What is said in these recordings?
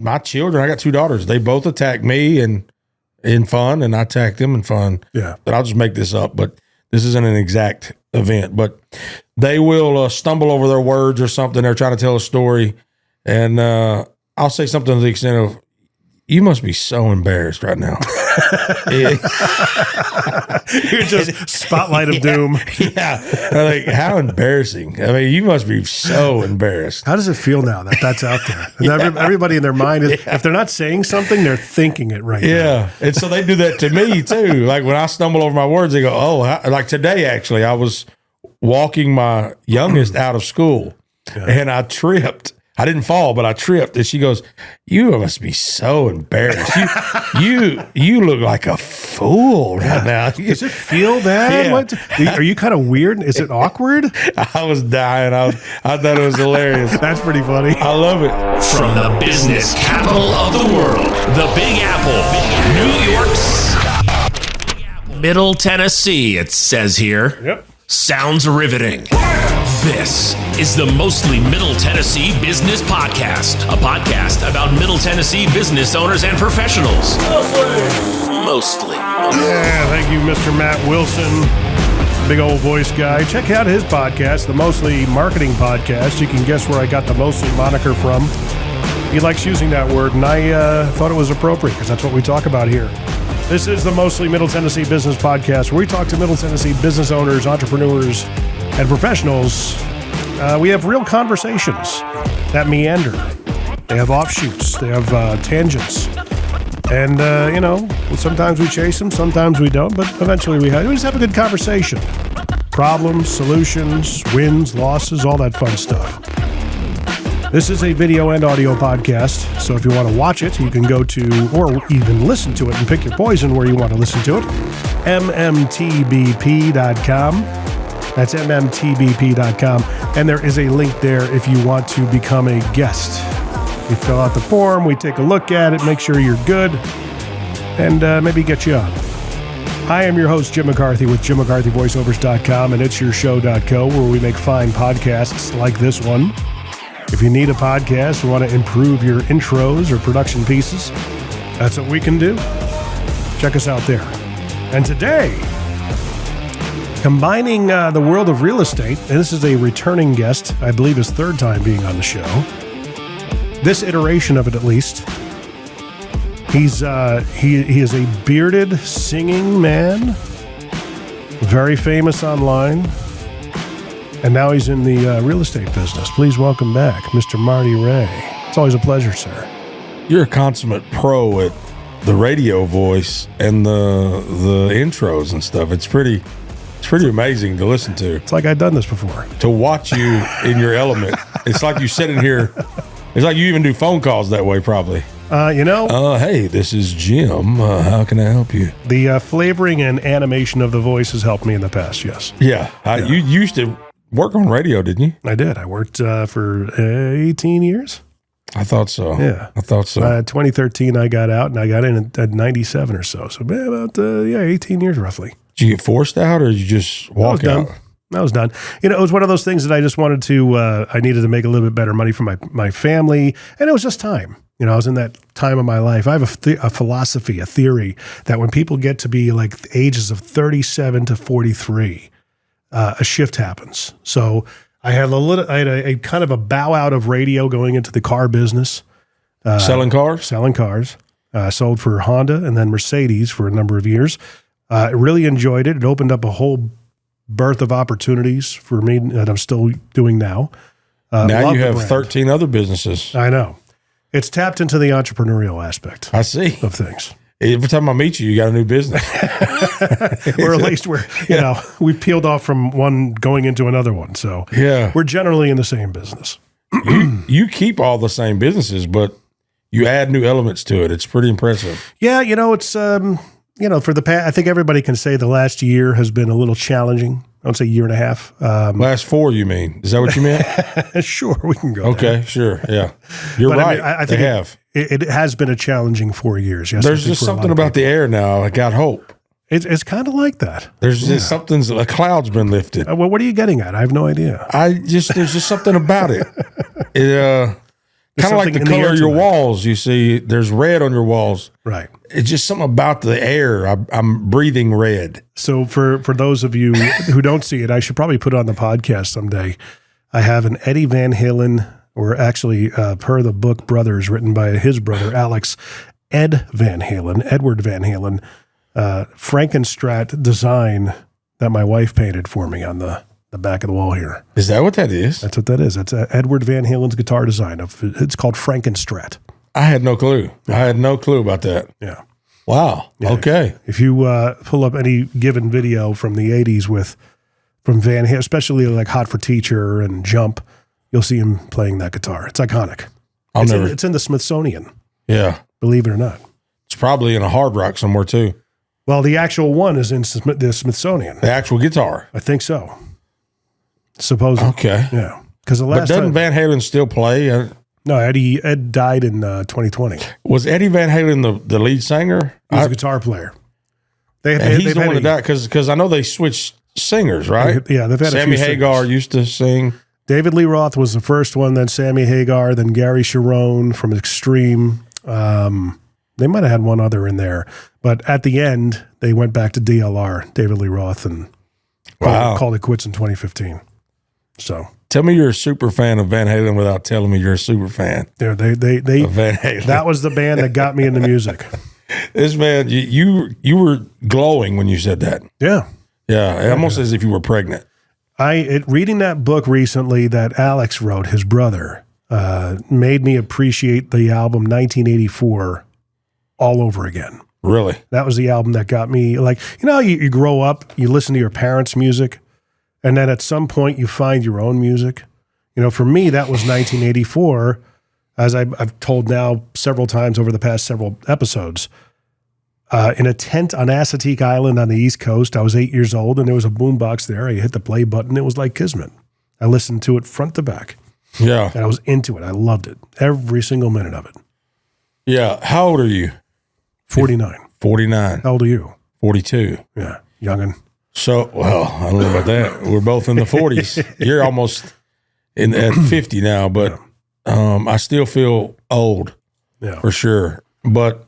my children, I got 2 daughters. They both attack me in fun, and I attack them in fun. Yeah. But I'll just make this up. But this isn't an exact event. But they will stumble over their words or something. They're trying to tell a story, and I'll say something to the extent of, "You must be so embarrassed right now." You're just spotlight of doom. Yeah. I'm like, how embarrassing. I mean, you must be so embarrassed. How does it feel now that that's out there? And everybody in their mind is, if they're not saying something, they're thinking it right now. Yeah. And so they do that to me too. Like when I stumble over my words, they go, "Oh," like today, actually, I was walking my youngest out of school and I tripped. I didn't fall, but I tripped. And she goes, "You must be so embarrassed. You look like a fool right now." Does it feel bad? Yeah. What? Are you kind of weird? Is it awkward? I was dying. I thought it was hilarious. That's pretty funny. I love it. From the business capital of the world, the Big Apple, New York, Middle Tennessee, it says here. Yep. Sounds riveting. This is the Mostly Middle Tennessee Business Podcast, a podcast about Middle Tennessee business owners and professionals. Mostly. Yeah, thank you, Mr. Matt Wilson, big old voice guy. Check out his podcast, the Mostly Marketing Podcast. You can guess where I got the Mostly moniker from. He likes using that word, and I thought it was appropriate because that's what we talk about here. This is the Mostly Middle Tennessee Business Podcast, where we talk to Middle Tennessee business owners, entrepreneurs, and professionals. We have real conversations that meander. They have offshoots. They have tangents. And, sometimes we chase them, sometimes we don't, but eventually we just have a good conversation. Problems, solutions, wins, losses, all that fun stuff. This is a video and audio podcast, so if you want to watch it, you can go to, or even listen to it and pick your poison where you want to listen to it, MMTBP.com. That's MMTBP.com. And there is a link there if you want to become a guest. You fill out the form, we take a look at it, make sure you're good, and maybe get you on. I am your host, Jim McCarthy, with JimMcCarthyVoiceovers.com and It'sYourShow.co, where we make fine podcasts like this one. If you need a podcast or want to improve your intros or production pieces, that's what we can do. Check us out there. And today, combining the world of real estate, and this is a returning guest, I believe his 3rd time being on the show. This iteration of it, at least. He is a bearded singing man, very famous online. And now he's in the real estate business. Please welcome back Mr. Marty Ray. It's always a pleasure, sir. You're a consummate pro at the radio voice and the intros and stuff. It's pretty amazing to listen to. It's like I've done this before. To watch you in your element. It's like you sit in here. It's like you even do phone calls that way, probably. Hey, this is Jim. How can I help you? The flavoring and animation of the voice has helped me in the past, yes. Yeah. You used to work on radio, didn't you? I did. I worked for 18 years. I thought so. Yeah. I thought so. 2013, I got out, and I got in at 97 or so. So about 18 years roughly. Did you get forced out, or did you just walk out? I was done. It was one of those things that I just wanted to, I needed to make a little bit better money for my family, and it was just time. I was in that time of my life. I have a philosophy, a theory, that when people get to be like the ages of 37 to 43, a shift happens. So I had a kind of a bow out of radio going into the car business. Selling cars? Selling cars. Sold for Honda and then Mercedes for a number of years. I really enjoyed it. It opened up a whole birth of opportunities for me that I'm still doing now. Now you have 13 other businesses. I know. It's tapped into the entrepreneurial aspect. I see. Of things. Every time I meet you, you got a new business. Or at least we've peeled off from one going into another one. So yeah, we're generally in the same business. You keep all the same businesses, but you add new elements to it. It's pretty impressive. Yeah, it's for the past, I think everybody can say the last year has been a little challenging. I would say year and a half. Last 4, you mean? Is that what you meant? Sure, we can go Okay, there. Sure. Yeah. You're right. I think it has been a challenging 4 years. Yes, there's just something about the air now. I got hope. It's kind of like that. There's just a cloud's been lifted. Well, what are you getting at? I have no idea. There's just something about it. Kind of like the color of your walls. You see, there's red on your walls. Right. It's just something about the air. I'm breathing red. So for those of you who don't see it, I should probably put it on the podcast someday. I have an Eddie Van Halen, or actually per the book Brothers, written by his brother, Alex, Edward Van Halen, Frankenstrat design that my wife painted for me on the back of the wall here. Is that what that is? That's what that is. That's Edward Van Halen's guitar design. It's called Frankenstrat. I had no clue. I had no clue about that. Yeah. Wow. Yeah. Okay. If you pull up any given video from the 80s from Van Halen, especially like Hot for Teacher and Jump, you'll see him playing that guitar. It's iconic. It's in the Smithsonian. Yeah. Believe it or not. It's probably in a Hard Rock somewhere too. Well, the actual one is in the Smithsonian. The actual guitar? I think so. Supposedly. Okay. Yeah. Because but doesn't Van Halen still play? No, Ed died in 2020. Was Eddie Van Halen the lead singer? He's a guitar player. He's the one that died because I know they switched singers, right? Yeah, they've had Sammy a few Hagar singers. used to sing. David Lee Roth was the first one, then Sammy Hagar, then Gary Sharon from Extreme. They might have had one other in there. But at the end, they went back to DLR, David Lee Roth, and called it quits in 2015. So tell me you're a super fan of Van Halen without telling me you're a super fan. Yeah, they of Van Halen. That was the band that got me into music. This man, you were glowing when you said that. Yeah. Yeah, almost as if you were pregnant. Reading that book recently that Alex wrote, his brother, made me appreciate the album 1984 all over again. Really? That was the album that got me, like, you grow up, you listen to your parents' music, and then at some point you find your own music. For me, that was 1984, as I've told now several times over the past several episodes. In a tent on Assateague Island on the East Coast, I was 8 years old, and there was a boombox there. I hit the play button. It was like Kismet. I listened to it front to back. Yeah. And I was into it. I loved it. Every single minute of it. Yeah. How old are you? 49. 49. How old are you? 42. Yeah. Youngin'. So, well, I don't know about that. We're both in the 40s. You're almost at 50 now, but I still feel old for sure. But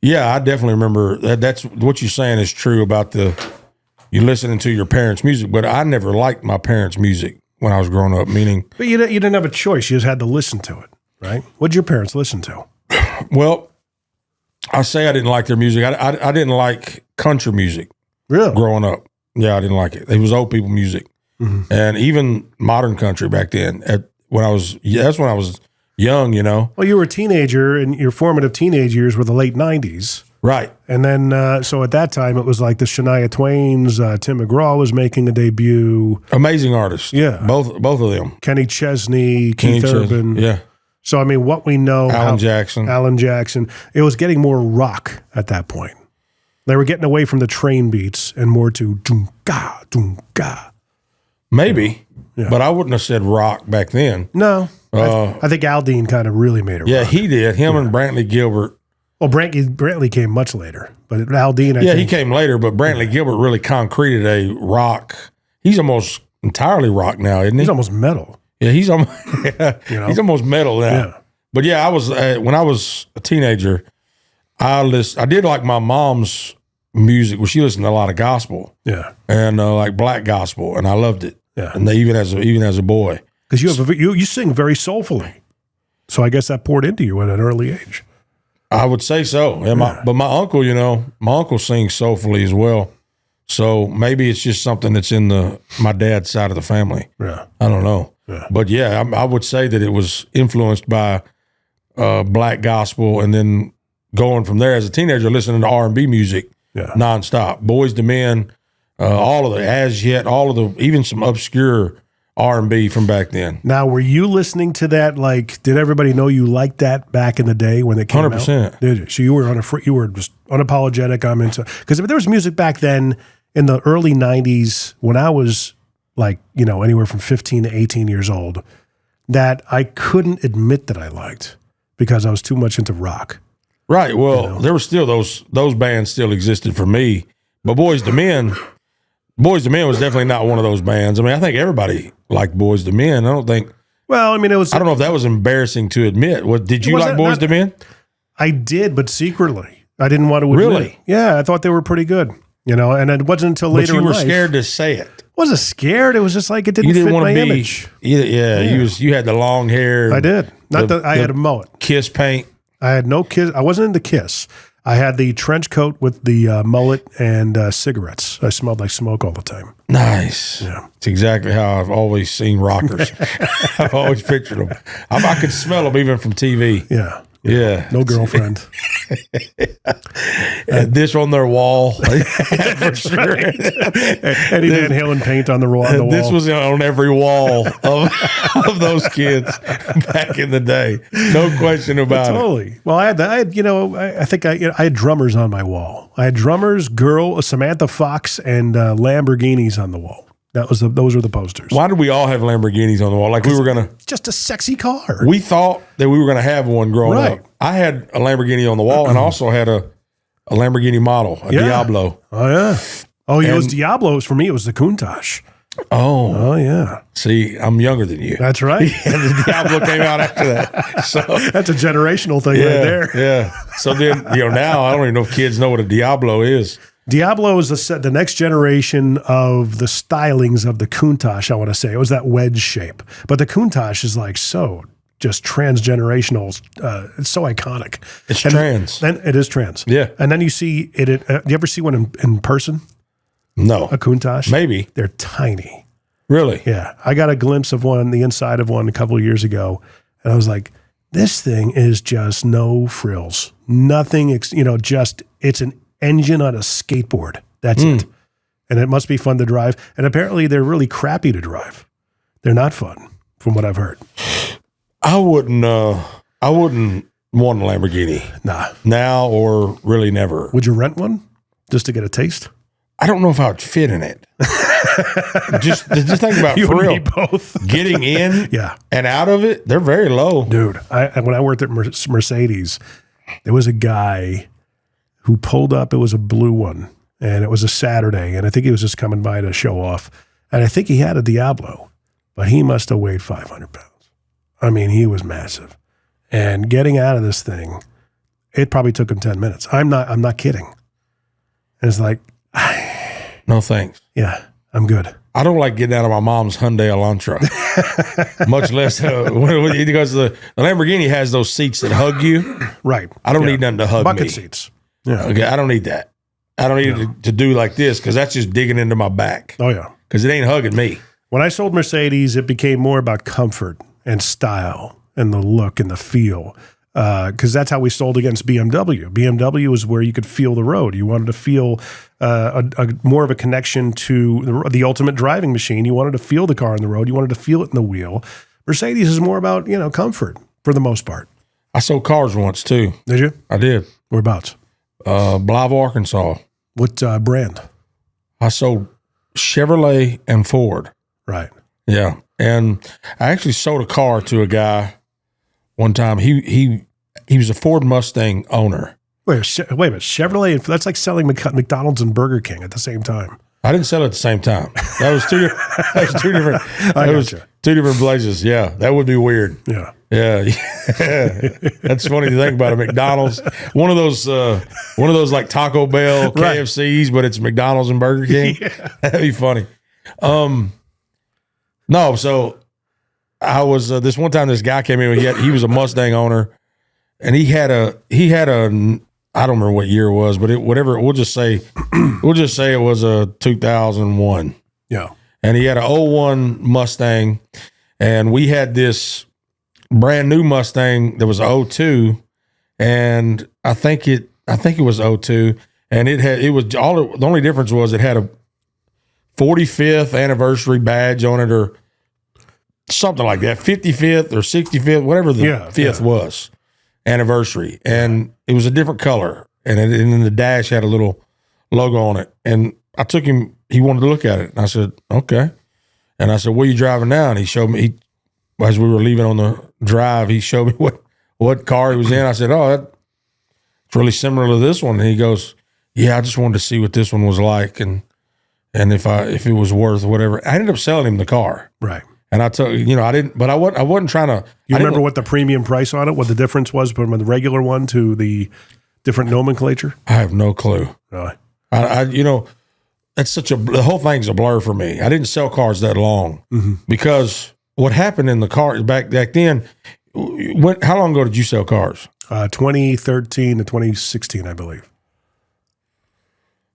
yeah, I definitely remember that's what you're saying is true about you listening to your parents' music, but I never liked my parents' music when I was growing up, meaning. But you didn't have a choice. You just had to listen to it, right? What did your parents listen to? Well, I say I didn't like their music. I didn't like country music. Really? Growing up. Yeah, I didn't like it. It was old people music. Mm-hmm. And even modern country back then. That's when I was young, Well, you were a teenager, and your formative teenage years were the late 90s. Right. And then, so at that time, it was like the Shania Twains, Tim McGraw was making a debut. Amazing artists. Yeah. Both of them. Kenny Chesney, Keith Urban. Yeah. So, I mean, what we know. Alan Jackson. It was getting more rock at that point. They were getting away from the train beats and more to doom-ga, doom-ga. Maybe, but I wouldn't have said rock back then. No. I think Aldean kind of really made it rock. Yeah, he did. Him and Brantley Gilbert. Well, Brantley came much later, but Aldean, I think. He came later, but Brantley Gilbert really concreted a rock. He's almost entirely rock now, isn't he? He's almost metal. Yeah, he's almost he's almost metal now. Yeah. But yeah, I was when I was a teenager, I did like my mom's music. Well, she listened to a lot of gospel. Yeah. And like black gospel, and I loved it. Yeah. And even as a boy. Because you sing very soulfully. So I guess that poured into you at an early age. I would say so. But my uncle, my uncle sings soulfully as well. So maybe it's just something that's in my dad's side of the family. Yeah. I don't know. Yeah. But yeah, I would say that it was influenced by black gospel, and then going from there as a teenager, listening to R&B music nonstop. Boys to Men, all of the even some obscure R&B from back then. Now, were you listening to that? Like, did everybody know you liked that back in the day when it came 100%. out? Did you? So you were just unapologetic. I'm into, because there was music back then in the early 90s when I was like, anywhere from 15 to 18 years old, that I couldn't admit that I liked because I was too much into rock. Right. Well, there were still those bands still existed for me, but Boys to Men was definitely not one of those bands. I mean, I think everybody liked Boys to Men. I don't think Well, I mean, it was. I don't know if that was embarrassing to admit. What did you like Boys to Men? I did, but secretly, I didn't want to admit. Really? Yeah, I thought they were pretty good. And it wasn't until later. But you were in life, scared to say it. I wasn't scared. It was just like it didn't, You didn't fit want my to be. image. Yeah. You had the long hair. I did. I had a mullet. Kiss paint. I had no Kiss. I wasn't into Kiss. I had the trench coat with the mullet and cigarettes. I smelled like smoke all the time. Nice. Yeah. It's exactly how I've always seen rockers. I've always pictured them. I could smell them even from TV. Yeah. Yeah. No girlfriend. This on their wall. For sure. Eddie Van Halen paint on the wall. This was on every wall of those kids back in the day. No question about it. Totally. Well, I had drummers on my wall. I had drummers, Samantha Fox, and Lamborghinis on the wall. Those were the posters. Why did we all have Lamborghinis on the wall? Like we were going to... Just a sexy car. We thought that we were going to have one growing up. I had a Lamborghini on the wall and also had a Lamborghini model, Diablo. Oh, yeah. Oh, it was Diablos. For me, it was the Countach. Oh, yeah. See, I'm younger than you. That's right. And the Diablo came out after that. So that's a generational thing right there. Yeah. So then, now I don't even know if kids know what a Diablo is. Diablo is the next generation of the stylings of the Countach, I want to say. It was that wedge shape. But the Countach is like so just transgenerational. It's so iconic. It's trans. Then it is trans. Yeah. And then you see it. Do you ever see one in person? No. A Countach? Maybe. They're tiny. Really? Yeah. I got a glimpse of one, the inside of one a couple of years ago. And I was like, this thing is just no frills. Nothing, it's an engine on a skateboard. That's it. And it must be fun to drive. And apparently they're really crappy to drive. They're not fun, from what I've heard. I wouldn't want a Lamborghini. Nah. Now or really never. Would you rent one just to get a taste? I don't know if I would fit in it. just think about You for and real. me both. Getting in Yeah. and out of it, they're very low. Dude, when I worked at Mercedes, there was a guy who pulled up. It was a blue one, and it was a Saturday, and I think he was just coming by to show off. And I think he had a Diablo, but he must have weighed 500 pounds. I mean, he was massive. And getting out of this thing, it probably took him 10 minutes. I'm not kidding. And it's like, No thanks. yeah, I'm good. I don't like getting out of my mom's Hyundai Elantra. Much less because the Lamborghini has those seats that hug you. Right. I don't need them to hug Bucket me. seats. Yeah. Okay, I don't need that. I don't need it to do like this because that's just digging into my back. Oh, yeah. Because it ain't hugging me. When I sold Mercedes, it became more about comfort and style and the look and the feel. Because that's how we sold against BMW. BMW was where you could feel the road. You wanted to feel more of a connection to the ultimate driving machine. You wanted to feel the car on the road. You wanted to feel it in the wheel. Mercedes is more about comfort for the most part. I sold cars once too. Did you? I did. Whereabouts? Blythe, Arkansas. What brand? I sold Chevrolet and Ford. Right. Yeah, and I actually sold a car to a guy one time. He was a Ford Mustang owner. Wait a minute. Chevrolet, that's like selling McDonald's and Burger King at the same time. I didn't sell it at the same time. That was two different. Two different places. Yeah, that would be weird. Yeah. Yeah. That's funny to think about. A McDonald's, one of those like Taco Bell, Right. KFCs, but it's McDonald's and Burger King. Yeah. That'd be funny. No, so I was this one time. This guy came in. He was a Mustang owner, and he had a. I don't remember what year it was, but we'll just say it was a 2001. Yeah. And he had an 01 Mustang, and we had this brand new Mustang that was 02, and I think it was 02, and the only difference was it had a 45th anniversary badge on it or something like that, 55th or 65th, whatever the fifth was anniversary, and it was a different color, and then the dash had a little logo on it, and I took him. He wanted to look at it, and I said, okay. And I said, what are you driving now? And he showed me, as we were leaving on the drive, he showed me what car he was in. I said, oh, it's really similar to this one. And he goes, yeah, I just wanted to see what this one was like and if it was worth whatever. I ended up selling him the car. Right. And I took, I didn't, but I wasn't trying to. You remember what the premium price on it, what the difference was from the regular one to the different nomenclature? I have no clue. Really? That's the whole thing's a blur for me. I didn't sell cars that long because what happened in the car back then, how long ago did you sell cars? 2013 to 2016, I believe.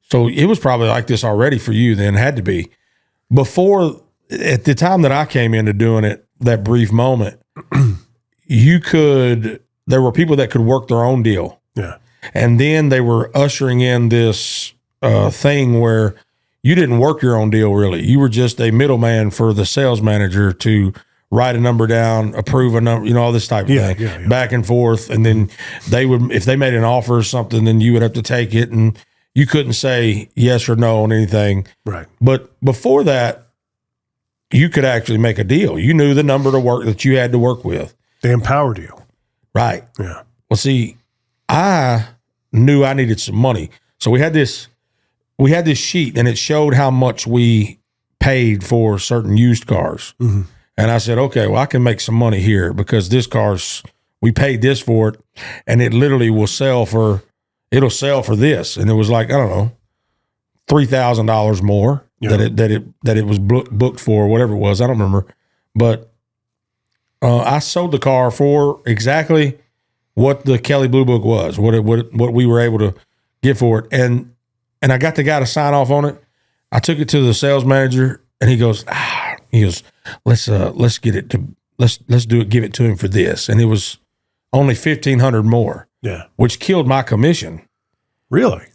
So it was probably like this already for you then, had to be. Before, at the time that I came into doing it, that brief moment, there were people that could work their own deal. Yeah. And then they were ushering in this thing where you didn't work your own deal really. You were just a middleman for the sales manager to write a number down, approve a number, all this type of thing, back and forth. And then if they made an offer or something, then you would have to take it, and you couldn't say yes or no on anything. Right. But before that, you could actually make a deal. You knew the number to work that you had to work with. They empowered you. Right. Yeah. Well, see, I knew I needed some money. So we had this sheet, and it showed how much we paid for certain used cars. Mm-hmm. And I said, okay, well, I can make some money here because we paid this for it, and it literally will sell for this. And it was like, I don't know, $3,000 more that it was booked for, whatever it was. I don't remember. But I sold the car for exactly what the Kelley Blue Book was, what we were able to get for it. And I got the guy to sign off on it. I took it to the sales manager, and he goes, let's get it to, let's do it, give it to him for this. And it was only $1,500 more. Yeah. Which killed my commission. Really?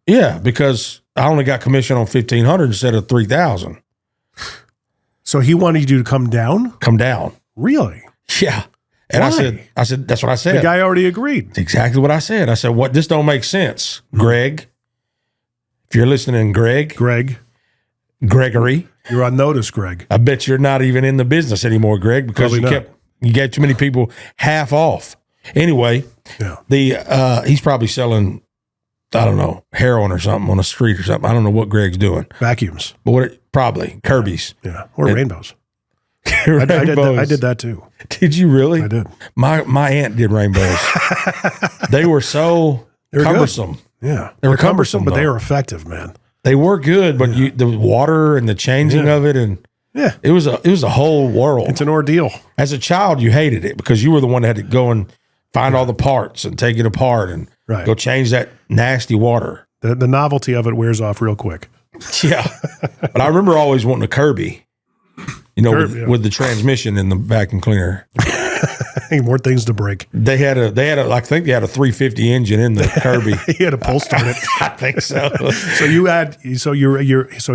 Yeah, because I only got commission on $1,500 instead of $3,000. So he wanted you to come down? Come down. Really? Yeah. And Why? I said, that's what I said. The guy already agreed. That's exactly what I said. I said, this don't make sense, Greg. If you're listening, Gregory. You're on notice, Greg. I bet you're not even in the business anymore, Greg, because you gave too many people half off. Anyway, he's probably selling, I don't know, heroin or something on the street or something. I don't know what Greg's doing. Vacuums. But probably Kirby's. Yeah. Or rainbows. I did that too. Did you really? I did. My aunt did rainbows. They were cumbersome. Good. Yeah. They were cumbersome, but they were effective, man. They were good, but the water and the changing of it, and it was a whole world. It's an ordeal. As a child, you hated it because you were the one that had to go and find all the parts and take it apart and go change that nasty water. The novelty of it wears off real quick. Yeah. But I remember always wanting a Kirby, with the transmission in the vacuum cleaner. More things to break. They had a I think they had a 350 engine in the Kirby. He had a pull start it. I think so. So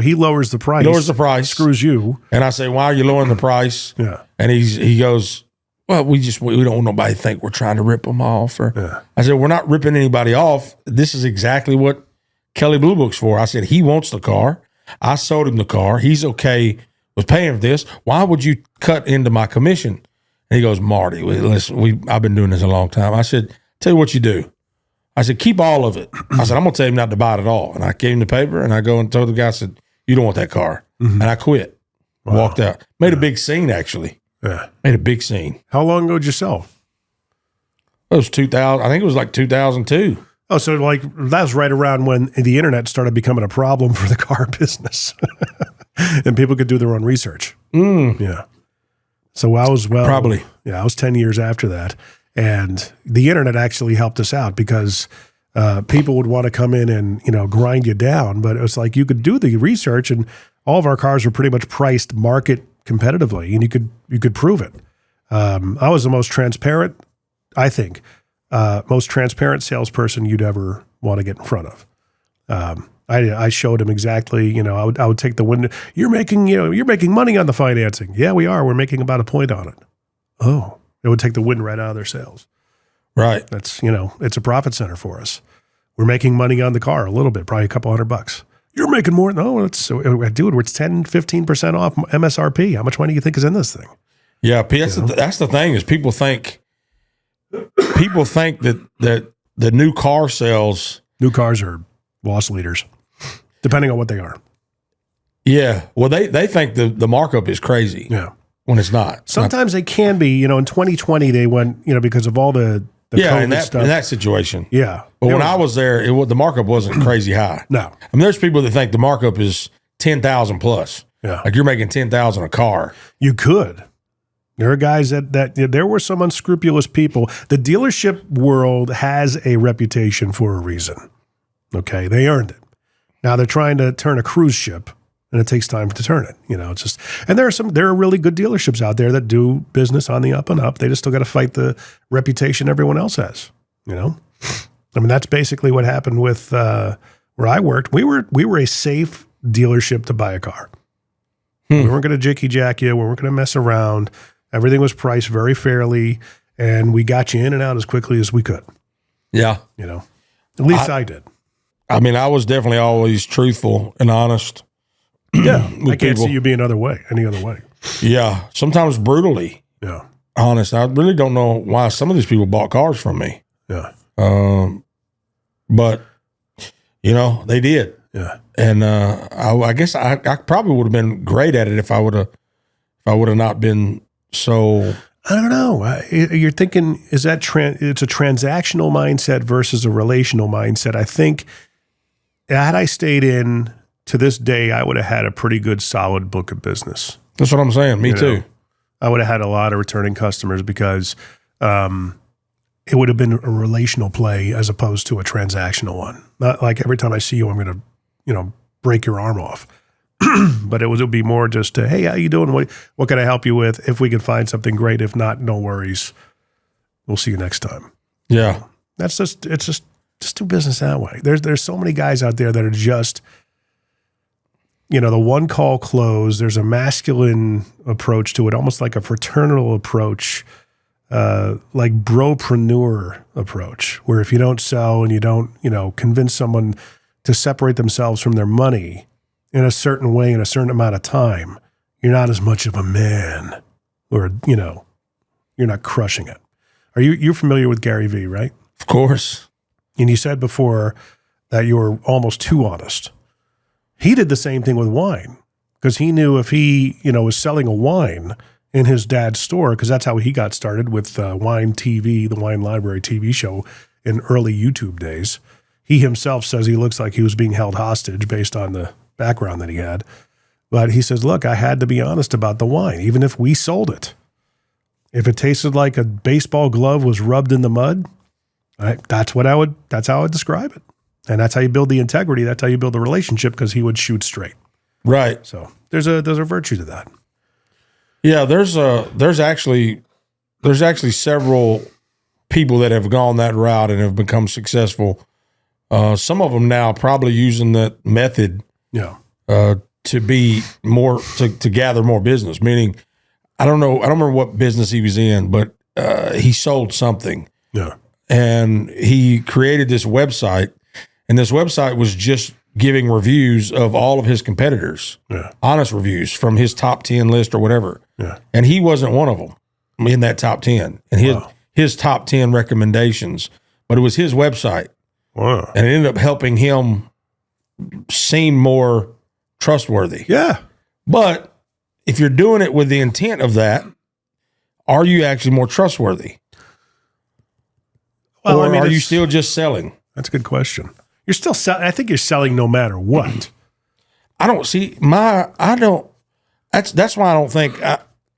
he lowers the price. Lowers the price. Screws you. And I say, why are you lowering the price? Yeah. And he goes, well, we don't want nobody to think we're trying to rip them off. I said, we're not ripping anybody off. This is exactly what Kelley Blue Book's for. I said, he wants the car. I sold him the car. He's okay with paying for this. Why would you cut into my commission? And he goes, Marty, listen, I've been doing this a long time. I said, tell you what you do. I said, keep all of it. I said, I'm going to tell him not to buy it at all. And I gave him the paper, and I go and told the guy, I said, you don't want that car. Mm-hmm. And I quit. Wow. Walked out. Made a big scene, actually. Yeah. Made a big scene. How long ago did you sell? It was 2000. I think it was like 2002. Oh, so like that was right around when the internet started becoming a problem for the car business. And people could do their own research. Yeah. So I was probably. Yeah, I was 10 years after that. And the internet actually helped us out because people would want to come in and, grind you down. But it was like you could do the research, and all of our cars were pretty much priced market competitively, and you could prove it. I was the most transparent, I think, most transparent salesperson you'd ever want to get in front of. I showed him exactly, I would take the window. You're making money on the financing. Yeah, we are. We're making about a point on it. Oh, it would take the wind right out of their sails. Right. That's, it's a profit center for us. We're making money on the car a little bit, probably a couple $100. You're making more. No, dude, it's 10, 15% off MSRP. How much money do you think is in this thing? Yeah. That's the thing is people think that the new car sales. New cars are loss leaders, depending on what they are. Yeah. Well, they think the markup is crazy. Yeah. when it's not. Sometimes they can be. In 2020 they went, because of all the COVID in that stuff. in that situation. Yeah. But when I was there, the markup wasn't crazy high. No. I mean, there's people that think the markup is 10,000 plus. Yeah. Like you're making 10,000 a car. You could. There are guys that there were some unscrupulous people. The dealership world has a reputation for a reason. Okay, they earned it. Now they're trying to turn a cruise ship, and it takes time to turn it. It's just, and there are really good dealerships out there that do business on the up and up. They just still got to fight the reputation everyone else has. I mean, that's basically what happened with where I worked. We were a safe dealership to buy a car. We weren't going to jicky jack you. We weren't going to mess around. Everything was priced very fairly, and we got you in and out as quickly as we could. Yeah. At least I did. I mean, I was definitely always truthful and honest. Yeah. I can't see you being any other way. Yeah. Sometimes brutally. Yeah. Honest. I really don't know why some of these people bought cars from me. Yeah. But, they did. Yeah. And I guess I probably would have been great at it if I would have not been so. I don't know. You're thinking, is that it's a transactional mindset versus a relational mindset? I think had I stayed in to this day, I would have had a pretty good solid book of business. That's what I'm saying. Me too. I would have had a lot of returning customers because it would have been a relational play as opposed to a transactional one. Not like every time I see you, I'm going to, break your arm off. But it would be more just, hey, how you doing? What can I help you with? If we can find something great, if not, no worries. We'll see you next time. Yeah. It's just do business that way. There's so many guys out there that are just, the one call close. There's a masculine approach to it, almost like a fraternal approach, like bropreneur approach, where if you don't sell and you don't, convince someone to separate themselves from their money in a certain way in a certain amount of time, you're not as much of a man, or, you're not crushing it. You're familiar with Gary Vee, right? Of course. And you said before that you were almost too honest. He did the same thing with wine because he knew if he, was selling a wine in his dad's store, because that's how he got started with Wine TV, the Wine Library TV show in early YouTube days. He himself says he looks like he was being held hostage based on the background that he had. But he says, look, I had to be honest about the wine, even if we sold it. If it tasted like a baseball glove was rubbed in the mud, that's how I would describe it. And that's how you build the integrity. That's how you build the relationship, because he would shoot straight. Right. So there's a virtue to that. Yeah, there's actually several people that have gone that route and have become successful. Some of them now probably using that method to be more to gather more business. Meaning, I don't remember what business he was in, but he sold something. Yeah. And he created this website, and this website was just giving reviews of all of his competitors, honest reviews from his top 10 list or whatever. Yeah. And he wasn't one of them in that top 10. And his top 10 recommendations, but it was his website. Wow. And it ended up helping him seem more trustworthy. Yeah. But if you're doing it with the intent of that, are you actually more trustworthy? Well, or are you still just selling? That's a good question. You're still selling. I think you're selling no matter what. I don't see that's why I don't think,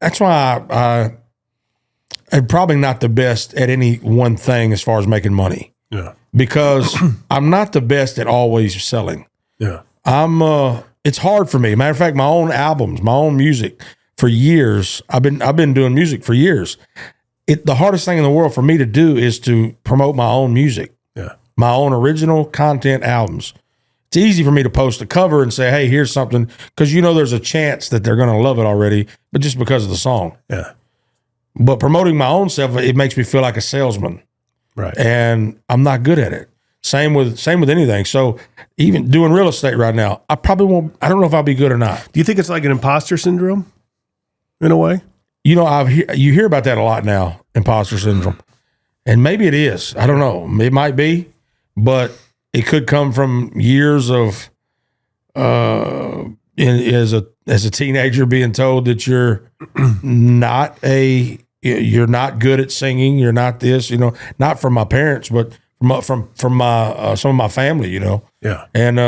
that's why I'm probably not the best at any one thing as far as making money. Yeah. Because I'm not the best at always selling. Yeah. It's hard for me. Matter of fact, my own albums, my own music for years, I've been doing music for years. The hardest thing in the world for me to do is to promote my own music. Yeah. My own original content albums. It's easy for me to post a cover and say, hey, here's something, because there's a chance that they're going to love it already, but just because of the song. Yeah. But promoting my own stuff, it makes me feel like a salesman. Right. And I'm not good at it. Same with anything. So even doing real estate right now, I probably won't, I don't know if I'll be good or not. Do you think it's like an imposter syndrome in a way? You hear about that a lot now, imposter syndrome. And maybe it is. I don't know. It might be, but it could come from years of as a as a teenager being told that you're not good at singing, you're not this, not from my parents, but from my some of my family, Yeah. And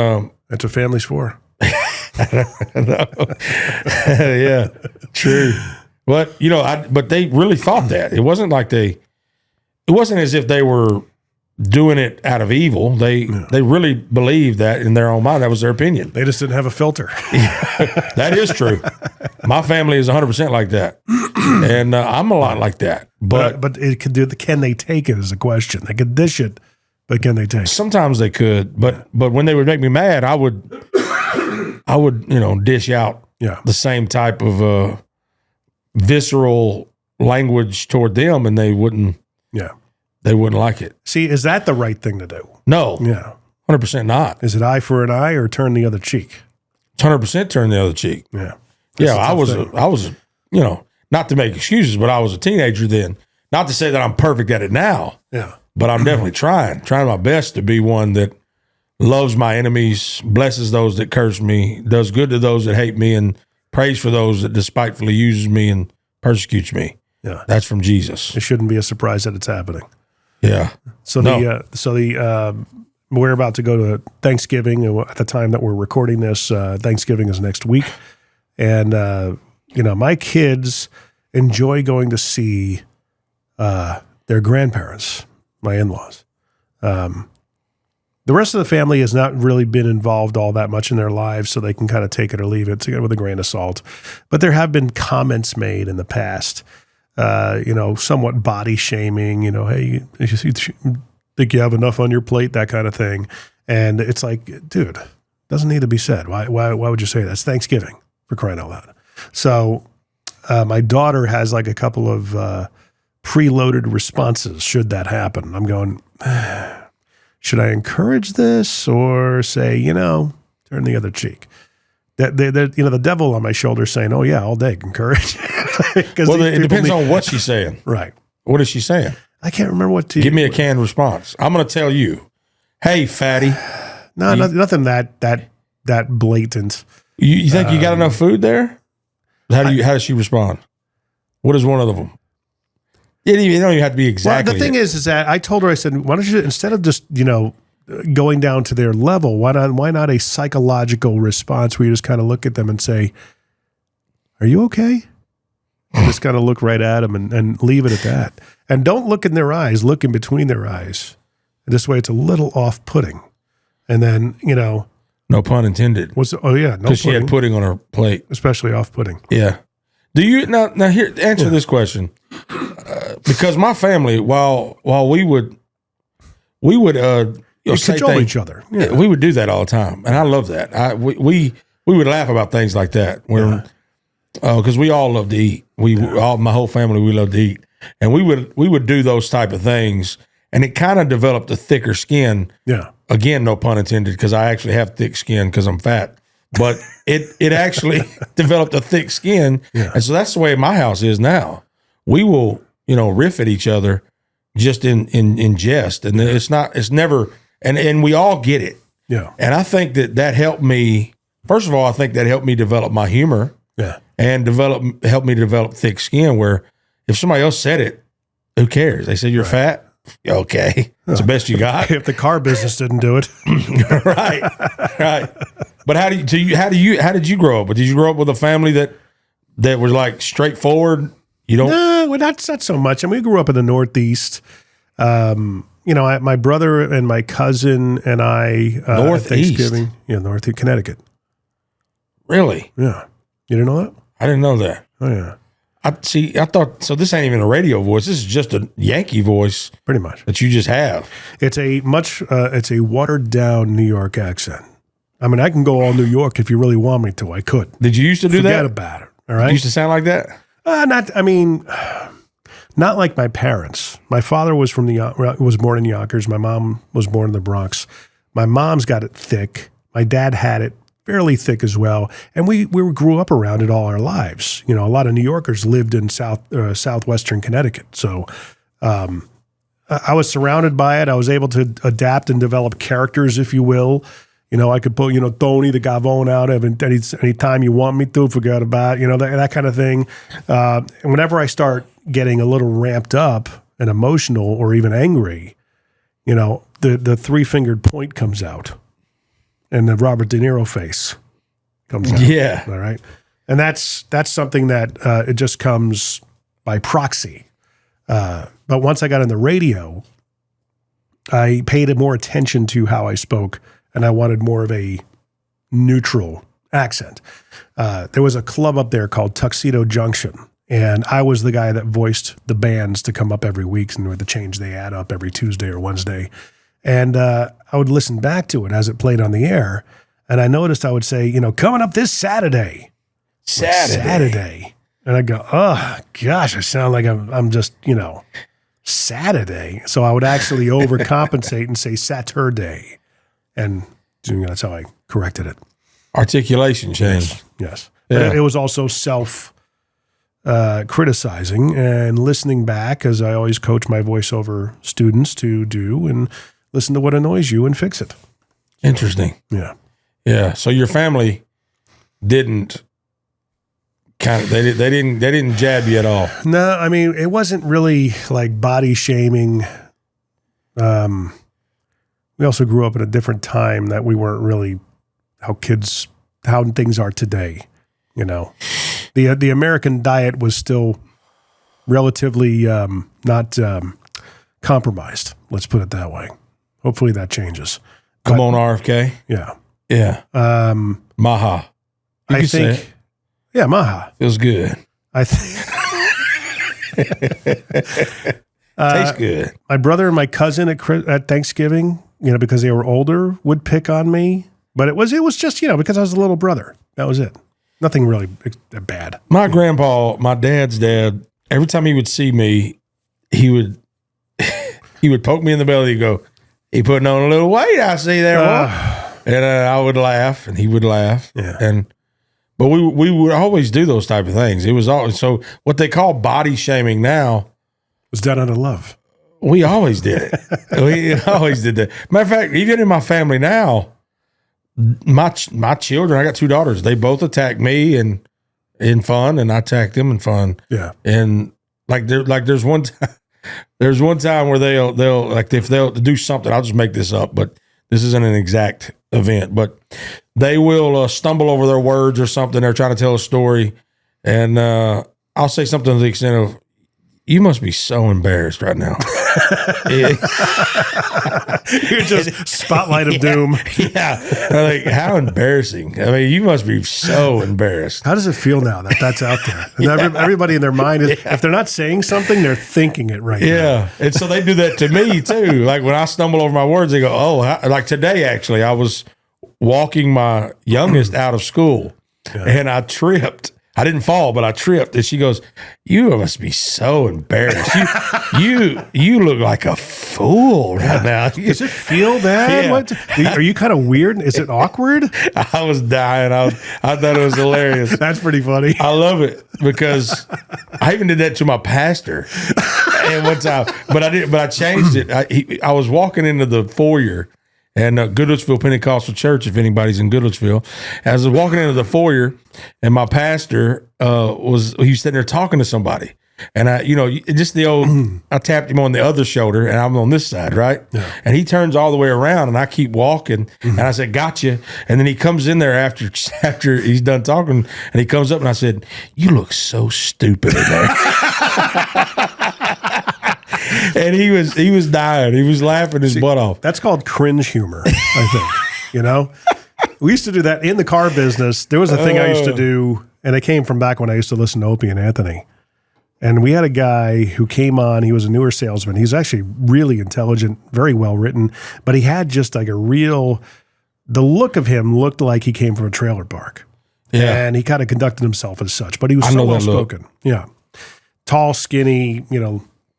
that's what family's for. yeah, true. But but they really thought that. It wasn't like it wasn't as if they were doing it out of evil. They really believed that in their own mind. That was their opinion. They just didn't have a filter. That is true. My family is 100% like that, and I'm a lot like that. But it could do. Can they take it? Is a question. They could dish it, but can they take it? Sometimes they could. But when they would make me mad, I would dish out the same type of visceral language toward them, and they wouldn't. Yeah. They wouldn't like it. See, is that the right thing to do? No. Yeah. 100% not. Is it eye for an eye or turn the other cheek? 100% turn the other cheek. Yeah. Yeah, I was, not to make excuses, but I was a teenager then. Not to say that I'm perfect at it now. Yeah. But I'm definitely trying my best to be one that loves my enemies, blesses those that curse me, does good to those that hate me, and prays for those that despitefully uses me and persecutes me. Yeah. That's from Jesus. It shouldn't be a surprise that it's happening. Yeah. So we're about to go to Thanksgiving at the time that we're recording this. Thanksgiving is next week, and my kids enjoy going to see their grandparents, my in-laws. The rest of the family has not really been involved all that much in their lives, so they can kind of take it or leave it with a grain of salt. But there have been comments made in the past. Somewhat body shaming, hey, you think you have enough on your plate, that kind of thing. And it's like, dude, doesn't need to be said. Why would you say that? It's Thanksgiving, for crying out loud. So my daughter has like a couple of preloaded responses should that happen. I'm going, should I encourage this or say, turn the other cheek? The devil on my shoulder saying, "Oh yeah, all day, encourage." Well, it depends on what she's saying. Right. What is she saying? I can't remember what to give me a canned response. I'm going to tell you, "Hey, fatty." No, nothing that blatant. You think you got enough food there? How does she respond? What is one of them? You don't even have to be exactly. Well, the thing is that I told her, I said, "Why don't you instead of just going down to their level, why not a psychological response where you just kind of look at them and say, are you okay? And just kind of look right at them and leave it at that. And don't look in their eyes, look in between their eyes. This way it's a little off-putting. And then, no pun intended. Because she had pudding on her plate. Especially off-putting. Yeah. Do you, now here, answer this question. Because my family, while we would cajole each other. Yeah. We would do that all the time, and I love that. We would laugh about things like that because we all love to eat. My whole family, we love to eat, and we would do those type of things, and it kind of developed a thicker skin. Yeah. Again, no pun intended, because I actually have thick skin because I'm fat, but it actually developed a thick skin, and so that's the way my house is now. We will riff at each other just in jest, and it's never. And we all get it. Yeah. And I think that helped me. First of all, I think that helped me develop my humor. Yeah. And helped me develop thick skin where if somebody else said it, who cares? They said you're fat. Okay. That's the best you got. If the car business didn't do it. Right. But how did you grow up? Did you grow up with a family that was like straightforward? No, not so much. I mean, we grew up in the Northeast. My brother and my cousin and I Northeast. Thanksgiving, Northeast Connecticut. Really? Yeah. You didn't know that? I didn't know that. Oh yeah. I thought so. This ain't even a radio voice. This is just a Yankee voice, pretty much, that you just have. It's a watered down New York accent. I mean, I can go all New York if you really want me to. I could. Did you used to do that? Forget about it. All right. You used to sound like that? Not like my parents. My father was was born in Yonkers. My mom was born in the Bronx. My mom's got it thick. My dad had it fairly thick as well. And we grew up around it all our lives. A lot of New Yorkers lived in southwestern Connecticut. So I was surrounded by it. I was able to adapt and develop characters, if you will. I could put, Tony the Gavone out any time you want me to, forget about, that kind of thing. And whenever I start getting a little ramped up and emotional or even angry, the three-fingered point comes out and the Robert De Niro face comes out. Yeah. All right. And that's something that it just comes by proxy. But once I got in the radio, I paid more attention to how I spoke, and I wanted more of a neutral accent. There was a club up there called Tuxedo Junction, and I was the guy that voiced the bands to come up every week and with the change they add up every Tuesday or Wednesday. And I would listen back to it as it played on the air, and I noticed I would say, coming up this Saturday. Saturday. And I'd go, oh, gosh, I sound like I'm just, Saturday. So I would actually overcompensate and say Saturday. And that's how I corrected it. Articulation change. Yes. Yeah. But it was also self-criticizing and listening back, as I always coach my voiceover students to do, and listen to what annoys you and fix it. Interesting. Yeah. Yeah. So your family didn't they didn't jab you at all. No, I mean, it wasn't really like body shaming. We also grew up in a different time that we weren't really how things are today. The American diet was still relatively not compromised. Let's put it that way. Hopefully that changes. Come on, RFK. Yeah. Yeah. Maha. I think. Yeah, Maha. Feels good. I think. Tastes good. My brother and my cousin at Thanksgiving, because they were older, would pick on me. But it was just, because I was the little brother. That was it. Nothing really bad. My grandpa, my dad's dad, every time he would see me, he would poke me in the belly. He'd go, "He putting on a little weight, I see there, boy." And I would laugh, and he would laugh. Yeah. But we would always do those type of things. It was always, so what they call body shaming now was done out of love. We always did it. We always did that. Matter of fact, even in my family now, my children, I got 2 daughters. They both attack me in fun, and I attack them in fun. Yeah. And there's one time where they'll like, if they'll do something, I'll just make this up, but this isn't an exact event, but they will stumble over their words or something. They're trying to tell a story, and I'll say something to the extent of, "You must be so embarrassed right now." You're just spotlight of doom. Yeah. I'm like, how embarrassing. I mean, you must be so embarrassed. How does it feel now that that's out there? And everybody in their mind is, if they're not saying something, they're thinking it right now. Yeah. And so they do that to me too. Like when I stumble over my words, they go, "Oh," like today, actually, I was walking my youngest out of school and I tripped. I didn't fall, but I tripped. And she goes, "You must be so embarrassed. You look like a fool right now." Does it feel bad? Yeah. What? Are you kind of weird? Is it awkward? I was dying. I thought it was hilarious. That's pretty funny. I love it because I even did that to my pastor and one time, but I changed it. I was walking into the foyer. And Goodlettsville Pentecostal Church, if anybody's in Goodlettsville, as I was walking into the foyer, and my pastor he was sitting there talking to somebody, and just the old, I tapped him on the other shoulder, and I'm on this side, right? Yeah. And he turns all the way around, and I keep walking, and I said, "Gotcha." And then he comes in there after he's done talking, and he comes up, and I said, "You look so stupid in there." And he was dying. He was laughing his butt off. That's called cringe humor, I think. We used to do that in the car business. There was a thing I used to do, and it came from back when I used to listen to Opie and Anthony. And we had a guy who came on. He was a newer salesman. He's actually really intelligent, very well written, but he had just like the look of him looked like he came from a trailer park. Yeah. And he kind of conducted himself as such, but he was so well spoken. Yeah. Tall, skinny,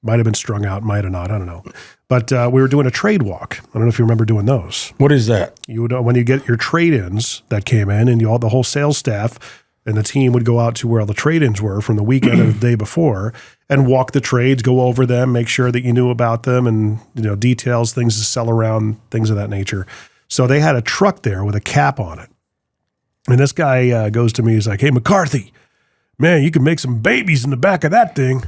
might have been strung out, might have not. I don't know. But we were doing a trade walk. I don't know if you remember doing those. What is that? You would, when you get your trade-ins that came in, and the whole sales staff and the team would go out to where all the trade-ins were from the weekend and the day before and walk the trades, go over them, make sure that you knew about them and details, things to sell around, things of that nature. So they had a truck there with a cap on it. And this guy goes to me, he's like, hey, McCarthy, man, you can make some babies in the back of that thing.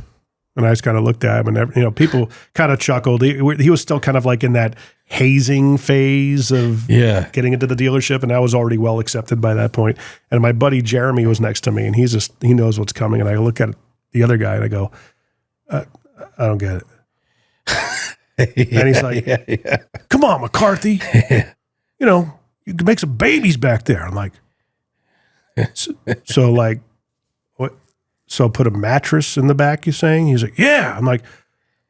And I just kind of looked at him, and people kind of chuckled. He was still kind of like in that hazing phase of getting into the dealership, and I was already well accepted by that point. And my buddy Jeremy was next to me, and he knows what's coming. And I look at the other guy, and I go, I don't get it. And he's like, come on, McCarthy. You can make some babies back there. I'm like, so like, what? So put a mattress in the back, you saying? He's like, yeah. I'm like,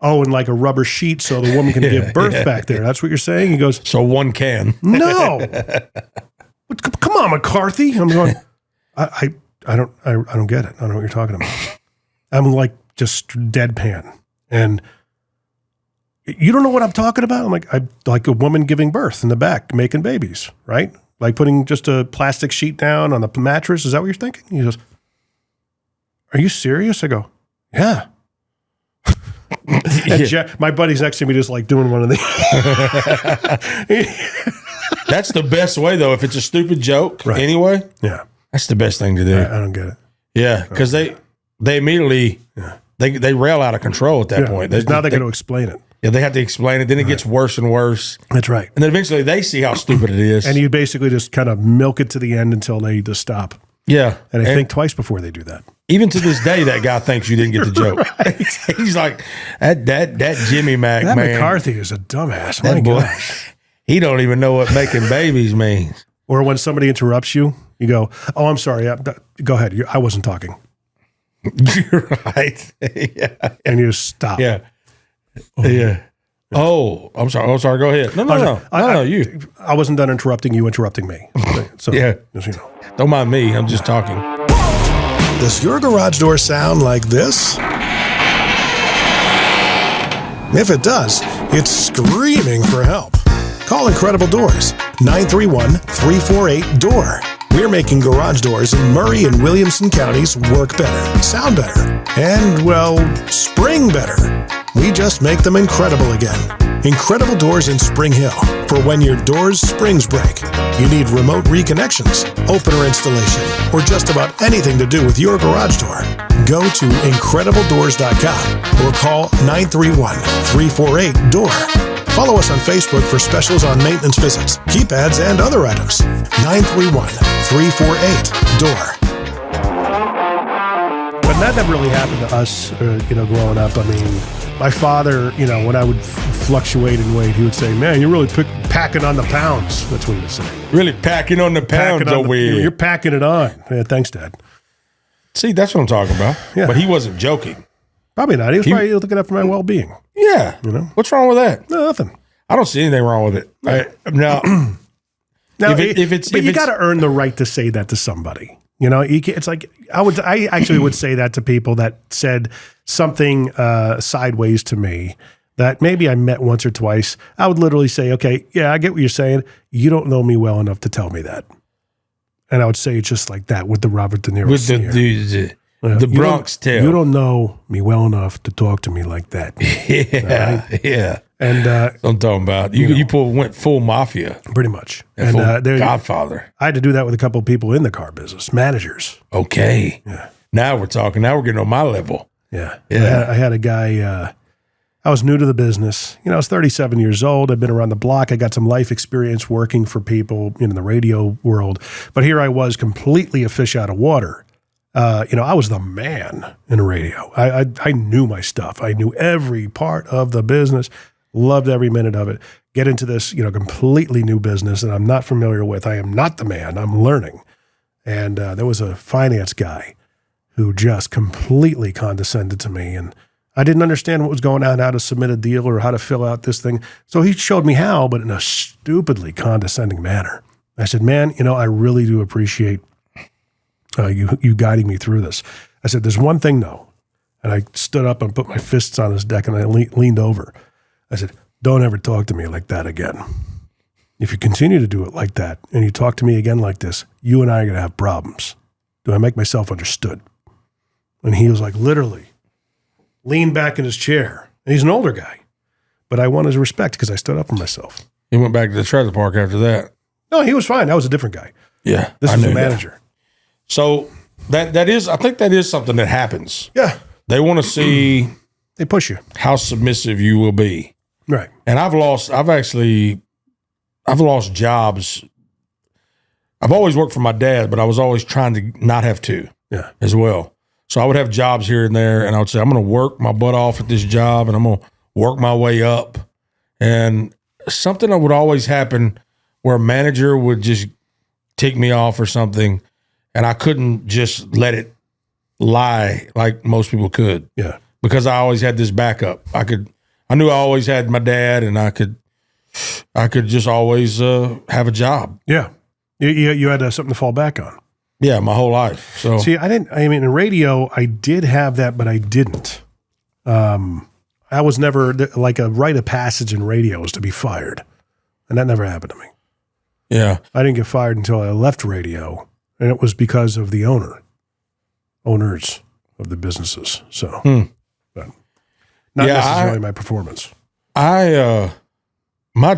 oh, and like a rubber sheet so the woman can give birth back there. That's what you're saying? He goes, so one can. No. Come on, McCarthy. I'm going, I don't get it. I don't know what you're talking about. I'm like just deadpan. And you don't know what I'm talking about? I'm like a woman giving birth in the back, making babies, right? Like putting just a plastic sheet down on the mattress. Is that what you're thinking? He goes, are you serious? I go, yeah. My buddy's next to me just like doing one of these. That's the best way, though. If it's a stupid joke anyway, that's the best thing to do. I don't get it. Yeah, because they immediately, they rail out of control at that point. Now they're going to explain it. Yeah, they have to explain it. Then it gets worse and worse. That's right. And then eventually they see how stupid it is. And you basically just kind of milk it to the end until they just stop. Yeah. And I think twice before they do that. Even to this day, that guy thinks you didn't get the joke. He's like, that Jimmy Mac, that man. McCarthy is a dumbass. That My boy, gosh. He don't even know what making babies means. Or when somebody interrupts you, you go, oh, I'm sorry. Go ahead. I wasn't talking. You're right. Yeah. And you just stop. Yeah. Yeah. Oh, I'm sorry. Oh, sorry. Go ahead. No, you. I wasn't done interrupting you, interrupting me. So, yeah. Just, Don't mind me. I'm just talking. Does your garage door sound like this? If it does, it's screaming for help. Call Incredible Doors, 931-348-DOOR. We're making garage doors in Murray and Williamson counties work better, sound better, and, well, spring better. We just make them incredible again. Incredible Doors in Spring Hill. For when your door's springs break, you need remote reconnections, opener installation, or just about anything to do with your garage door. Go to IncredibleDoors.com or call 931-348-DOOR. Follow us on Facebook for specials on maintenance visits, keypads, and other items. 931-348-DOOR. But that never really happened to us, growing up. I mean, my father, when I would fluctuate in weight, he would say, man, you're really packing on the pounds. That's what he would say. Really packing on the pounds over here. You're packing it on. Yeah, thanks, Dad. See, that's what I'm talking about. Yeah. But he wasn't joking. Probably not. He was probably looking out for my well-being. Yeah. What's wrong with that? No, nothing. I don't see anything wrong with it. Now, you got to earn the right to say that to somebody. It's like I actually would say that to people that said something sideways to me that maybe I met once or twice. I would literally say, okay, yeah, I get what you're saying. You don't know me well enough to tell me that. And I would say it just like that with the Robert De Niro sneer. The Bronx tale. You don't know me well enough to talk to me like that. Yeah, right? Yeah. And I'm talking about you went full mafia, pretty much. And Godfather. I had to do that with a couple of people in the car business, managers. Okay. Yeah. Now we're talking. Now we're getting on my level. Yeah. Yeah. I had a guy. I was new to the business. I was 37 years old. I'd been around the block. I got some life experience working for people in the radio world. But here I was, completely a fish out of water. I was the man in radio. I knew my stuff. I knew every part of the business, loved every minute of it. Get into this, completely new business that I'm not familiar with. I am not the man. I'm learning. And there was a finance guy who just completely condescended to me. And I didn't understand what was going on, how to submit a deal or how to fill out this thing. So he showed me how, but in a stupidly condescending manner. I said, man, I really do appreciate you guiding me through this. I said, there's one thing though. And I stood up and put my fists on his deck and I leaned over. I said, don't ever talk to me like that again. If you continue to do it like that and you talk to me again like this, you and I are going to have problems. Do I make myself understood? And he was like, literally, leaned back in his chair. And he's an older guy. But I won his respect because I stood up for myself. He went back to the trailer park after that. No, he was fine. That was a different guy. Yeah. This was a manager. That. So that is, I think that is something that happens. Yeah. They want to see. They push you. How submissive you will be. Right. And I've lost jobs. I've always worked for my dad, but I was always trying to not have to as well. So I would have jobs here and there, and I would say, I'm going to work my butt off at this job, and I'm going to work my way up. And something that would always happen where a manager would just take me off or something, and I couldn't just let it lie like most people could. Yeah. Because I always had this backup. I knew I always had my dad, and I could just always have a job. Yeah. You had something to fall back on. Yeah, my whole life. So see, in radio, I did have that, but I didn't. I was never like a rite of passage in radio was to be fired. And that never happened to me. Yeah. I didn't get fired until I left radio, and it was because of the owners of the businesses. So, but not necessarily my performance. My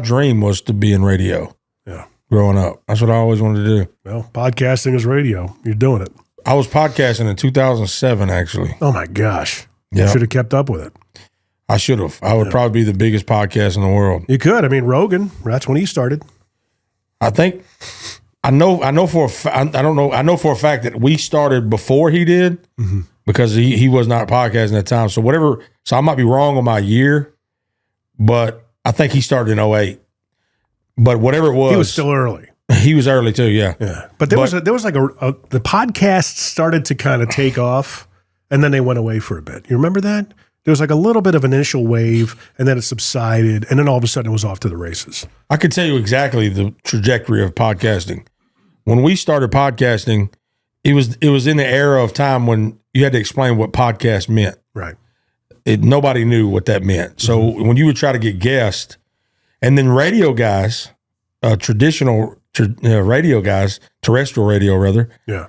dream was to be in radio. Yeah. Growing up. That's what I always wanted to do. Well, podcasting is radio. You're doing it. I was podcasting in 2007, actually. Oh my gosh. Yeah. You should have kept up with it. I should have. I would probably be the biggest podcast in the world. You could. I mean, Rogan, that's when he started. I think I know for a fact that we started before he did because he was not podcasting at the time. So I might be wrong on my year, but I think he started in 2008. But whatever it was, he was still early. He was early too, yeah. Yeah. But there was like the podcast started to kind of take off, and then they went away for a bit. You remember that? There was like a little bit of an initial wave, and then it subsided, and then all of a sudden it was off to the races. I can tell you exactly the trajectory of podcasting. When we started podcasting, it was in the era of time when you had to explain what podcast meant. Right. Nobody knew what that meant. So when you would try to get guests, and then radio guys, traditional radio guys, terrestrial radio rather,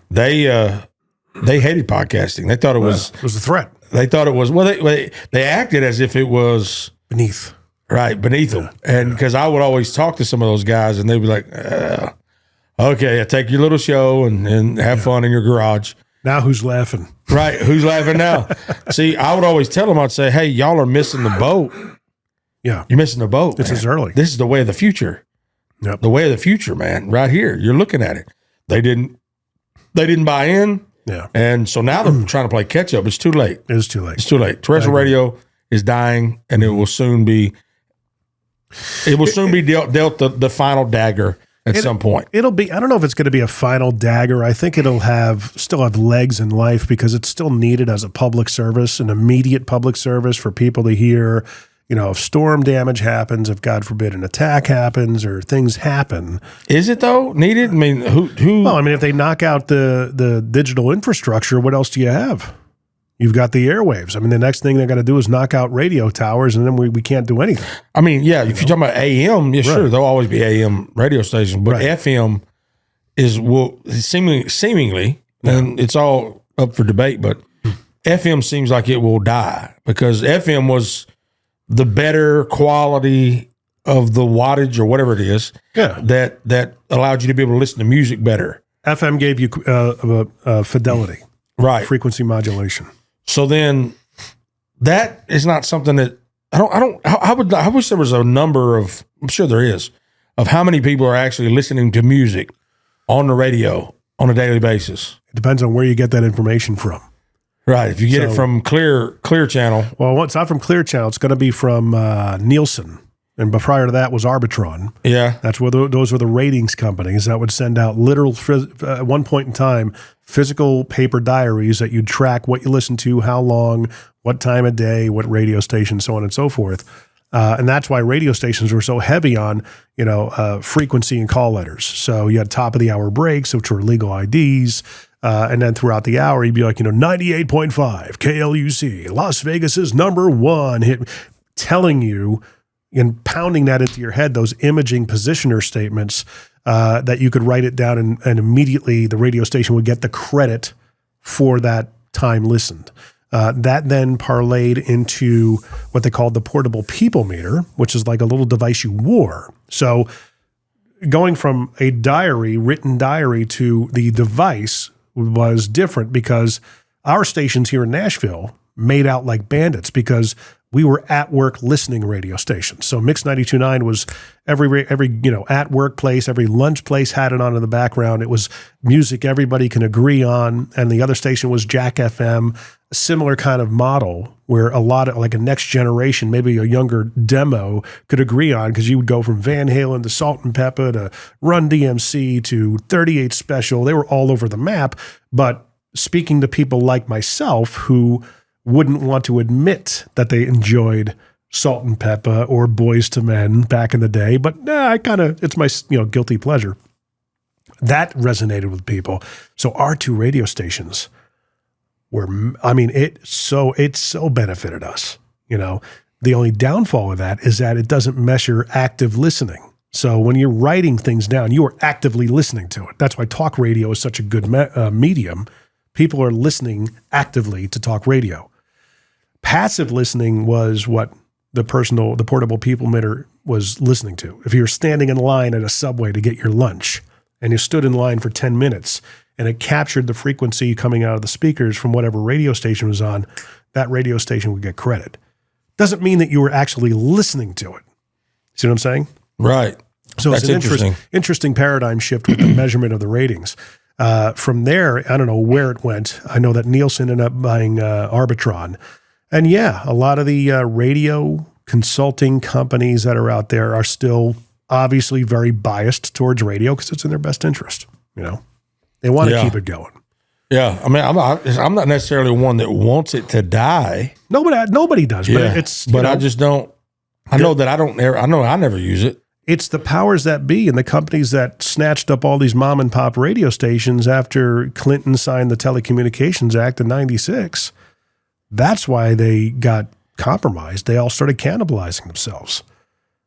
they hated podcasting. They thought it was a threat. They thought it was they acted as if it was beneath them. And because I would always talk to some of those guys, and they'd be like, "Okay, take your little show and have fun in your garage." Now who's laughing? Right? Who's laughing now? See, I would always tell them, I'd say, "Hey, y'all are missing the boat." Yeah. You're missing the boat. This is early. This is the way of the future. Yep. The way of the future, man. Right here. You're looking at it. They didn't buy in. Yeah. And so now they're trying to play catch up. It's too late. It is too late. It's too late. Terrestrial radio is dying, and it will soon be dealt the final dagger at some point. It'll be, I don't know if it's going to be a final dagger. I think it'll still have legs in life because it's still needed as a public service, an immediate public service for people to hear. You know, if storm damage happens, if God forbid an attack happens or things happen. Is it though needed? I mean, who? Well, I mean, if they knock out the digital infrastructure, what else do you have? You've got the airwaves. I mean, the next thing they're going to do is knock out radio towers, and then we can't do anything. I mean, yeah, if you're talking about AM, sure, there'll always be AM radio stations, but FM will seemingly, and it's all up for debate, but FM seems like it will die because FM was the better quality of the wattage or whatever it is that allowed you to be able to listen to music better. FM gave you fidelity, right? Frequency modulation. So then that is not something that I wish there was a number of, I'm sure there is, of how many people are actually listening to music on the radio on a daily basis. It depends on where you get that information from. Right. If you get it from Clear Channel. Well, it's not from Clear Channel. It's going to be from Nielsen. And prior to that was Arbitron. Yeah. That's where those were the ratings companies that would send out literal, at one point in time, physical paper diaries that you'd track what you listened to, how long, what time of day, what radio station, so on and so forth. And that's why radio stations were so heavy on, frequency and call letters. So you had top of the hour breaks, which were legal IDs. And then throughout the hour, you'd be like, 98.5 KLUC, Las Vegas's #1 hit, telling you and pounding that into your head, those imaging positioner statements that you could write it down and immediately the radio station would get the credit for that time listened. That then parlayed into what they called the portable people meter, which is like a little device you wore. So going from a written diary to the device was different because our stations here in Nashville made out like bandits because we were at work listening radio stations. So Mix 92.9 was every at work place, every lunch place had it on in the background. It was music everybody can agree on. And the other station was Jack FM, a similar kind of model where a lot of like a next generation, maybe a younger demo could agree on, because you would go from Van Halen to Salt and Pepper to Run DMC to 38 Special. They were all over the map. But speaking to people like myself who wouldn't want to admit that they enjoyed Salt and Pepper or Boys II Men back in the day, but it's my guilty pleasure. That resonated with people. So our two radio stations it so benefited us. The only downfall of that is that it doesn't measure active listening. So when you're writing things down, you are actively listening to it. That's why talk radio is such a good medium. People are listening actively to talk radio. Passive listening was what the portable people meter was listening to. If you're standing in line at a Subway to get your lunch and you stood in line for 10 minutes and it captured the frequency coming out of the speakers from whatever radio station was on, that radio station would get credit. Doesn't mean that you were actually listening to it. See what I'm saying? Right. So That's it's an interesting paradigm shift with the measurement of the ratings. From there, I don't know where it went. I know that Nielsen ended up buying Arbitron. And yeah, a lot of the radio consulting companies that are out there are still obviously very biased towards radio because it's in their best interest. They want to keep it going. Yeah, I mean, I'm not necessarily one that wants it to die. Nobody does. But I just don't. I know that I don't. I know I never use it. It's the powers that be and the companies that snatched up all these mom and pop radio stations after Clinton signed the Telecommunications Act in '96. That's why they got compromised. They all started cannibalizing themselves.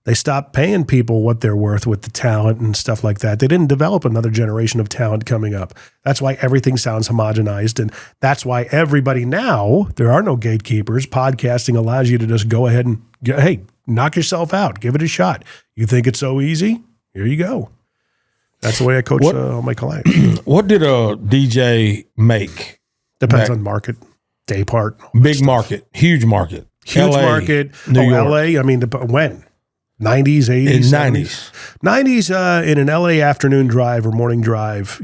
They stopped paying people what they're worth with the talent and stuff like that. They didn't develop another generation of talent coming up. That's why everything sounds homogenized. And that's why everybody now, there are no gatekeepers. Podcasting allows you to just go ahead and, knock yourself out. Give it a shot. You think it's so easy? Here you go. That's the way I coach all my clients. What did a DJ make? Depends on market, day part. Big market, huge market. Huge LA, market. New York. LA, I mean, when? 90s, 80s, in 90s. 90s in an LA afternoon drive or morning drive,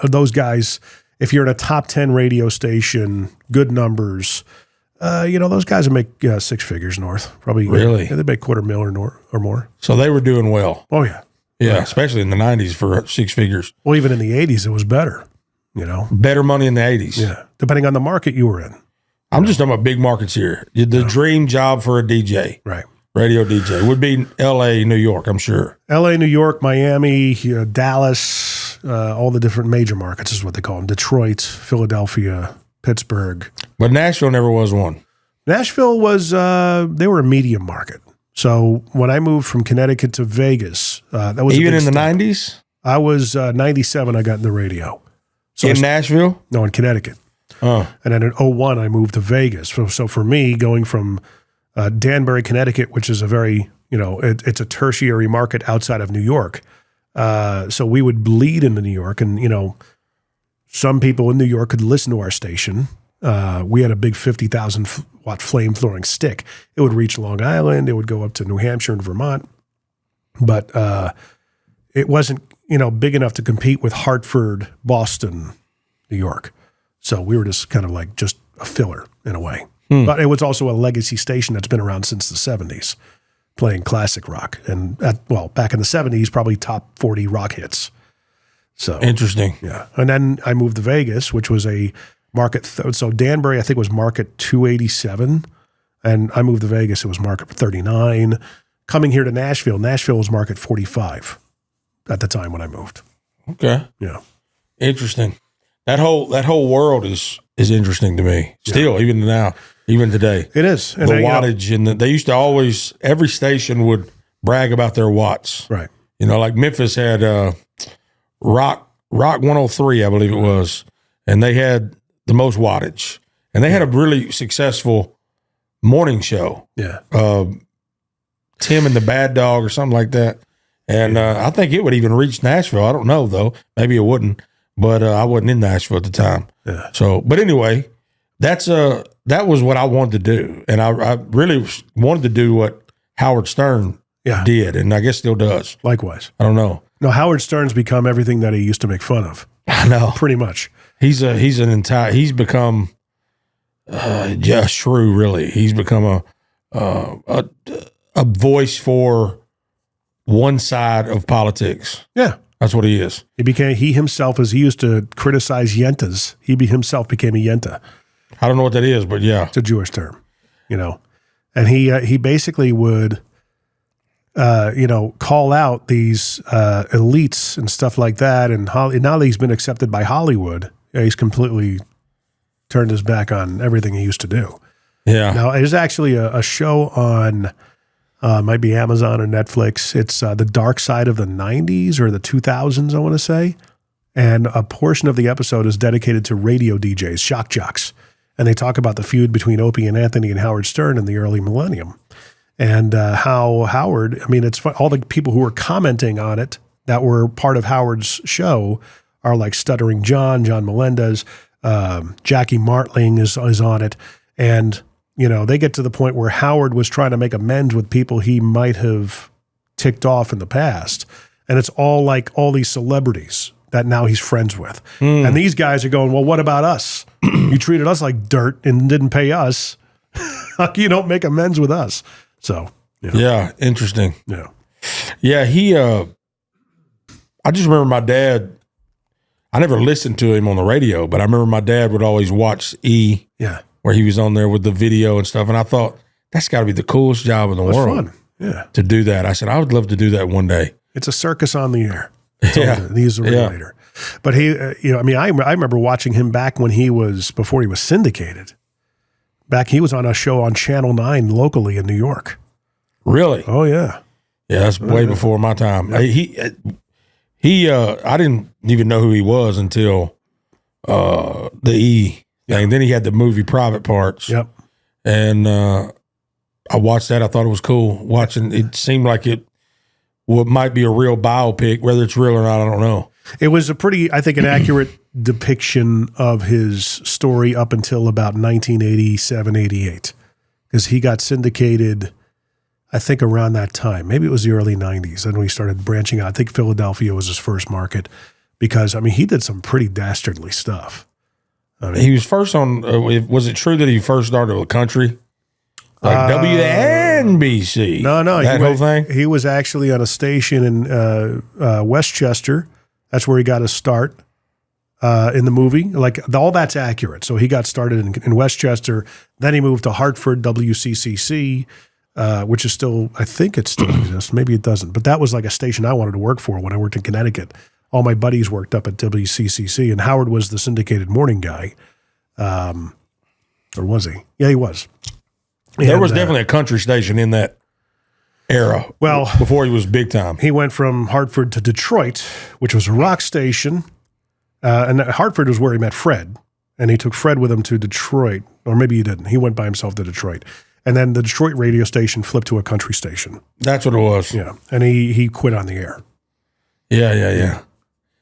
those guys, if you're at a top 10 radio station, good numbers, those guys will make 6 figures north. Probably. Really? They make $250,000 or more. So they were doing well. Oh, yeah. Yeah, especially in the 90s for 6 figures. Well, even in the 80s, it was better, Better money in the 80s. Yeah, depending on the market you were in. I'm just talking about big markets here. The dream job for a DJ. Right. Radio DJ would be L.A., New York, I'm sure. L.A., New York, Miami, Dallas, all the different major markets is what they call them. Detroit, Philadelphia, Pittsburgh. But Nashville never was one. Nashville was, they were a medium market. So when I moved from Connecticut to Vegas, that was even in the 90s? I was 97, I got in the radio. So in Nashville? No, in Connecticut. Oh. And then in 01, I moved to Vegas. So for me, going from Danbury, Connecticut, which is a very, it's a tertiary market outside of New York. So we would bleed into New York, and, some people in New York could listen to our station. We had a big 50,000 watt flame throwing stick. It would reach Long Island. It would go up to New Hampshire and Vermont. But it wasn't, big enough to compete with Hartford, Boston, New York. So we were just kind of like just a filler in a way. But it was also a legacy station that's been around since the 70s, playing classic rock. And back in the 70s, probably top 40 rock hits. So interesting. Yeah. And then I moved to Vegas, which was a market. So Danbury, I think, was market 287. And I moved to Vegas, it was market 39. Coming here to Nashville was market 45 at the time when I moved. Okay. Yeah. Interesting. That whole world is interesting to me. Still, even now, even today. It is. And the wattage, and they used to always, every station would brag about their watts. Right. Like Memphis had Rock 103, I believe it was, and they had the most wattage. and they had a really successful morning show. Yeah. Tim and the Bad Dog or something like that. And I think it would even reach Nashville. I don't know, though. Maybe it wouldn't. But I wasn't in Nashville at the time. Yeah. So, but anyway, that was what I wanted to do. And I really wanted to do what Howard Stern did, and I guess still does. Likewise. I don't know. No, Howard Stern's become everything that he used to make fun of. I know. Pretty much. He's become shrew, really. He's become a voice for one side of politics. Yeah. That's what he is. He himself, as he used to criticize yentas, himself became a yenta. I don't know what that is, but yeah. It's a Jewish term, And he basically would, call out these elites and stuff like that. And now that he's been accepted by Hollywood, he's completely turned his back on everything he used to do. Yeah. Now, there's actually a show on, might be Amazon or Netflix. It's The Dark Side of the 90s or the 2000s, I want to say. And a portion of the episode is dedicated to radio DJs, shock jocks. And they talk about the feud between Opie and Anthony and Howard Stern in the early millennium. And how Howard, it's fun, all the people who were commenting on it that were part of Howard's show are like Stuttering John Melendez, Jackie Martling is on it. And, they get to the point where Howard was trying to make amends with people he might have ticked off in the past. And it's all like all these celebrities that now he's friends with. And these guys are going, well, what about us? You treated us like dirt and didn't pay us. You don't make amends with us. So, Yeah, interesting. Yeah. Yeah, I just remember my dad, I never listened to him on the radio, but I remember my dad would always watch E. Yeah. Where he was on there with the video and stuff. And I thought, that's got to be the coolest job in the world. Fun. Yeah. To do that. I said, I would love to do that one day. It's a circus on the air. Yeah. He's a regulator. But he, I remember watching him back before he was syndicated. He was on a show on Channel 9 locally in New York. Really? Oh, yeah. Yeah, that's way before my time. Yeah. I didn't even know who he was until the E thing. Then he had the movie Private Parts. Yep. And I watched that. I thought it was cool. Watching, it seemed like it might be a real biopic. Whether it's real or not, I don't know. It was an accurate depiction of his story up until about 1987, 88. Because he got syndicated, I think, around that time. Maybe it was the early 90s. And we started branching out. I think Philadelphia was his first market. Because, he did some pretty dastardly stuff. He was first on, was it true that he first started with country? Like WNBC? No. That whole thing? He was actually on a station in Westchester. That's where he got his start in the movie. Like, all that's accurate. So he got started in Westchester. Then he moved to Hartford, WCCC, which is still, I think it still exists. Maybe it doesn't. But that was like a station I wanted to work for when I worked in Connecticut. All my buddies worked up at WCCC, and Howard was the syndicated morning guy. Or was he? Yeah, he was. There was definitely a country station in that era. Well, before he was big time. He went from Hartford to Detroit, which was a rock station. And Hartford was where he met Fred. And he took Fred with him to Detroit. Or maybe he didn't. He went by himself to Detroit. And then the Detroit radio station flipped to a country station. That's what it was. Yeah. And he quit on the air. Yeah.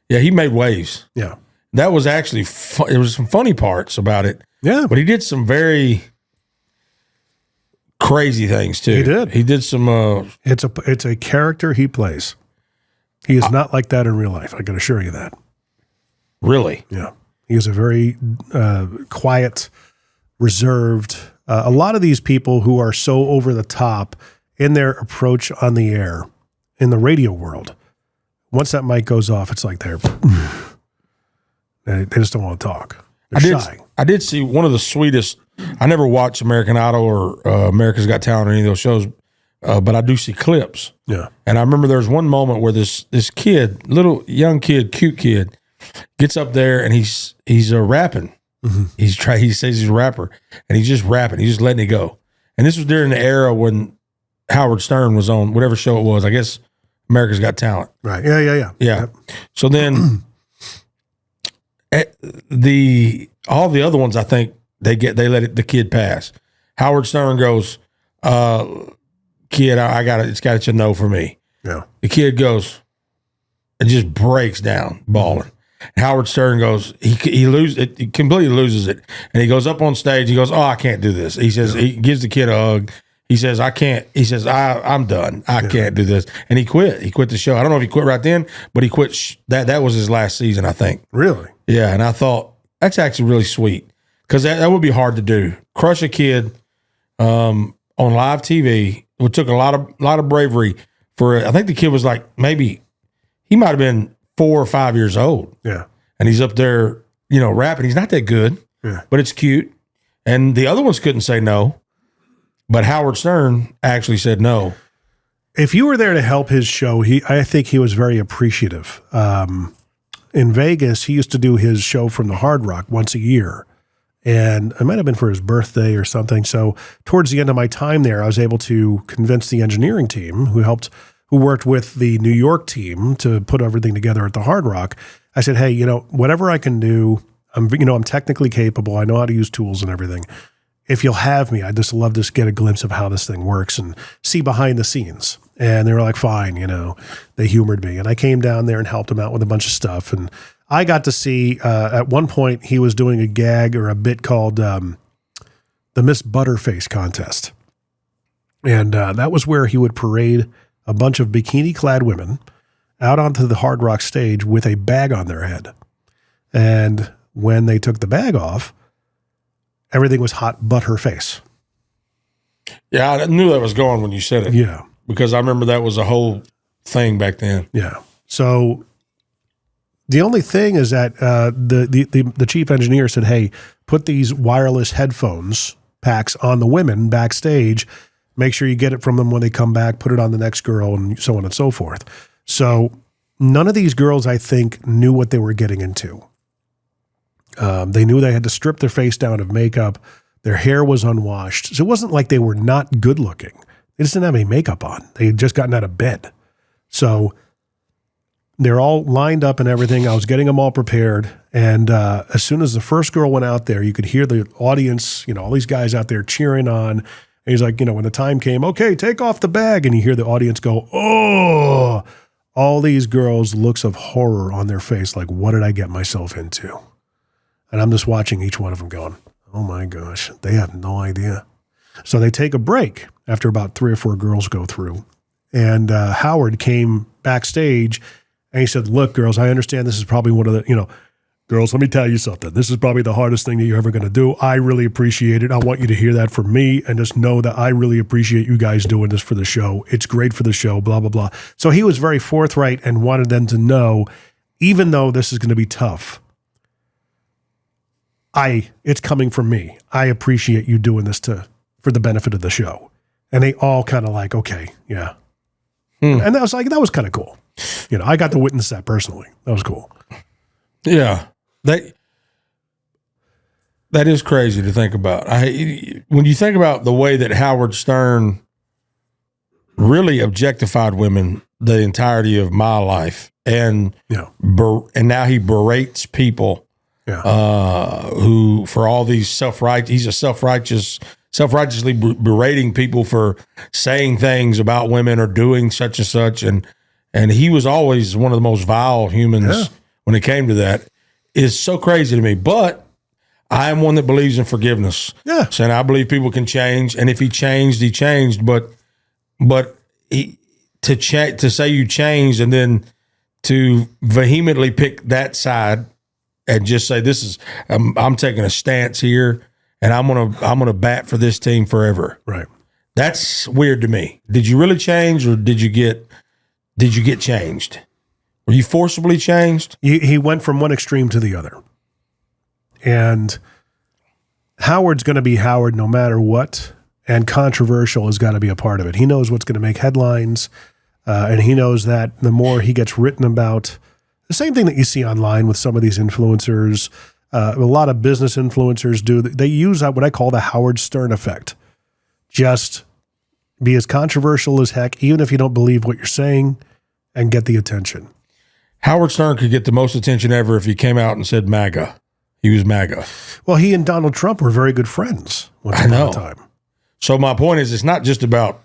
Yeah, he made waves. Yeah. That was actually there was some funny parts about it. Yeah. But he did some very crazy things too. He did. He did some It's a character he plays. He is not like that in real life, I can assure you that. Really? Yeah. He is a very quiet, reserved. A lot of these people who are so over the top in their approach on the air in the radio world, once that mic goes off, it's like they just don't want to talk. They're shy. I did see one of the sweetest. I never watched American Idol or America's Got Talent or any of those shows, but I do see clips. Yeah. And I remember there was one moment where this kid, little young kid, cute kid, gets up there and he's rapping. Mm-hmm. He says he's a rapper, and he's just rapping. He's just letting it go. And this was during the era when Howard Stern was on whatever show it was. I guess America's Got Talent. Right. Yeah. Yep. So then all the other ones, I think, They let the kid pass. Howard Stern goes, kid, I got it. It's got a no for me. Yeah. The kid goes and just breaks down, bawling. Howard Stern goes, he completely loses it. And he goes up on stage. He goes, oh, I can't do this. He says, he gives the kid a hug. He says, I can't. He says, I'm done. I can't do this. And he quit. He quit the show. I don't know if he quit right then, but he quit. That was his last season, I think. Really? Yeah. And I thought, that's actually really sweet, because that would be hard to do. Crush a kid on live TV. It took a lot of bravery for it. I think the kid was like, maybe he might have been 4 or 5 years old. Yeah. And he's up there, rapping. He's not that good, but it's cute. And the other ones couldn't say no. But Howard Stern actually said no. If you were there to help his show, I think he was very appreciative. In Vegas, he used to do his show from the Hard Rock once a year. And it might have been for his birthday or something. So towards the end of my time there, I was able to convince the engineering team who worked with the New York team to put everything together at the Hard Rock. I said, hey, whatever I can do, I'm technically capable. I know how to use tools and everything. If you'll have me, I'd just love to get a glimpse of how this thing works and see behind the scenes. And they were like, fine, they humored me. And I came down there and helped him out with a bunch of stuff. And I got to see, at one point, he was doing a gag or a bit called the Miss Butterface contest. And that was where he would parade a bunch of bikini-clad women out onto the Hard Rock stage with a bag on their head. And when they took the bag off, everything was hot but her face. Yeah, I knew that was going when you said it. Yeah. Because I remember that was a whole thing back then. Yeah. So the only thing is that the chief engineer said, hey, put these wireless headphones packs on the women backstage. Make sure you get it from them when they come back, put it on the next girl, and so on and so forth. So none of these girls, I think, knew what they were getting into. They knew they had to strip their face down of makeup. Their hair was unwashed. So it wasn't like they were not good looking. They just didn't have any makeup on. They had just gotten out of bed. So they're all lined up and everything. I was getting them all prepared. And as soon as the first girl went out there, you could hear the audience, all these guys out there cheering on. And he's like, when the time came, okay, take off the bag. And you hear the audience go, oh, all these girls' looks of horror on their face. Like, what did I get myself into? And I'm just watching each one of them going, oh my gosh, they have no idea. So they take a break after about 3 or 4 girls go through. And Howard came backstage and he said, look, girls, I understand this is probably one of the, girls, let me tell you something. This is probably the hardest thing that you're ever going to do. I really appreciate it. I want you to hear that from me and just know that I really appreciate you guys doing this for the show. It's great for the show, blah, blah, blah. So he was very forthright and wanted them to know, even though this is going to be tough, it's coming from me. I appreciate you doing this for the benefit of the show. And they all kind of like, okay, yeah. And that was kind of cool. I got to witness that personally. That was cool. Yeah. That is crazy to think about. When you think about the way that Howard Stern really objectified women the entirety of my life, and now he berates people who, for all these he's a self-righteously berating people for saying things about women or doing such and such, and he was always one of the most vile humans when it came to that. Is so crazy to me. But I am one that believes in forgiveness. Yeah. And I believe people can change, and if he changed, he changed. But to say you changed and then to vehemently pick that side and just say I'm taking a stance here, and I'm gonna bat for this team forever. Right. That's weird to me. Did you really change, or did you get changed? Were you forcibly changed? He went from one extreme to the other. And Howard's going to be Howard no matter what, and controversial has got to be a part of it. He knows what's going to make headlines, and he knows that the more he gets written about, the same thing that you see online with some of these influencers, a lot of business influencers do. They use what I call the Howard Stern effect. Just be as controversial as heck, even if you don't believe what you're saying, and get the attention. Howard Stern could get the most attention ever if he came out and said MAGA. he was MAGA. Well, he and Donald Trump were very good friends once upon a time. So my point is, it's not just about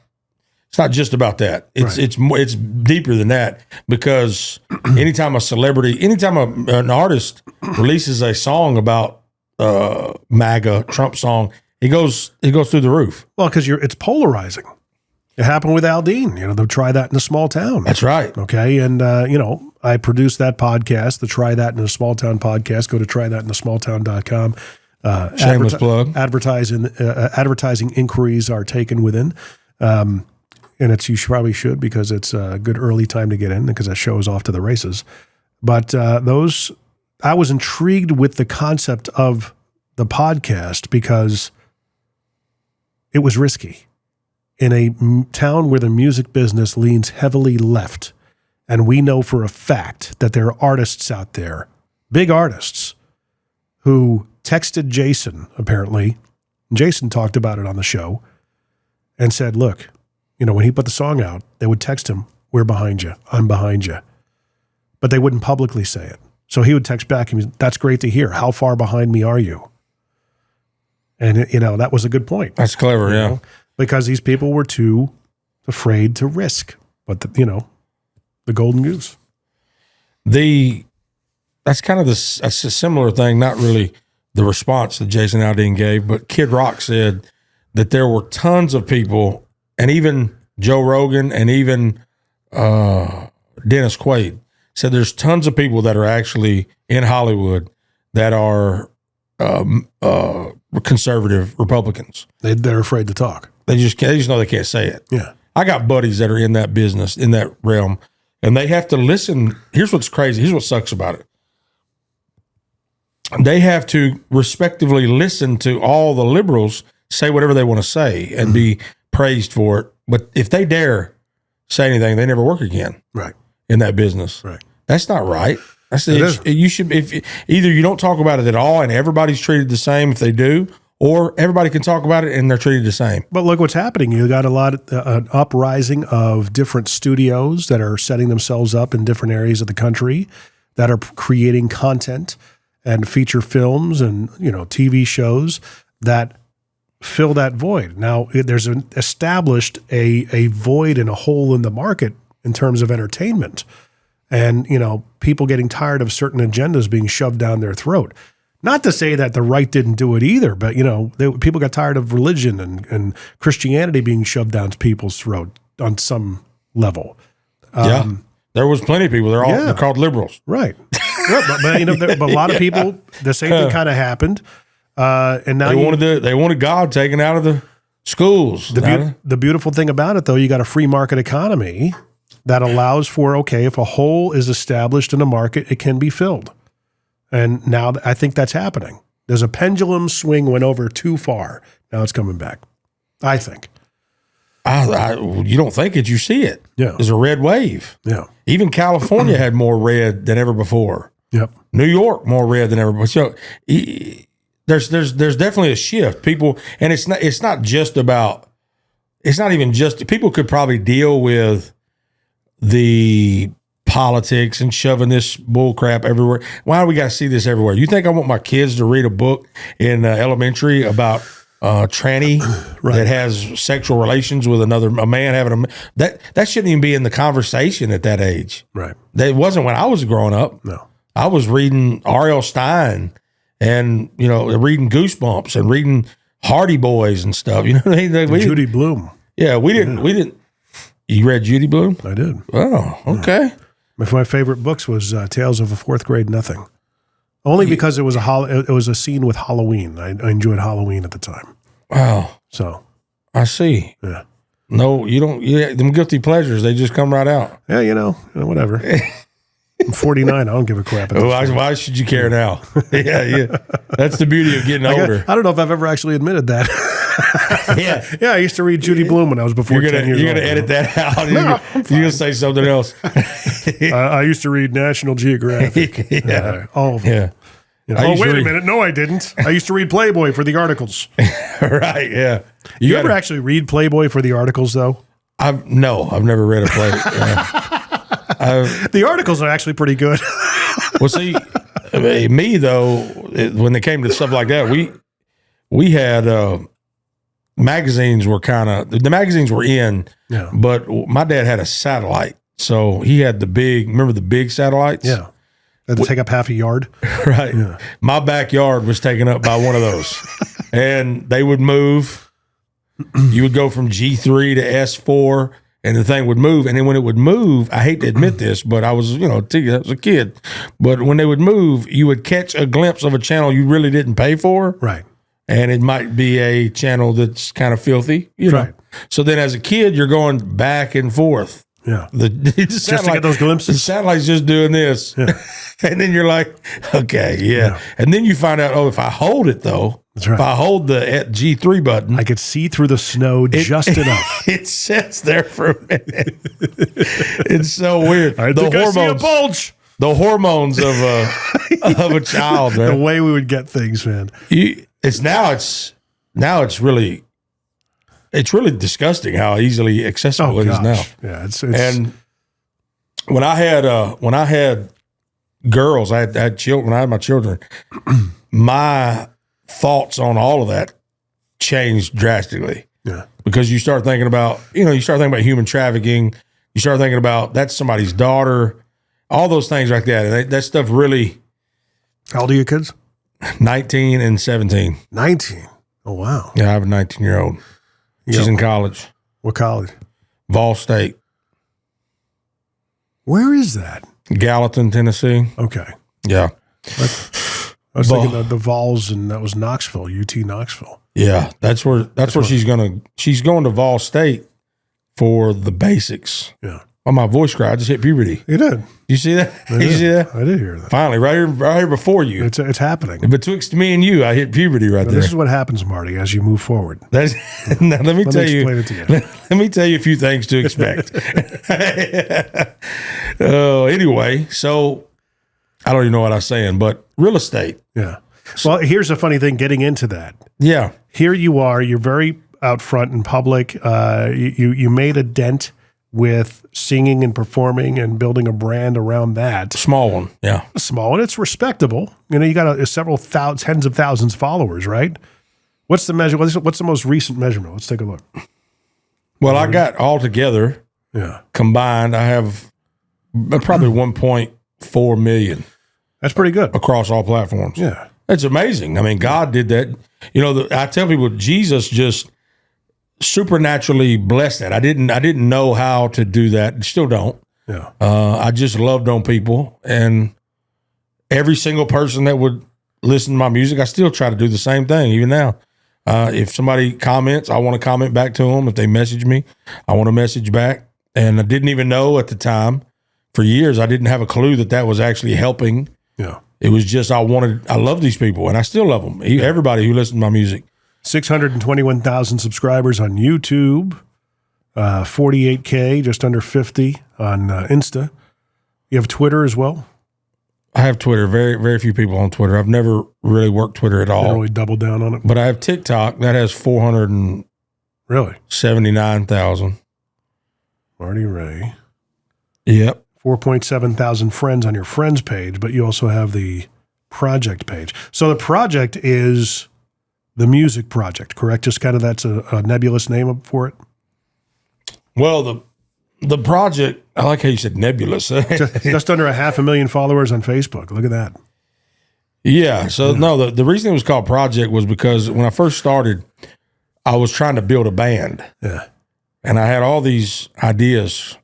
that. It's deeper than that, because anytime an artist releases a song about MAGA, Trump song, it goes through the roof. Well, because it's polarizing. It happened with Aldine. They'll try that in a small town. That's right. Okay, and I produced that podcast, the Try That in a Small Town podcast. Go to trythatinasmalltown.com. Shameless plug. Advertising inquiries are taken within. And you probably should, because it's a good early time to get in, because that show is off to the races. But I was intrigued with the concept of the podcast because it was risky. In a town where the music business leans heavily left, and we know for a fact that there are artists out there, big artists, who texted Jason, apparently. Jason talked about it on the show and said, look, when he put the song out, they would text him, we're behind you, I'm behind you. But they wouldn't publicly say it. So he would text back, and that's great to hear. How far behind me are you? And, that was a good point. That's clever, yeah. Because these people were too afraid to risk. But, the golden goose. That's kind of that's a similar thing, not really the response that Jason Aldean gave, but Kid Rock said that there were tons of people, and even Joe Rogan and even Dennis Quaid said there's tons of people that are actually in Hollywood that are conservative Republicans. They're afraid to talk. They just know they can't say it. Yeah. I got buddies that are in that business, in that realm, and they have to listen. Here's what's crazy. Here's what sucks about it. They have to respectively listen to all the liberals say whatever they want to say and be praised for it. But if they dare say anything, they never work again. Right. In that business. Right. That's not right. You should, if either you don't talk about it at all and everybody's treated the same if they do, or everybody can talk about it and they're treated the same. But look what's happening. You got a lot of an uprising of different studios that are setting themselves up in different areas of the country that are creating content and feature films and TV shows that fill that void. Now there's established a void and a hole in the market in terms of entertainment, and people getting tired of certain agendas being shoved down their throat. Not to say that the right didn't do it either, but people got tired of religion and Christianity being shoved down people's throat on some level. There was plenty of people. They're called liberals, right? but a lot of people, the same thing kind of happened, and now they wanted God taken out of the schools. The beautiful thing about it, though, you got a free market economy that allows for if a hole is established in a market, it can be filled. And now I think that's happening. There's a pendulum swing went over too far. Now it's coming back, I think. You don't think it, you see it. Yeah. There's a red wave. Yeah. Even California had more red than ever before. Yep. New York more red than ever before. So there's definitely a shift. People, and it's not even just, people could probably deal with the politics and shoving this bull crap everywhere. Why do we got to see this everywhere? You think I want my kids to read a book in elementary about tranny that has sexual relations with a man having that shouldn't even be in the conversation at that age. Right. That wasn't when I was growing up. No. I was reading R.L. Stein and reading Goosebumps and reading Hardy Boys and stuff. Judy Blume. Yeah, we didn't. You read Judy Blume? I did. Oh, okay. Yeah. My favorite books was Tales of a Fourth Grade Nothing. Only because it was a scene with Halloween. I enjoyed Halloween at the time. Wow. So I see. Yeah. No, you don't. Yeah, them guilty pleasures, they just come right out. Yeah, whatever. I'm 49. I don't give a crap. Why should you care now? Yeah. That's the beauty of getting older. I don't know if I've ever actually admitted that. Yeah. I used to read Judy Blume when I was 10 years old. You're going to edit that out. No, you're going to say something else. I used to read National Geographic. Yeah. All of them. Yeah. Wait a minute. No, I didn't. I used to read Playboy for the articles. Right, yeah. You ever actually read Playboy for the articles, though? I've never read a Playboy. The articles are actually pretty good. Well, see, Me though, when they came to stuff like that, we had magazines were the magazines were in, but my dad had a satellite, so he had the big satellites? Yeah. Had to take up half a yard. Right. Yeah. My backyard was taken up by one of those. And they would move. You would go from G3 to S4, and the thing would move. And then when it would move, I hate to admit this, but I was, I was a kid. But when they would move, you would catch a glimpse of a channel you really didn't pay for. Right. And it might be a channel that's kind of filthy, Right. So then as a kid, you're going back and forth. Yeah. Just to get those glimpses. The satellite's just doing this. Yeah. And then you're like, okay, yeah. And then you find out, if I hold it though, That's right. if I hold the G3 button, I could see through the snow just enough. It sits there for a minute. It's so weird. I think I see a bulge. The hormones of a child, man. The way we would get things, man. It's really disgusting how easily accessible it is now. Yeah, it's and when I had girls, I had children. When I had my children, my thoughts on all of that changed drastically. Yeah, because you start thinking about human trafficking. You start thinking about that's somebody's daughter, all those things like that, and that stuff really. How old are your kids? 19 and 17. 19. Oh wow. Yeah, I have a 19-year-old. She's in college. What college? Vol State. Where is that? Gallatin, Tennessee. Okay. Yeah. I was thinking of the Vols, and that was Knoxville, UT Knoxville. Yeah, that's where she's going to Vol State for the basics. Yeah. Oh, my voice cried. I just hit puberty. You did. You see that? You see that? I did hear that. Finally, right here before you. It's happening. Betwixt me and you, I hit puberty there. This is what happens, Marty, as you move forward. Now, let me tell you. Let me tell you a few things to expect. Anyway, so I don't even know what I was saying, but real estate. Yeah. Well, here's a funny thing getting into that. Yeah. Here you are. You're very out front in public. You made a dent with singing and performing and building a brand around that. Small one, yeah. A small one. It's respectable. You got several tens of thousands of followers, right? What's the measure? What's the most recent measurement? Let's take a look. Well, I got all together, combined, I have probably 1.4 million. That's pretty good. Across all platforms. Yeah. That's amazing. I mean, God did that. I tell people, Jesus just supernaturally blessed that. I didn't know how to do that. Still don't. Yeah. I just loved on people, and every single person that would listen to my music, I still try to do the same thing even now. If somebody comments, I want to comment back to them. If they message me, I want to message back. And I didn't even know at the time, for years, I didn't have a clue that was actually helping. Yeah. It was just, I love these people, and I still love them. Everybody who listens to my music. 621,000 subscribers on YouTube, 48K, just under 50 on Insta. You have Twitter as well? I have Twitter. Very, very few people on Twitter. I've never really worked Twitter at all. Never really doubled down on it? But I have TikTok. That has 479,000. Marty Ray. Yep. 4.7 thousand friends on your friends page, but you also have the project page. So the project is the music project, correct? Just kind of that's a nebulous name for it? Well, the project, I like how you said nebulous. just under 500,000 followers on Facebook. Look at that. Yeah. So, no, the reason it was called Project was because when I first started, I was trying to build a band. Yeah. And I had all these ideas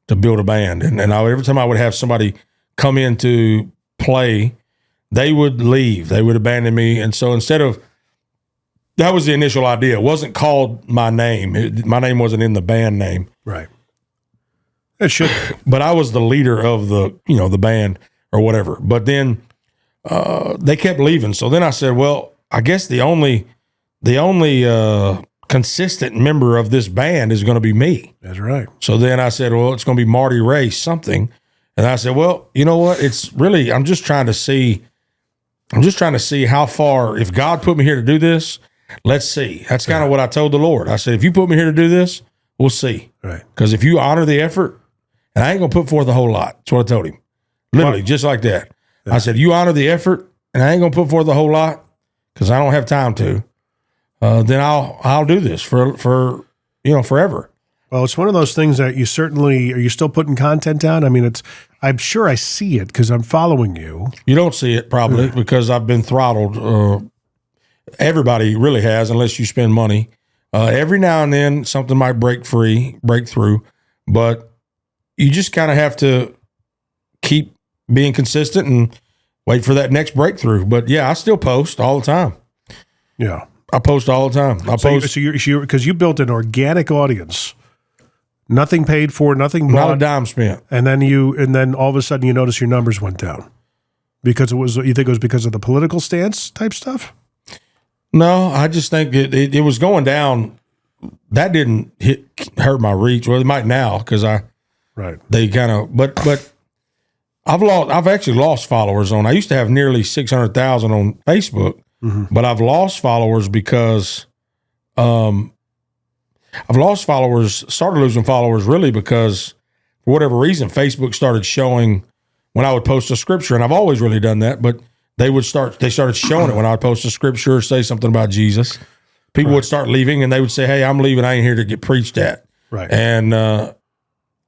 to build a band. And every time I would have somebody come in to play, they would leave. They would abandon me. And so that was the initial idea. It wasn't called my name. My name wasn't in the band name. Right. It should. But I was the leader of the band or whatever. But then they kept leaving. So then I said, well, I guess the only consistent member of this band is going to be me. That's right. So then I said, well, it's going to be Marty Ray something. And I said, well, you know what? It's really, I'm just trying to see how far, if God put me here to do this, let's see. That's kind of what I told the Lord. I said, if you put me here to do this, we'll see. Right. Because if you honor the effort, and I ain't going to put forth a whole lot. That's what I told him. Literally, just like that. I said, you honor the effort, and I ain't going to put forth a whole lot because I don't have time to. Then I'll do this for forever. Well, it's one of those things that you certainly are. You still putting content down? I mean, I'm sure I see it because I'm following you. You don't see it probably because I've been throttled. Everybody really has, unless you spend money. Every now and then something might break through, but you just kind of have to keep being consistent and wait for that next breakthrough. But yeah, I still post all the time. Yeah. I post all the time. Because you built an organic audience, nothing paid for, nothing bought, not a dime spent, and then all of a sudden you notice your numbers went down because you think it was because of the political stance type stuff? No, I just think it was going down. That didn't hurt my reach. Well, it might now because they kind of, but I've actually lost followers on. I used to have nearly 600,000 on Facebook. Mm-hmm. But I've lost followers because started losing followers really because for whatever reason, Facebook started showing when I would post a scripture, and I've always really done that, but they started showing it when I would post a scripture or say something about Jesus. People would start leaving and they would say, hey, I'm leaving. I ain't here to get preached at. Right. And I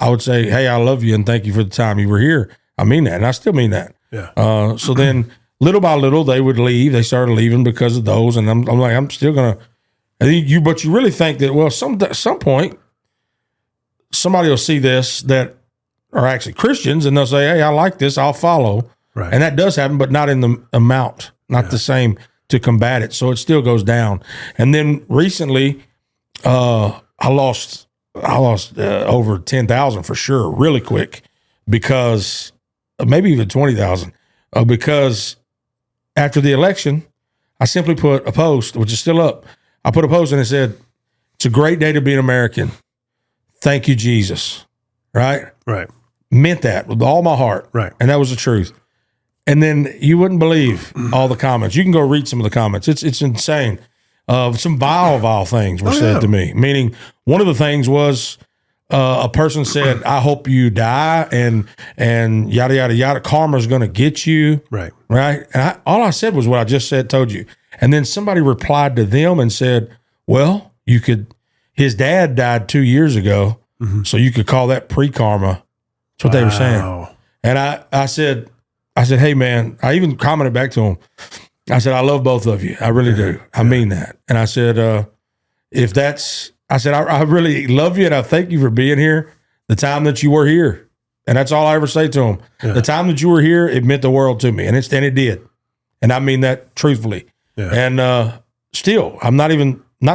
would say, hey, I love you and thank you for the time you were here. I mean that. And I still mean that. Yeah. So then little by little, they would leave. They started leaving because of those, and I'm like, I'm still gonna. But you really think that? Well, some point, somebody will see this that are actually Christians, and they'll say, "Hey, I like this. I'll follow." Right. And that does happen, but not in the amount, not the same to combat it. So it still goes down. And then recently, I lost over 10,000 for sure, really quick, because maybe even 20,000, because. After the election, I simply put a post, which is still up. I put a post and it said, it's a great day to be an American. Thank you, Jesus. Right? Right. Meant that with all my heart. Right. And that was the truth. And then you wouldn't believe all the comments. You can go read some of the comments. It's insane. Some vile things were said to me. Meaning one of the things was a person said, I hope you die and yada, yada, yada. Karma's going to get you. Right. Right. And all I said was what I just told you. And then somebody replied to them and said, well, his dad died 2 years ago. Mm-hmm. So you could call that pre-karma. That's what they were saying. And I said, hey man, I even commented back to him. I said, I love both of you. I really do. I mean that. And I said, I really love you and I thank you for being here the time that you were here. And that's all I ever say to them. Yeah. The time that you were here, it meant the world to me. And it did. And I mean that truthfully. Yeah. And still, I'm not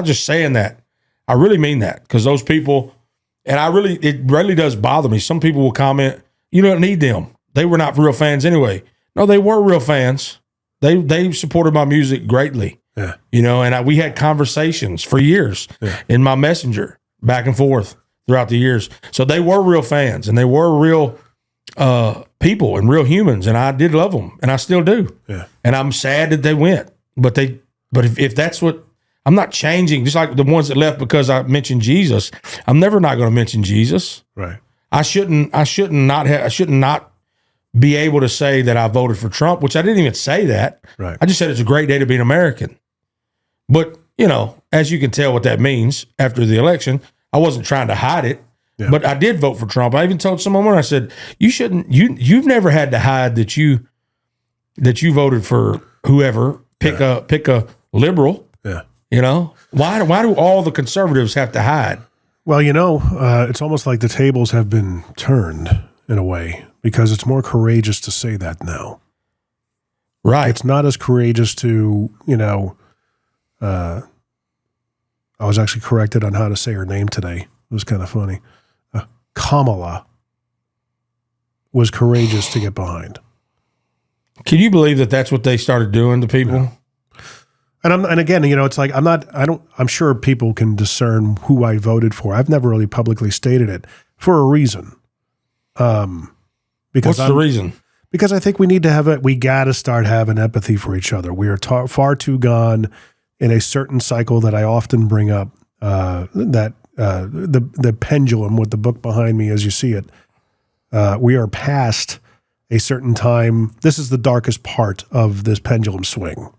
just saying that. I really mean that because those people, and it really does bother me. Some people will comment, you don't need them. They were not real fans anyway. No, they were real fans. They supported my music greatly. Yeah. And we had conversations for years in my messenger back and forth throughout the years. So they were real fans and they were real people and real humans. And I did love them and I still do. Yeah. And I'm sad that they went, but if that's what, I'm not changing, just like the ones that left because I mentioned Jesus. I'm never not going to mention Jesus. Right. I shouldn't not be able to say that I voted for Trump, which I didn't even say that. Right. I just said it's a great day to be an American. But, as you can tell what that means after the election, I wasn't trying to hide it, but I did vote for Trump. I even told someone, I said, you've never had to hide that you voted for whoever, pick a liberal. Yeah. Why do all the conservatives have to hide? Well, it's almost like the tables have been turned in a way because it's more courageous to say that now. Right. It's not as courageous to, I was actually corrected on how to say her name today. It was kind of funny. Kamala was courageous to get behind. Can you believe that that's what they started doing to people? Yeah. And again, it's like I'm sure people can discern who I voted for. I've never really publicly stated it for a reason. Because what's the reason? Because I think we got to start having empathy for each other. We are far too gone in a certain cycle that I often bring up, that the pendulum with the book behind me as you see it. We are past a certain time. This is the darkest part of this pendulum swing,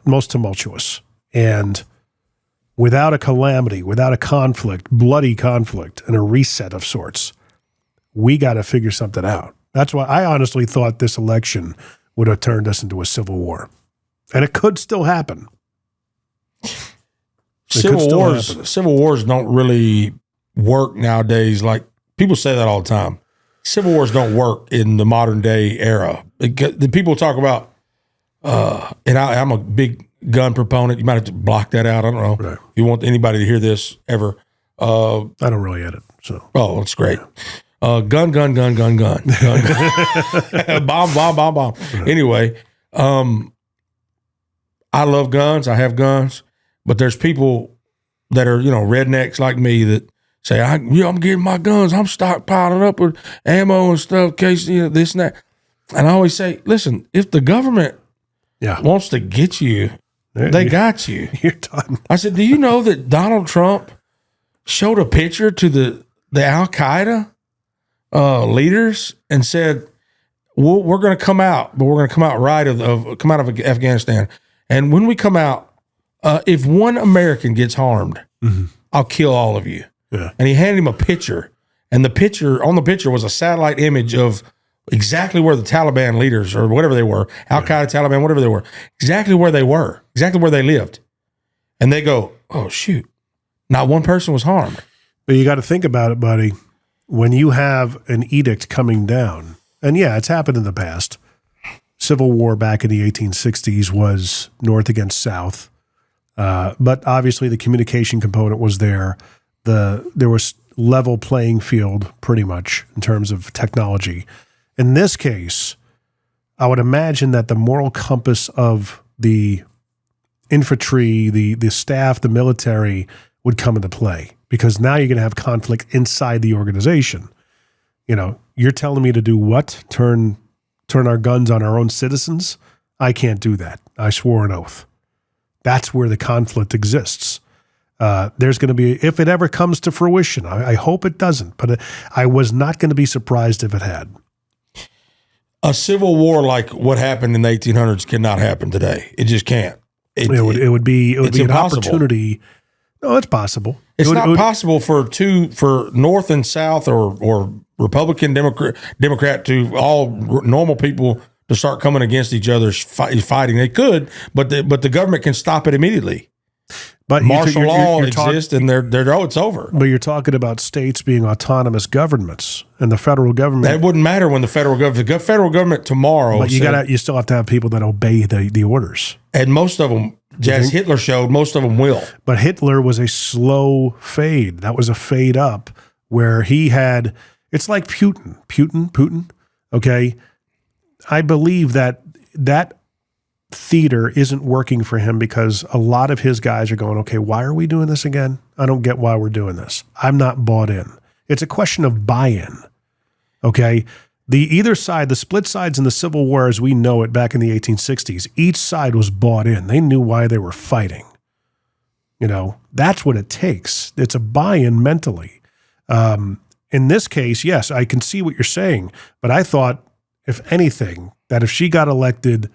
most tumultuous. And without a calamity, without a conflict, bloody conflict, and a reset of sorts, we got to figure something out. That's why I honestly thought this election would have turned us into a civil war. And it could still happen. Civil wars don't really work nowadays. Like, people say that all the time. Civil wars don't work in the modern day era. The people talk about, and I'm a big gun proponent. You might have to block that out. I don't know. Right. If you want anybody to hear this ever. I don't really edit. So. Oh, it's great. Yeah. Gun. Bomb. Anyway, I love guns. I have guns, but there's people that are, rednecks like me that say, I'm getting my guns. I'm stockpiling up with ammo and stuff, in case, this and that. And I always say, listen, if the government wants to get you, they got you. You're done. I said, do you know that Donald Trump showed a picture to the Al-Qaeda leaders and said, we're going to come out, but we're going to come out come out of Afghanistan. And when we come out, if one American gets harmed, I'll kill all of you. Yeah. And he handed him a picture, and on the picture was a satellite image of exactly where the Taliban leaders, or whatever they were, Al-Qaeda, Taliban, whatever they were, exactly where they were, exactly where they lived. And they go, oh, shoot, not one person was harmed. But you got to think about it, buddy. When you have an edict coming down, and it's happened in the past. Civil War back in the 1860s was North against South. But obviously the communication component was there. There was level playing field pretty much in terms of technology. In this case, I would imagine that the moral compass of the infantry, the staff, the military would come into play, because now you're going to have conflict inside the organization. You're telling me to do what? Turn our guns on our own citizens? I can't do that. I swore an oath. That's where the conflict exists. There's going to be, if it ever comes to fruition, I hope it doesn't, but I was not going to be surprised if it had. A civil war like what happened in the 1800s cannot happen today. It just can't. It would be an opportunity. No, it's possible. It's not possible for North and South or Republican, Democrat to all normal people to start coming against each other fighting. They could, but the government can stop it immediately. But martial law exists, and it's over. But you're talking about states being autonomous governments, and the federal government. That wouldn't matter when the federal government tomorrow. But you still have to have people that obey the orders. And most of them, as Hitler showed, most of them will. But Hitler was a slow fade. That was a fade up where he had. It's like Putin. Okay, I believe that theater isn't working for him because a lot of his guys are going, okay, why are we doing this again? I don't get why we're doing this. I'm not bought in. It's a question of buy-in, okay? Either side, the split sides in the Civil War as we know it back in the 1860s, each side was bought in. They knew why they were fighting. That's what it takes. It's a buy-in mentally. In this case, yes, I can see what you're saying, but I thought, if anything, that if she got elected,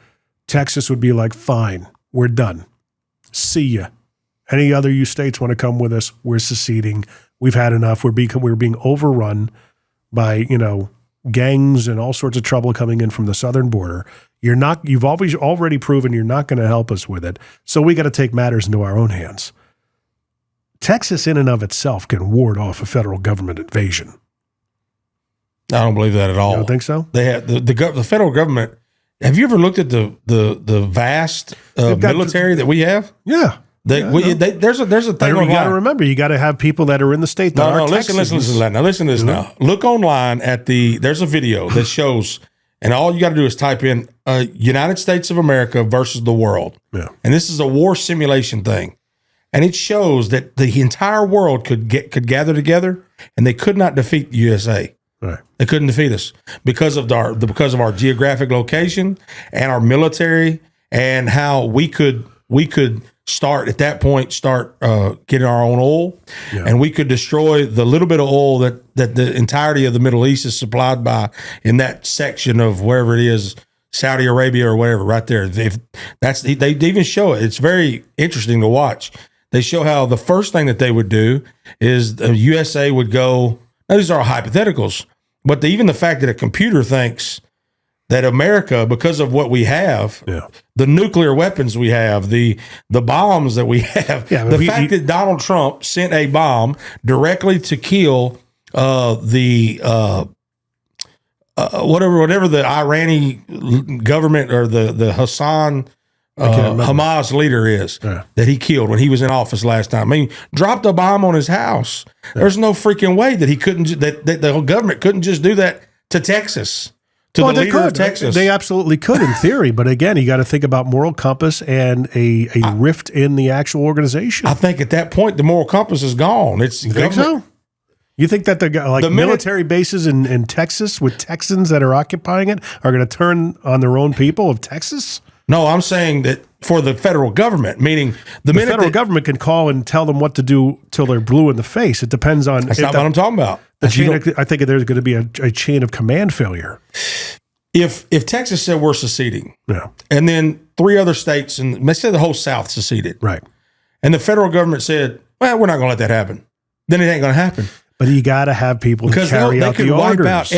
Texas would be like, fine, we're done. See ya. Any other you states want to come with us? We're seceding. We've had enough. We're being overrun by, gangs and all sorts of trouble coming in from the southern border. You've already proven you're not going to help us with it. So we got to take matters into our own hands. Texas in and of itself can ward off a federal government invasion. I don't believe that at all. You don't think so? They have the federal government. Have you ever looked at the vast military that we have? Yeah. There's a thing. You got to remember, you got to have people that are in the state that are listen to that. Now listen to this. Now look online there's a video that shows, and all you got to do is type in United States of America versus the world. Yeah. And this is a war simulation thing, and it shows that the entire world could gather together, and they could not defeat the USA. Right. They couldn't defeat us because of our geographic location and our military, and how we could start getting our own oil, and we could destroy the little bit of oil that the entirety of the Middle East is supplied by in that section of wherever it is, Saudi Arabia or whatever, right there. They even show it. It's very interesting to watch. They show how the first thing that they would do is the USA would go. Now these are all hypotheticals, but even the fact that a computer thinks that America, because of what we have, the nuclear weapons we have, the bombs that we have, the fact that Donald Trump sent a bomb directly to kill whatever the Irani government or the Hassan Hamas leader is that he killed when he was in office last time. I mean, dropped a bomb on his house. There's no freaking way that he couldn't, that the whole government couldn't just do that to Texas. The leader of Texas. They absolutely could in theory, but again, you got to think about moral compass and a rift in the actual organization. I think at that point, the moral compass is gone. You think so? You think that the military bases in Texas with Texans that are occupying it are going to turn on their own people of Texas? No, I'm saying that for the federal government, meaning the federal government can call and tell them what to do till they're blue in the face. It depends on. That's not what I'm talking about. I think there's going to be a chain of command failure. If Texas said we're seceding, and then 3 other states, and let's say the whole South seceded, right, and the federal government said, well, we're not going to let that happen, then it ain't going to happen. But you got to have people to carry out the orders.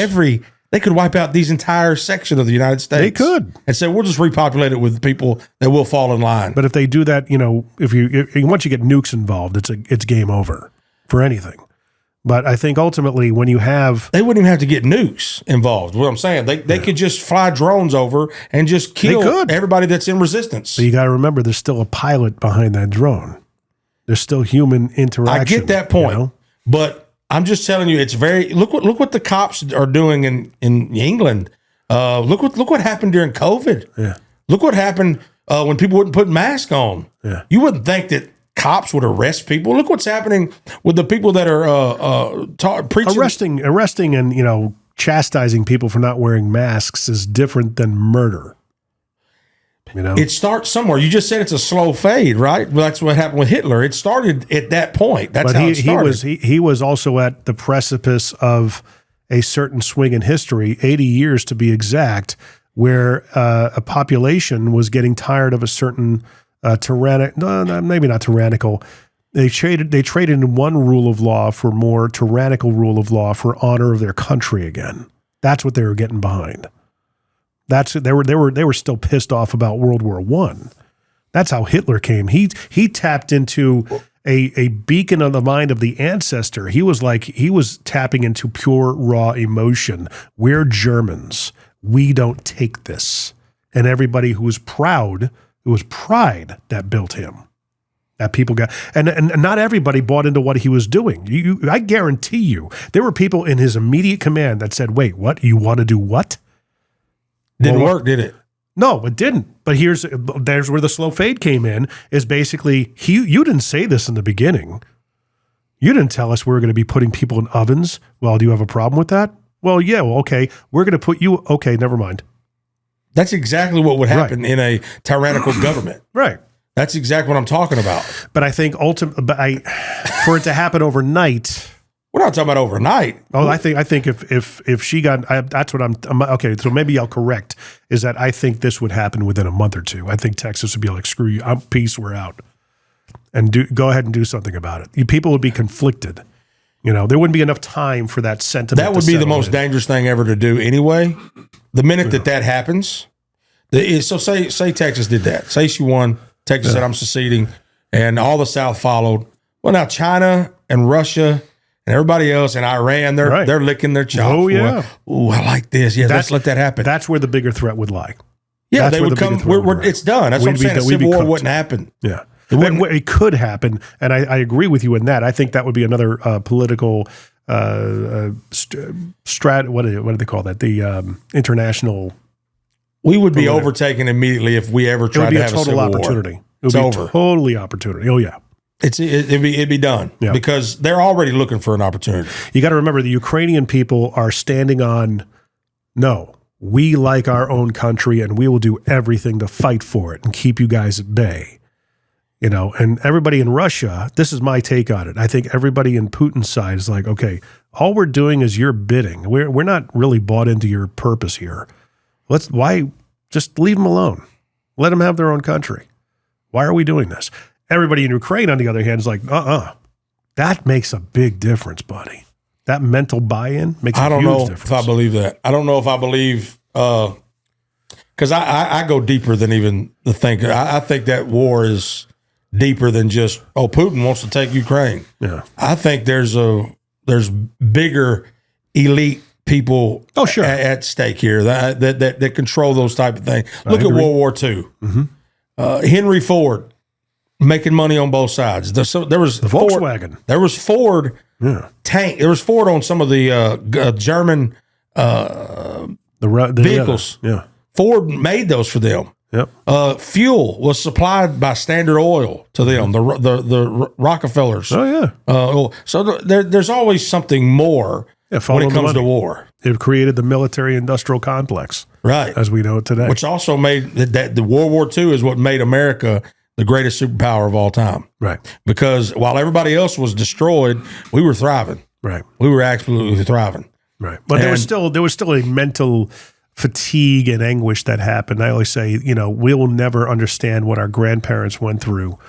They could wipe out these entire section of the United States. They could. And say, we'll just repopulate it with people that will fall in line. But if they do that, if once you get nukes involved, it's game over for anything. But I think ultimately when you have... They wouldn't even have to get nukes involved. What I'm saying, they could just fly drones over and just kill everybody that's in resistance. But you got to remember, there's still a pilot behind that drone. There's still human interaction. I get that point. But I'm just telling you, it's very... Look what the cops are doing in England. Look what happened during COVID. Yeah. Look what happened when people wouldn't put masks on. Yeah. You wouldn't think that cops would arrest people. Look what's happening with the people that are preaching. Arresting and chastising people for not wearing masks is different than murder. It starts somewhere. You just said it's a slow fade, right? Well, that's what happened with Hitler. It started at that point. That's how it started. He was also at the precipice of a certain swing in history, 80 years to be exact, where a population was getting tired of a certain maybe not tyrannical. They traded in one rule of law for more tyrannical rule of law for honor of their country again. That's what they were getting behind. They were still pissed off about World War I. That's how Hitler came. He tapped into a beacon of the mind of the ancestor. He was tapping into pure raw emotion. We're Germans. We don't take this. And everybody who was proud, it was pride that built him. That people got, and not everybody bought into what he was doing. I guarantee you, there were people in his immediate command that said, "Wait, what? You want to do what?" Didn't work, did it? No, it didn't. But there's where the slow fade came in. Is basically you didn't say this in the beginning. You didn't tell us we were going to be putting people in ovens. Well, do you have a problem with that? Well, yeah. Well, okay. We're going to put you. Okay, never mind. That's exactly what would happen in a tyrannical government. Right. That's exactly what I'm talking about. But I think for it to happen overnight. We're not talking about overnight. Oh, I think if she got, that's what I'm okay. So maybe I'll correct is that I think this would happen within a month or two. I think Texas would be like, screw you, peace, we're out, and go ahead and do something about it. People would be conflicted. There wouldn't be enough time for that sentiment. That would be the most dangerous thing ever to do anyway. The minute that happens, so say Texas did that. Say she won. Texas said, I'm seceding, and all the South followed. Well, now China and Russia and everybody else and Iran, they're licking their chops. Oh, yeah. Ooh, I like this. Yeah, let's let that happen. That's where the bigger threat would lie. Yeah, they would come. It's done. That's what I'm saying. A civil war wouldn't happen. Yeah. It could happen, and I agree with you in that. I think that would be another political strat. What do they call that? The international. We would be overtaken immediately if we ever tried to have a civil war. It would be a total opportunity. It would be totally opportunity. Oh, yeah. It'd be done because they're already looking for an opportunity. You got to remember the Ukrainian people are standing on, no, we like our own country and we will do everything to fight for it and keep you guys at bay. And everybody in Russia, this is my take on it. I think everybody in Putin's side is like, okay, all we're doing is your bidding. We're not really bought into your purpose here. Why just leave them alone? Let them have their own country. Why are we doing this? Everybody in Ukraine, on the other hand, is like, that makes a big difference, buddy. That mental buy-in makes a huge difference. I don't know if I believe that. I don't know if I believe, because I go deeper than even the thinker. I think that war is deeper than just, Putin wants to take Ukraine. Yeah. I think there's bigger elite people at stake here that control those type of things. Look at World War II. Mm-hmm. Henry Ford making money on both sides. There was the Volkswagen. There was Ford tank. There was Ford on some of the German vehicles. Yeah. Ford made those for them. Yep. Fuel was supplied by Standard Oil to them, the Rockefellers. Oh, yeah. So there's always something more when it comes to war. It created the military-industrial complex. Right. As we know it today. Which also made that the World War II is what made America the greatest superpower of all time. Right. Because while everybody else was destroyed, we were thriving. Right. We were absolutely thriving. Right. But there was still a mental fatigue and anguish that happened. I always say, we will never understand what our grandparents went through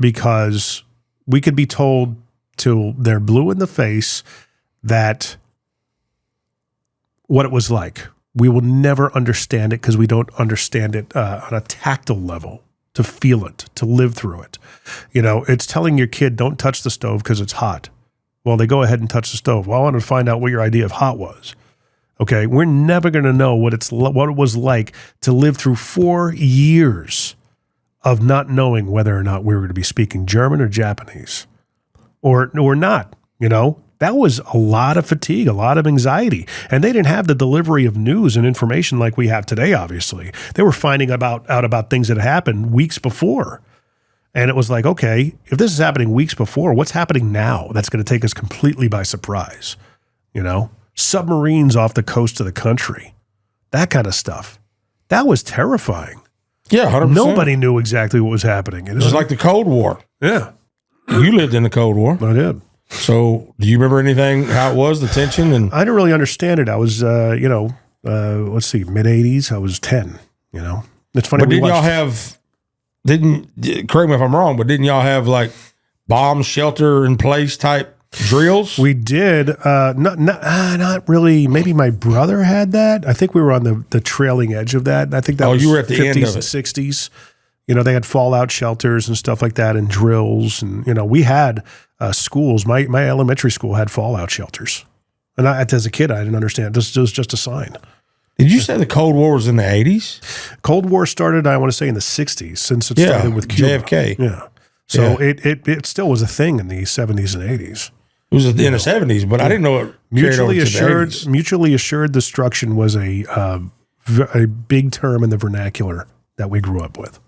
because we could be told till they're blue in the face that what it was like. We will never understand it because we don't understand it on a tactile level, to feel it, to live through it. It's telling your kid, don't touch the stove because it's hot. Well, they go ahead and touch the stove. Well, I want to find out what your idea of hot was. Okay, we're never going to know what it was like to live through 4 years of not knowing whether or not we were going to be speaking German or Japanese or not, That was a lot of fatigue, a lot of anxiety. And they didn't have the delivery of news and information like we have today, obviously. They were finding out about things that happened weeks before. And it was like, okay, if this is happening weeks before, what's happening now that's going to take us completely by surprise, Submarines off the coast of the country, that kind of stuff. That was terrifying. Yeah, 100%. Nobody knew exactly what was happening. It was like the Cold War. Yeah. You lived in the Cold War. I did. So do you remember anything, how it was, the tension? And I didn't really understand it. I was, let's see, mid-'80s. I was 10, It's funny. But didn't y'all have, correct me if I'm wrong, but didn't y'all have like bomb shelter in place type drills? We did. Not really. Maybe my brother had that. I think we were on the trailing edge of that. I think that was you were at the 50s end of it. and 60s. They had fallout shelters and stuff like that and drills. And, we had schools. My elementary school had fallout shelters. And as a kid, I didn't understand. This was just a sign. Did you say the Cold War was in the 80s? Cold War started, I want to say, in the 60s, since it started with Cuba. JFK. Yeah. So it still was a thing in the 70s and 80s. It was in the 70s, but I didn't know it mutually assured destruction was a big term in the vernacular that we grew up with.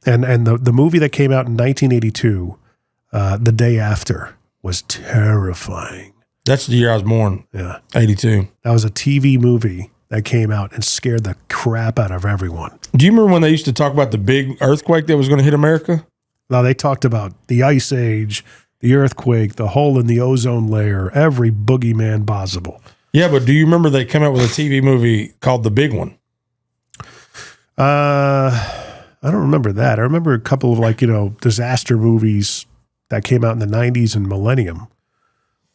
And the movie that came out in 1982, The Day After, was terrifying. That's the year I was born. Yeah. 82. That was a TV movie that came out and scared the crap out of everyone. Do you remember when they used to talk about the big earthquake that was going to hit America? Now, they talked about the Ice Age, the earthquake, the hole in the ozone layer, every boogeyman possible. Yeah, but do you remember they came out with a TV movie called The Big One? I don't remember that. I remember a couple of disaster movies that came out in the 90s and Millennium.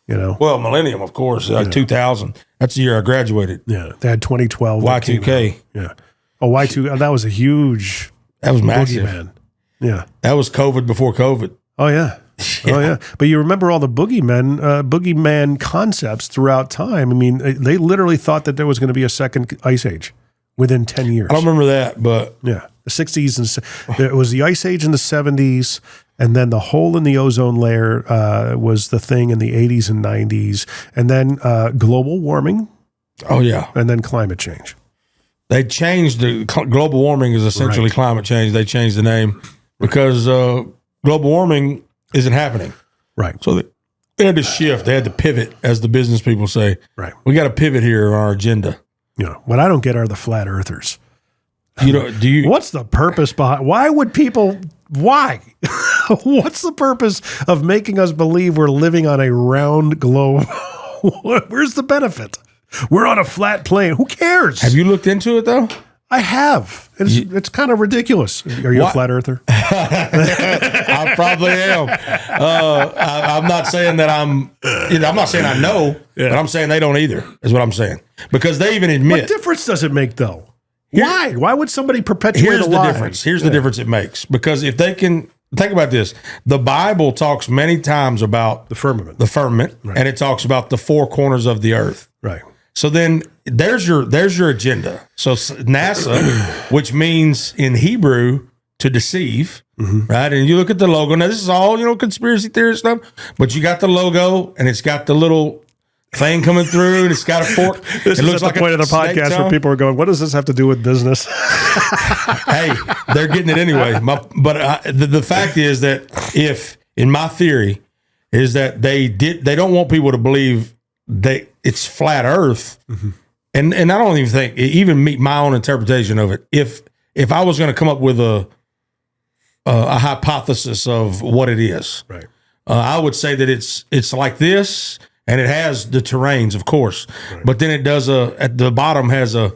Well, Millennium, of course, 2000. That's the year I graduated. Yeah, they had 2012. Y2K. Yeah. Oh, Y2. That was a huge. That was massive. Boogeyman. Yeah. That was COVID before COVID. Oh yeah. Oh yeah. But you remember all the boogeyman concepts throughout time. I mean, they literally thought that there was going to be a second ice age within 10 years. I don't remember that, but yeah, the 60s and it was the ice age in the 70s, and then the hole in the ozone layer was the thing in the 80s and 90s, and then global warming. Oh yeah, and then climate change. They changed the global warming is essentially climate change. They changed the name because global warming isn't happening. Right. So they had to shift. They had to pivot, as the business people say. Right. We got to pivot here on our agenda. What I don't get are the flat earthers. Do you? What's the purpose behind? Why would people Why? What's the purpose of making us believe we're living on a round globe? Where's the benefit? We're on a flat plane. Who cares? Have you looked into it though? I have. It's kind of ridiculous. Are you a flat earther? I probably am. I'm not saying that I'm not saying I know, but I'm saying they don't either, is what I'm saying. Because they even admit. What difference does it make, though? Why? Why would somebody perpetuate a lie? Here's the difference it makes. Because if they can, think about this. The Bible talks many times about the firmament. Right. And it talks about the four corners of the earth. Right. So then there's your agenda. So NASA, which means in Hebrew to deceive, right? And you look at the logo. Now this is all, conspiracy theory stuff, but you got the logo and it's got the little thing coming through and it's got a fork. This is at the point of the podcast where people are going, what does this have to do with business? Hey, they're getting it anyway. But the fact is that in my theory, is that they don't want people to believe it's flat Earth, and I don't even think even meet my own interpretation of it. If I was going to come up with a hypothesis of what it is, right, I would say that it's like this, and it has the terrains, of course, right. But then it does at the bottom has a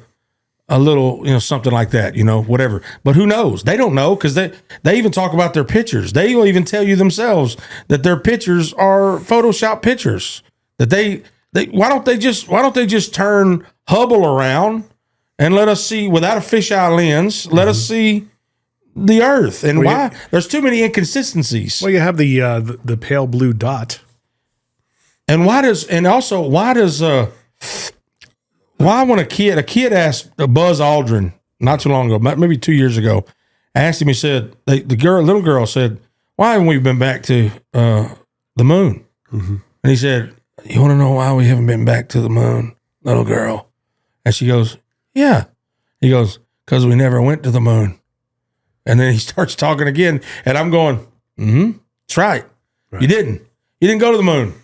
little something like that, whatever. But who knows? They don't know because they even talk about their pictures. They will even tell you themselves that their pictures are Photoshop pictures. That why don't they just turn Hubble around and let us see without a fisheye lens? Let us see the Earth. And why? There's too many inconsistencies. Well, you have the pale blue dot. And why when a kid asked Buzz Aldrin not too long ago, maybe 2 years ago, asked him, he said, little girl said, why haven't we been back to the moon? And he said, you want to know why we haven't been back to the moon, little girl? And she goes, yeah. He goes, because we never went to the moon. And then he starts talking again, and I'm going, that's right. You didn't go to the moon.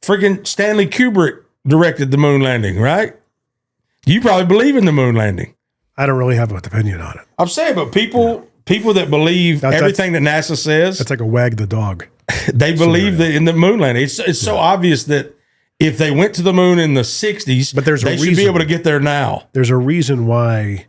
Freaking Stanley Kubrick directed the moon landing, right? You probably believe in the moon landing. I don't really have an opinion on it. I'm saying, but people that believe everything that NASA says. It's like a wag the dog. They believe that in the moon landing. It's so obvious that if they went to the moon in the 60s, but they should be able to get there now. There's a reason why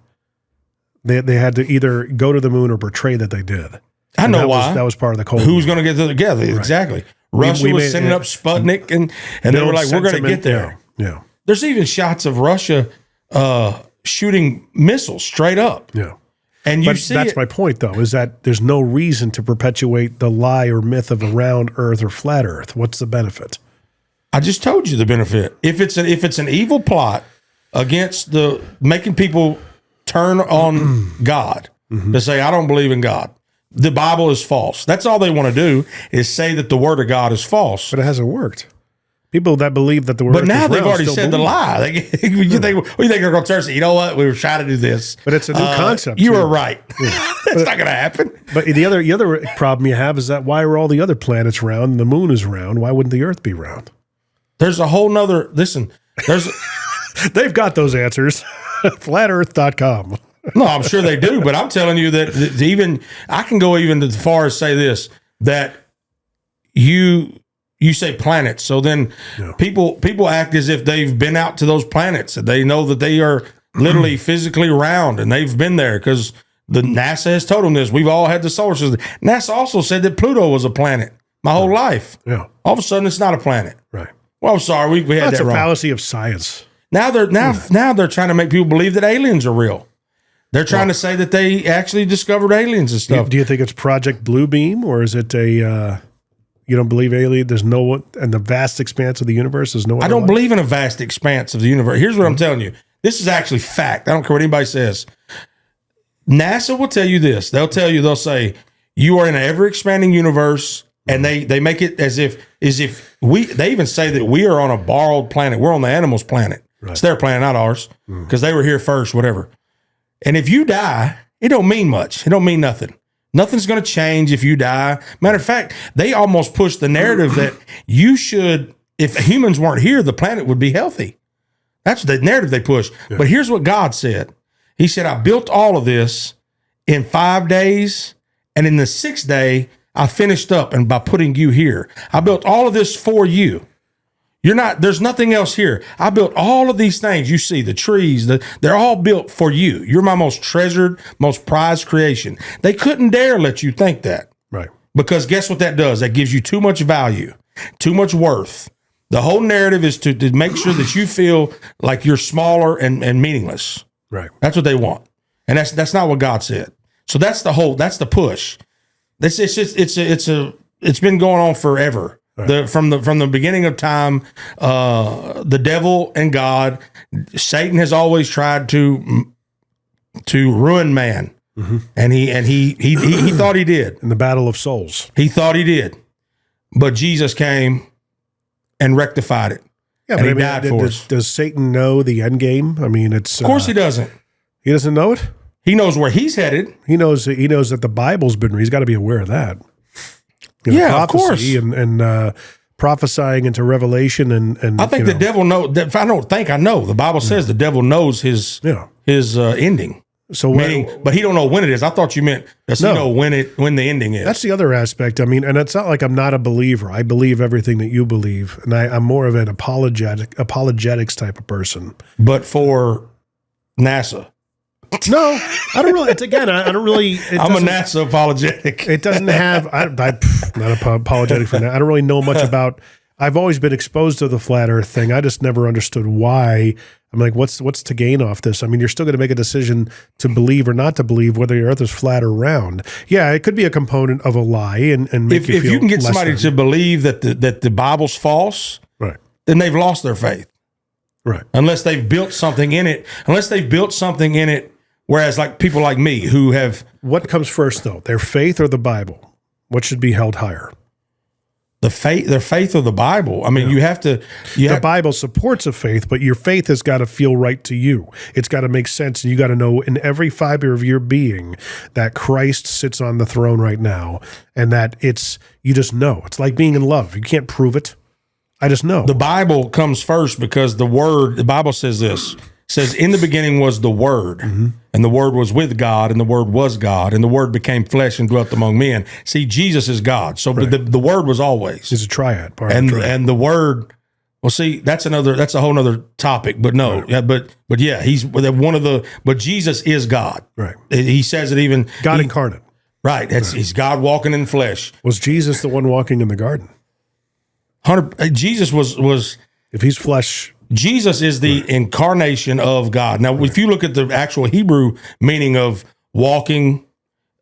they had to either go to the moon or portray that they did. I know why. That was part of the Cold Who's going to get together? Right. Exactly. Russia was sending up Sputnik, and they were like, we're going to get there. Yeah. There's even shots of Russia shooting missiles straight up. Yeah. And that's my point, though, is that there's no reason to perpetuate the lie or myth of a round Earth or flat Earth. What's the benefit? I just told you the benefit. If it's an evil plot against making people turn on God to say, I don't believe in God. The Bible is false. That's all they want to do is say that the word of God is false. But it hasn't worked. People that believe that the word But now they've already said the lie. You think they're going to turn and say, you know what? We were trying to do this. But it's a new concept. You were right. Yeah. It's not going to happen. But the other problem you have is that why are all the other planets round and the moon is round? Why wouldn't the Earth be round? There's a whole nother, they've got those answers. FlatEarth.com. No, I'm sure they do, but I'm telling you that even I can go even as far as say this, that you say planets. So then people act as if they've been out to those planets. They know that they are literally physically round and they've been there because the NASA has told them this. We've all had the solar system. NASA also said that Pluto was a planet my whole life. Yeah. All of a sudden it's not a planet. Right. Well, I'm sorry. We had that wrong. That's a fallacy of science. Now they're trying to make people believe that aliens are real. They're trying to say that they actually discovered aliens and stuff. Do you think it's Project Bluebeam, or is it you don't believe alien? There's no one, and the vast expanse of the universe is no one. I don't believe in a vast expanse of the universe. Here's what I'm telling you. This is actually fact. I don't care what anybody says. NASA will tell you this. They'll say you are in an ever expanding universe, and they make it as if they even say that we are on a borrowed planet. We're on the animals' planet. Right. It's their planet, not ours, because they were here first, whatever. And if you die, it don't mean much. It don't mean nothing. Nothing's going to change if you die. Matter of fact, they almost push the narrative that you should, if humans weren't here, the planet would be healthy. That's the narrative they push. Yeah. But here's what God said. He said, I built all of this in 5 days, And in the sixth day, I finished up, and by putting you here, I built all of this for you. There's nothing else here. I built all of these things. You see the trees, they're all built for you. You're my most treasured, most prized creation. They couldn't dare let you think that. Right. Because guess what that does? That gives you too much value, too much worth. The whole narrative is to make sure that you feel like you're smaller and meaningless. Right. That's what they want. And that's not what God said. So that's the push. It's been going on forever. Right. From the beginning of time, the devil and God, Satan has always tried to ruin man. Mm-hmm. And he thought he did. In the battle of souls. He thought he did. But Jesus came and rectified it. Yeah, and but he died for us. Does Satan know the end game? I mean, it's of course he doesn't. He doesn't know it? He knows where he's headed. He knows that the Bible's been. He's got to be aware of that. Of course. And prophesying into Revelation and I think the devil knows. If I don't think I know. The Bible says the devil knows his ending. So but he don't know when it is. I thought you meant does he know when the ending is. That's the other aspect. I mean, and it's not like I'm not a believer. I believe everything that you believe, and I'm more of an apologetics type of person. But for NASA. No, I don't really. It's again, I don't really. I'm a NASA apologetic. It doesn't have. I'm not apologetic for that. I don't really know much about. I've always been exposed to the flat Earth thing. I just never understood why. I'm like, what's to gain off this? I mean, you're still going to make a decision to believe or not to believe whether the Earth is flat or round. Yeah, it could be a component of a lie, and make you feel if you can get somebody than. to believe that the Bible's false, right, then they've lost their faith. Right. Unless they've built something in it. Whereas like people like me who have... What comes first, though? Their faith or the Bible? What should be held higher? Their faith or the Bible. I mean, you have to... The Bible supports a faith, but your faith has got to feel right to you. It's got to make sense, and you got to know in every fiber of your being that Christ sits on the throne right now, and that you just know. It's like being in love. You can't prove it. I just know. The Bible comes first because the Bible says this. Says, in the beginning was the Word, and the Word was with God, and the Word was God, and the Word became flesh and dwelt among men. See, Jesus is God. So the Word was always. It's a triad. And the Word, well, see, that's a whole other topic, but no. Right. Yeah, but yeah, he's one of but Jesus is God. Right. He says it even. God incarnate. Right. He's God walking in flesh. Was Jesus the one walking in the garden? Jesus was. If he's flesh. Jesus is the incarnation of God. Now, if you look at the actual Hebrew meaning of walking,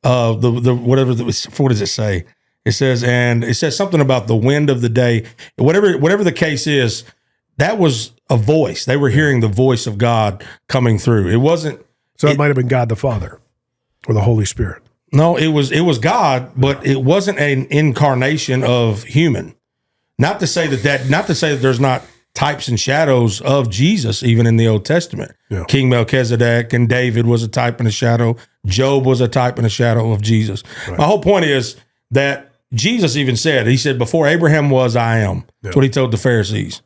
what does it say? It says something about the wind of the day. Whatever the case is, that was a voice. They were hearing the voice of God coming through. It wasn't. So it might have been God the Father or the Holy Spirit. No, it was God, but it wasn't an incarnation of human. Not to say that there's not types and shadows of Jesus, even in the Old Testament. Yeah. King Melchizedek and David was a type and a shadow. Job was a type and a shadow of Jesus. Right. My whole point is that Jesus even said, he said, before Abraham was, I am. That's what he told the Pharisees.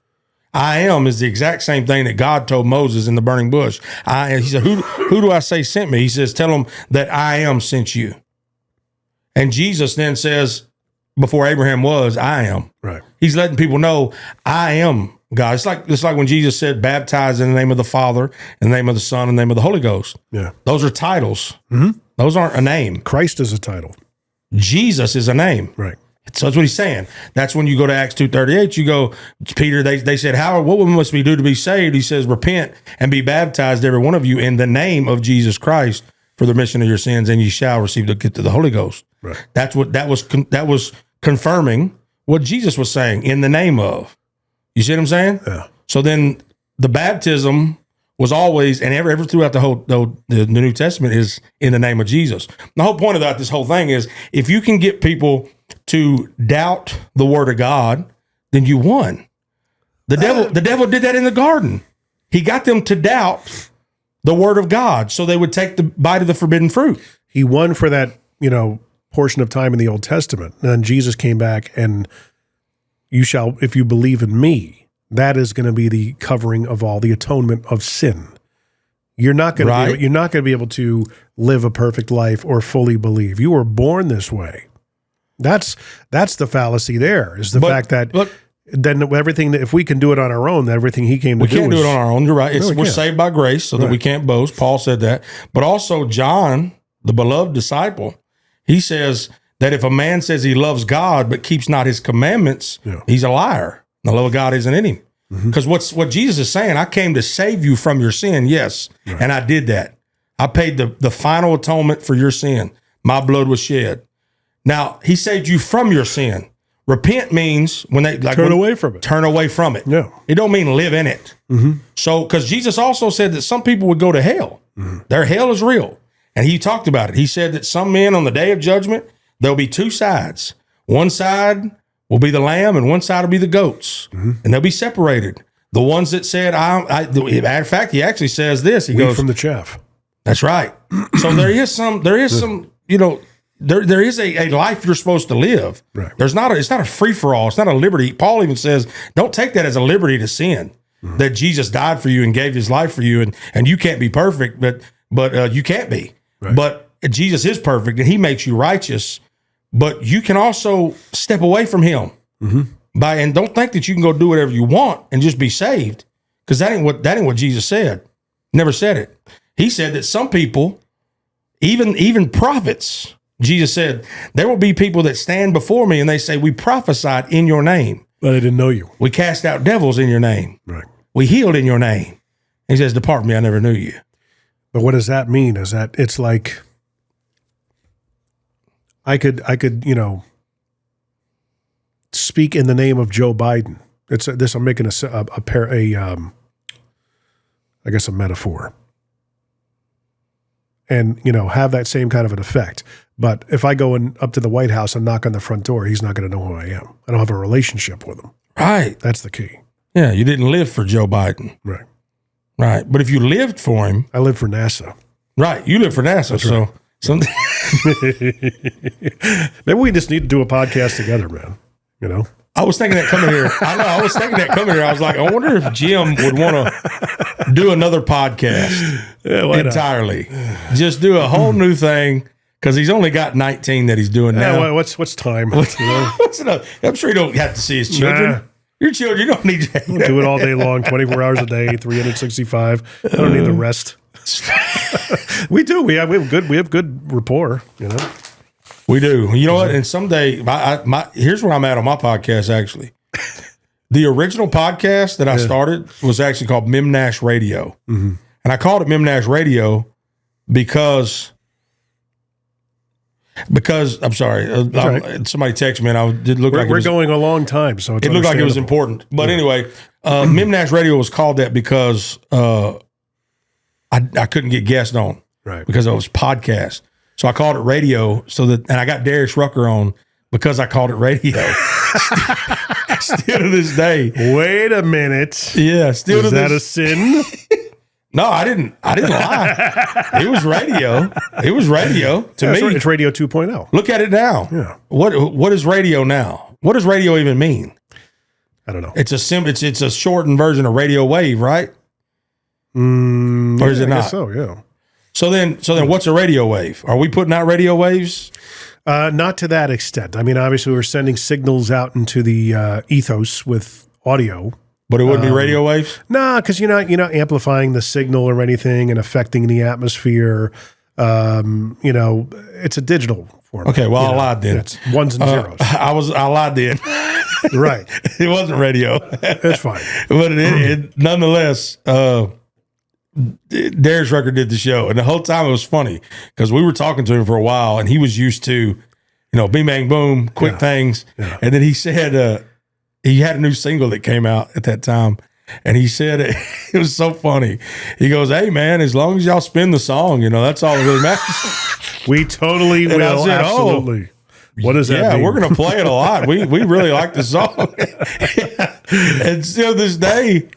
I am is the exact same thing that God told Moses in the burning bush. He said, who do I say sent me? He says, tell them that I am sent you. And Jesus then says, before Abraham was, I am. Right. He's letting people know, I am God. It's like when Jesus said, baptize in the name of the Father, in the name of the Son, in the name of the Holy Ghost. Yeah. Those are titles. Mm-hmm. Those aren't a name. Christ is a title. Jesus is a name. Right. So that's what he's saying. That's when you go to Acts 2:38, you go, Peter, they said, what must we do to be saved? He says, repent and be baptized, every one of you, in the name of Jesus Christ for the remission of your sins, and you shall receive the gift of the Holy Ghost. Right. That was confirming what Jesus was saying, in the name of. You see what I'm saying? Yeah. So then the baptism was always, and ever throughout the New Testament, is in the name of Jesus. The whole point about this whole thing is, if you can get people to doubt the word of God, then you won. The devil did that in the garden. He got them to doubt the word of God, so they would take the bite of the forbidden fruit. He won for that, portion of time in the Old Testament. And then Jesus came back and you shall, if you believe in me, that is going to be the covering of all the atonement of sin. You're not going Right. to. You're not going to be able to live a perfect life or fully believe. You were born this way. That's the fallacy. There is the fact that then everything that if we can do it on our own, everything he came to do. We can't do it on our own. You're right. We're can't. saved by grace, so that we can't boast. Paul said that. But also John, the beloved disciple, he says that if a man says he loves God but keeps not his commandments, he's a liar. The love of God isn't in him. Because what Jesus is saying, I came to save you from your sin, yes, and I did that. I paid the final atonement for your sin. My blood was shed. Now, he saved you from your sin. Repent means when they turn away from it. Turn away from it. Yeah. It don't mean live in it. So, because Jesus also said that some people would go to hell. Their hell is real. And he talked about it. He said that some men on the day of judgment, there'll be two sides. One side will be the lamb and one side will be the goats. And they'll be separated. The ones that said, matter of fact, he actually says this. He goes from the chaff. That's right. So there is some, there is a life you're supposed to live. Right. It's not a free for all. It's not a liberty. Paul even says, don't take that as a liberty to sin, that Jesus died for you and gave his life for you. And you can't be perfect, but you can't be, but Jesus is perfect and he makes you righteous, but you can also step away from him and don't think that you can go do whatever you want and just be saved. Cause that ain't what Jesus said. Never said it. He said that some people, even prophets, Jesus said, there will be people that stand before me and they say, we prophesied in your name. But I didn't know you. We cast out devils in your name. Right. We healed in your name. He says, depart from me, I never knew you. But what does that mean? Is that it's like I could speak in the name of Joe Biden. I'm making I guess a metaphor. And, have that same kind of an effect. But if I go up to the White House and knock on the front door, he's not going to know who I am. I don't have a relationship with him. Right. That's the key. Yeah, you didn't live for Joe Biden. Right. Right. But if you lived for him. I live for NASA. Right. You live for NASA. Maybe we just need to do a podcast together, man. I was thinking that coming here. I was thinking that coming here. I was like, I wonder if Jim would want to do another podcast entirely. Just do a whole new thing because he's only got 19 that he's doing now. Well, what's time? What's enough? I'm sure you don't have to see his children. Nah. Your children, you don't need to do it all day long, 24 hours a day, 365. I don't need the rest. We do. We have good rapport. We do. You know what? And someday, here's where I'm at on my podcast, actually. The original podcast that I started was actually called Mimnash Radio. And I called it Mimnash Radio because I'm sorry. Somebody texted me and I did look like we're going a long time, so it looked like it was important. But anyway, Mimnash Radio was called that because I couldn't get guests on. Right. Because it was podcast. So I called it radio and I got Darius Rucker on because I called it radio. Still to this day. Wait a minute. Yeah. Still Is that a sin? No, I didn't lie. It was radio. It was radio to me. It's radio 2.0. Look at it now. Yeah. What is radio now? What does radio even mean? I don't know. It's a shortened version of radio wave, right? Or is it not? I guess so, yeah. So then what's a radio wave? Are we putting out radio waves? Not to that extent. I mean, obviously we're sending signals out into the ethos with audio. But it wouldn't be radio waves? No, because you're not amplifying the signal or anything and affecting the atmosphere. It's a digital form. Okay, well, I lied then. It's ones and zeros. I lied then. Right. It wasn't radio. That's fine. But it nonetheless, Darius Rucker did the show, and the whole time it was funny because we were talking to him for a while, and he was used to, bing, bang, boom, quick things. Yeah. And then he said he had a new single that came out at that time, and he said it was so funny. He goes, "Hey man, as long as y'all spin the song, that's all that really matters." We totally will. Said, absolutely. What does that mean? Yeah, we're going to play it a lot. We really like the song. And still this day,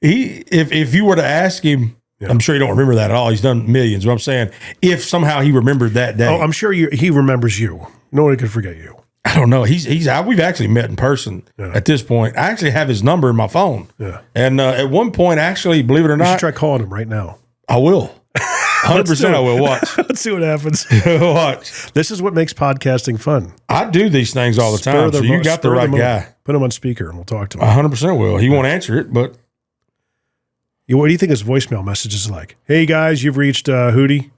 if you were to ask him, I'm sure you don't remember that at all. He's done millions. But I'm saying, if somehow he remembered that day. Oh, I'm sure he remembers you. Nobody could forget you. I don't know. We've actually met in person at this point. I actually have his number in my phone. Yeah. And at one point, actually, believe it or not. You should try calling him right now. I will. 100% I will. Watch. Let's see what happens. Watch. This is what makes podcasting fun. I do these things all the time, so you got the right guy. Put him on speaker and we'll talk to him. 100% will. He won't answer it, but... What do you think his voicemail message is like? Hey, guys, you've reached Hootie,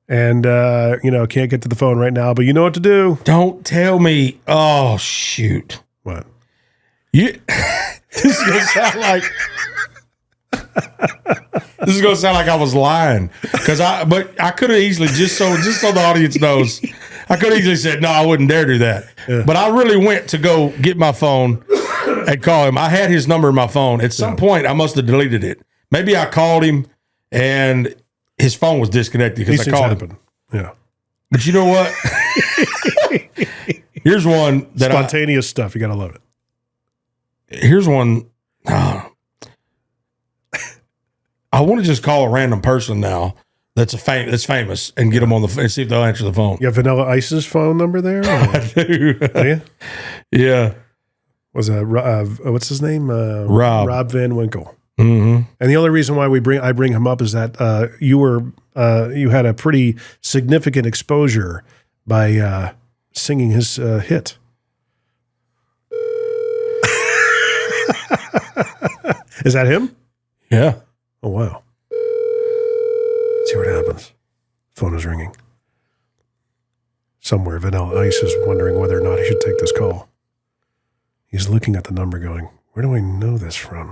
and, can't get to the phone right now, but you know what to do. Don't tell me. Oh, shoot. What? This is going to sound like... This is going to sound like I was lying, but I could have easily, just so the audience knows, I could have easily said, no, I wouldn't dare do that. Yeah. But I really went to go get my phone and call him. I had his number in my phone. At some point, I must have deleted it. Maybe I called him and his phone was disconnected because I called him. Yeah. But you know what? Here's one that spontaneous stuff. You got to love it. Here's one. I want to just call a random person now that's famous and get them on and see if they'll answer the phone. You have Vanilla Ice's phone number there? I do. Yeah. Yeah. Was what's his name? Rob Van Winkle. Mm-hmm. And the only reason why I bring him up is that you had a pretty significant exposure by singing his hit. Is that him? Yeah. Oh, wow. Let's see what happens. Phone is ringing. Somewhere, Vanilla Ice is wondering whether or not he should take this call. He's looking at the number going, where do I know this from?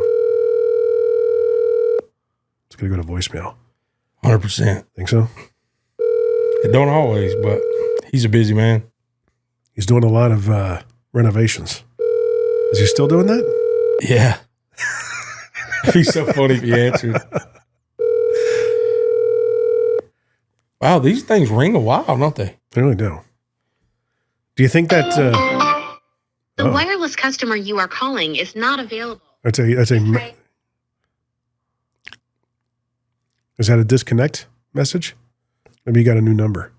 It's going to go to voicemail. 100%. Think so? It don't always, but he's a busy man. He's doing a lot of renovations. Is he still doing that? Yeah. He's so funny if he answered. Wow, these things ring a while, don't they? They really do. Do you think that... the wireless customer you are calling is not available. Is that a disconnect message? Maybe you got a new number.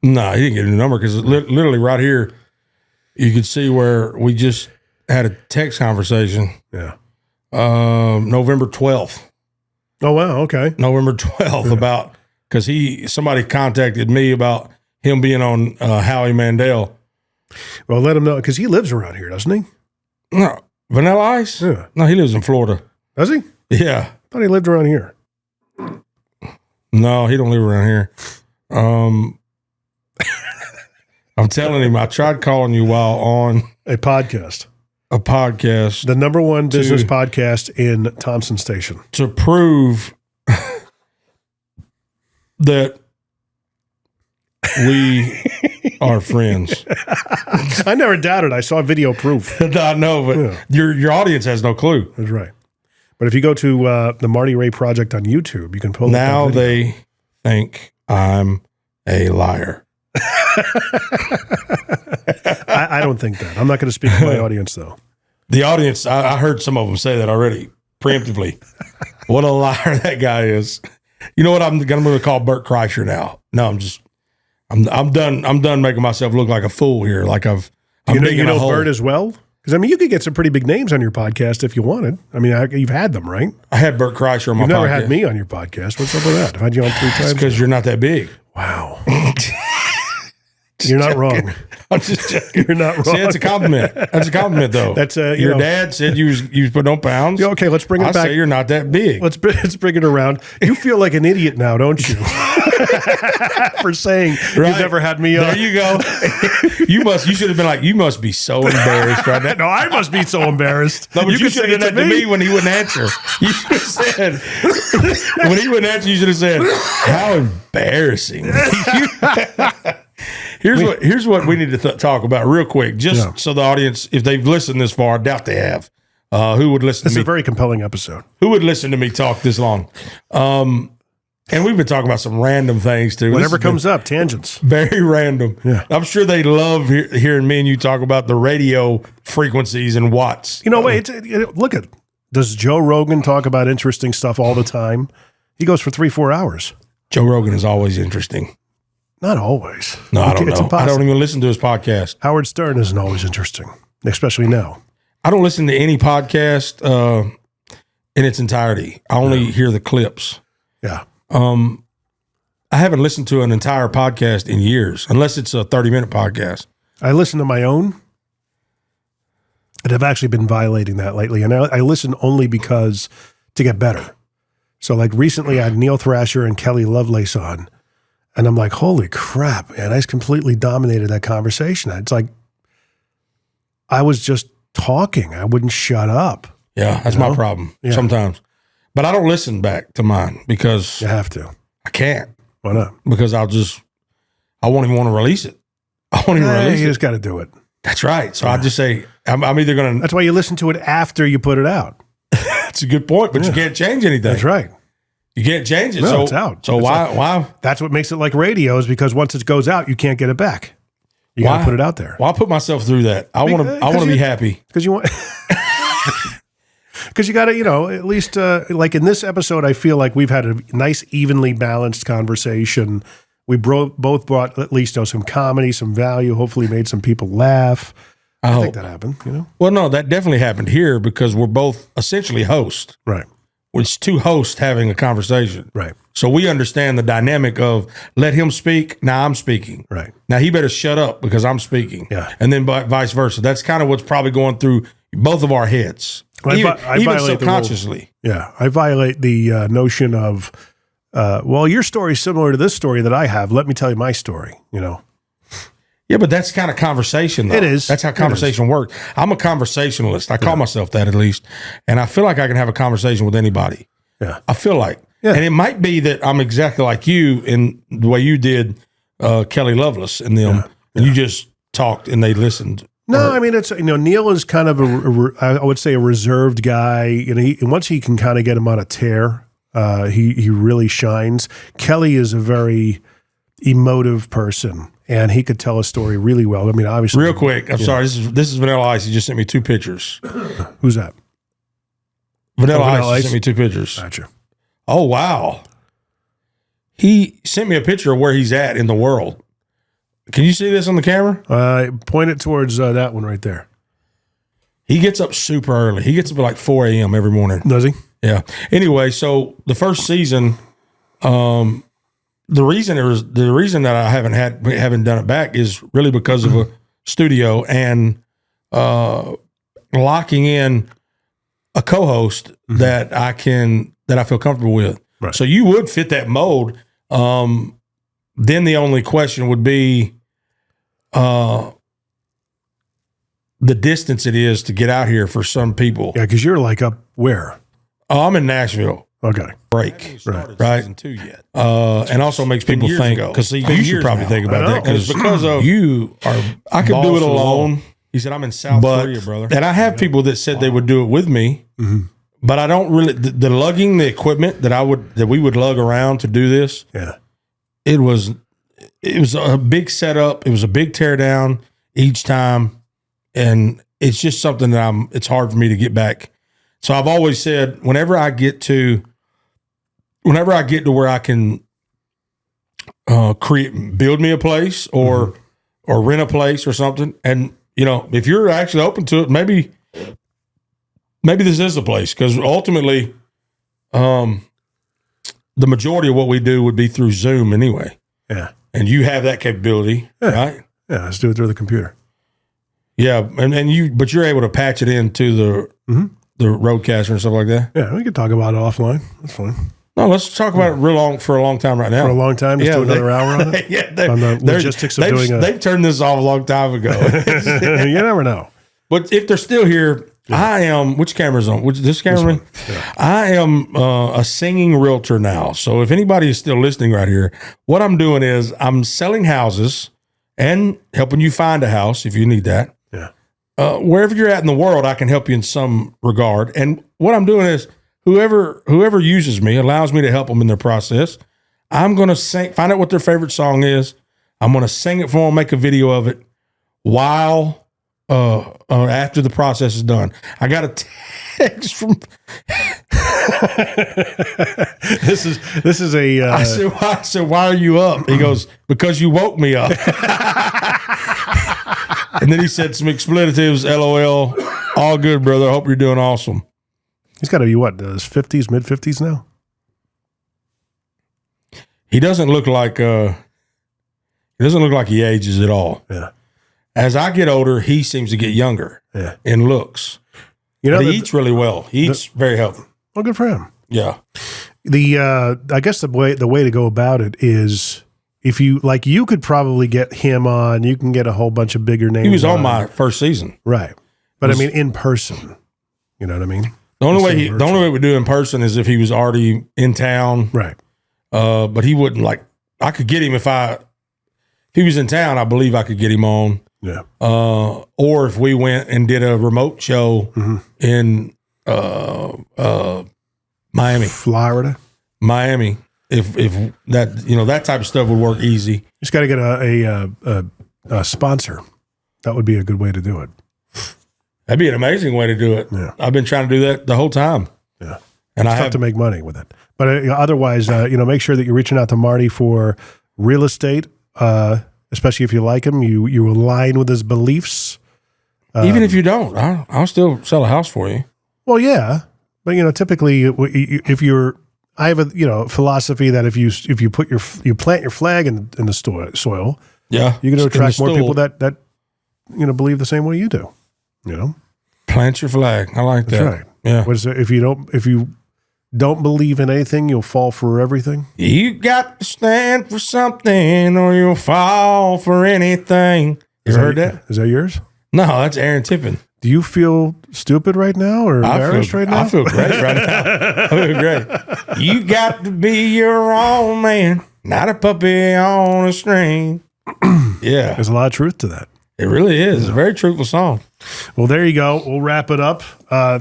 No, he didn't get a new number because literally right here, you could see where we just had a text conversation. Yeah. November 12th. Oh, wow. Okay. November 12th about, because somebody contacted me about him being on Howie Mandel. Well, let him know, because he lives around here, doesn't he? No. Vanilla Ice? Yeah. No, he lives in Florida. Does he? Yeah. I thought he lived around here. No, he don't live around here. I'm telling him, I tried calling you while on a podcast. The number one business podcast in Thompson Station. To prove that we are friends. I never doubted. I saw video proof. I know, but your audience has no clue. That's right. But if you go to the Marty Ray Project on YouTube, you can pull now they think I'm a liar. I don't think that. I'm not going to speak for my audience, though. The audience, I heard some of them say that already, preemptively. What a liar that guy is. You know what? I'm going to call Bert Kreischer now. No, I'm done. I'm done making myself look like a fool here. Like I'm digging a hole. Bert as well? Because, I mean, you could get some pretty big names on your podcast if you wanted. I mean, you've had them, right? I had Bert Kreischer on my podcast. You've never had me on your podcast. What's up with that? I've had you on 3 times. Because you're not that big. Wow. You're not wrong. I'm just joking. You're not wrong. See, that's a compliment. That's a compliment, though. That's your dad said you was putting on pounds. Yeah, okay, let's bring it back. I say you're not that big. Let's bring it around. You feel like an idiot now, don't you? For saying you've never had me on. There you go. You should have been like, you must be so embarrassed right now. No, I must be so embarrassed. No, but you should have done that to me when he wouldn't answer. You should have said, when he wouldn't answer, you should have said, how embarrassing. Here's what we need to talk about real quick, just so the audience, if they've listened this far, I doubt they have. Who would listen to me? It's a very compelling episode. Who would listen to me talk this long? And we've been talking about some random things too. Whatever comes up, tangents. Very random. Yeah. I'm sure they love hearing me and you talk about the radio frequencies and watts. You know, look at, does Joe Rogan talk about interesting stuff all the time? He goes for 3-4 hours. Joe Rogan is always interesting. Not always. No, I don't know. I don't even listen to his podcast. Howard Stern isn't always interesting, especially now. I don't listen to any podcast in its entirety. I only hear the clips. Yeah. I haven't listened to an entire podcast in years, unless it's a 30-minute podcast. I listen to my own, and I've actually been violating that lately. And I listen only because to get better. So like recently I had Neil Thrasher and Kelly Lovelace on, and I'm like, holy crap, man, I just completely dominated that conversation. It's like I was just talking. I wouldn't shut up. Yeah, that's my problem sometimes. But I don't listen back to mine because you have to. I can't. Why not? Because I won't even want to release it. I won't even release it. You just got to do it. That's right. So I just say, I'm either going to. That's why you listen to it after you put it out. That's a good point, but you can't change anything. That's right. You can't change it. No, so it's out. So why? That's what makes it like radio, is because once it goes out, you can't get it back. You got to put it out there. Why put myself through that? I want to be happy. Because you want. Because you got to, at least like in this episode, I feel like we've had a nice, evenly balanced conversation. We both brought at least some comedy, some value, hopefully made some people laugh. I think that happened, Well, no, that definitely happened here because we're both essentially hosts. Right. It's two hosts having a conversation. Right. So we understand the dynamic of let him speak, now I'm speaking. Right. Now he better shut up because I'm speaking. Yeah. And then vice versa. That's kind of what's probably going through both of our heads. I even subconsciously. I violate the notion of, your story's similar to this story that I have. Let me tell you my story, Yeah, but that's kind of conversation, though. It is. That's how conversation works. I'm a conversationalist. I call myself that, at least. And I feel like I can have a conversation with anybody. Yeah. I feel like. Yeah. And it might be that I'm exactly like you in the way you did Kelly Lovelace and them. Yeah. You just talked and they listened. No, I mean, it's, Neil is kind of I would say a reserved guy. Once he can kind of get him on a tear, he really shines. Kelly is a very emotive person, and he could tell a story really well. I mean, obviously. Real quick, I'm sorry. This is Vanilla Ice. He just sent me 2 pictures. Who's that? Vanilla Ice sent me 2 pictures. Gotcha. Oh, wow. He sent me a picture of where he's at in the world. Can you see this on the camera? Point it towards that one right there. He gets up super early. He gets up at like 4 a.m. every morning. Does he? Yeah. Anyway, so the first season, the reason that I haven't done it back is really because of a studio and locking in a co-host that I feel comfortable with. Right. So you would fit that mold. Then the only question would be the distance it is to get out here for some people. Yeah, because you're like up where? Oh, I'm in Nashville. Okay. Break. Right. Season 2 yet. And also makes people think, because you should probably think about that. Because of you are, I could do it alone. He said, I'm in South Korea, brother. And I have people that said they would do it with me, but I don't really, the lugging, the equipment that we would lug around to do this. Yeah. It was a big setup. It was a big tear down each time. And it's just something that it's hard for me to get back. So I've always said, whenever I get to where I can build me a place or rent a place or something. And, if you're actually open to it, maybe this is the place, because ultimately, the majority of what we do would be through Zoom anyway. Yeah. And you have that capability, right? Yeah. Let's do it through the computer. Yeah. But you're able to patch it into the roadcaster and stuff like that. Yeah. We can talk about it offline. That's fine. No, let's talk about it for a long time right now. For a long time? Just do another hour on it? Yeah. On the logistics of doing they've turned this off a long time ago. You never know. But if they're still here, I am, which camera's on? This camera? Yeah. I am a singing realtor now. So if anybody is still listening right here, what I'm doing is I'm selling houses and helping you find a house if you need that. Yeah. Wherever you're at in the world, I can help you in some regard. And what I'm doing is whoever uses me, allows me to help them in their process, I'm going to find out what their favorite song is. I'm going to sing it for them, make a video of it while after the process is done. I got a text from this is a I said, why are you up? He goes, because you woke me up. And then he said some expletives, LOL, all good, brother. I hope you're doing awesome. He's got to be what, his 50s, mid 50s now? He doesn't look like he ages at all. Yeah. As I get older, he seems to get younger. Yeah. In looks. You know, but he eats really well. He eats very healthy. Well, good for him. Yeah. I guess the way to go about it is if you you could probably get him on. You can get a whole bunch of bigger names. He was on my first season, right? But I mean, in person, you know what I mean. The only way we do in person is if he was already in town, right? But he wouldn't I could get him if he was in town. I believe I could get him on. Yeah. Or if we went and did a remote show in Miami, Florida, Miami. If that that type of stuff would work easy. Just got to get a sponsor. That would be a good way to do it. That'd be an amazing way to do it. Yeah. I've been trying to do that the whole time. Yeah, and it's tough to make money with it. But otherwise, make sure that you're reaching out to Marty for real estate, especially if you like him. You align with his beliefs. Even if you don't, I'll still sell a house for you. Well, yeah, but typically, if you're, I have a philosophy that if you put you plant your flag in the soil, yeah, you're going to attract more people that believe the same way you do. Plant your flag. I like that. That's right. Yeah. If you don't believe in anything, you'll fall for everything. You got to stand for something, or you'll fall for anything. You heard that? Is that yours? No, that's Aaron Tippin. Do you feel stupid right now or embarrassed right now? I feel great right now. I feel great. You got to be your own man, not a puppy on a string. Yeah. There's a lot of truth to that. It really is. It's a very truthful song. Well, there you go. We'll wrap it up.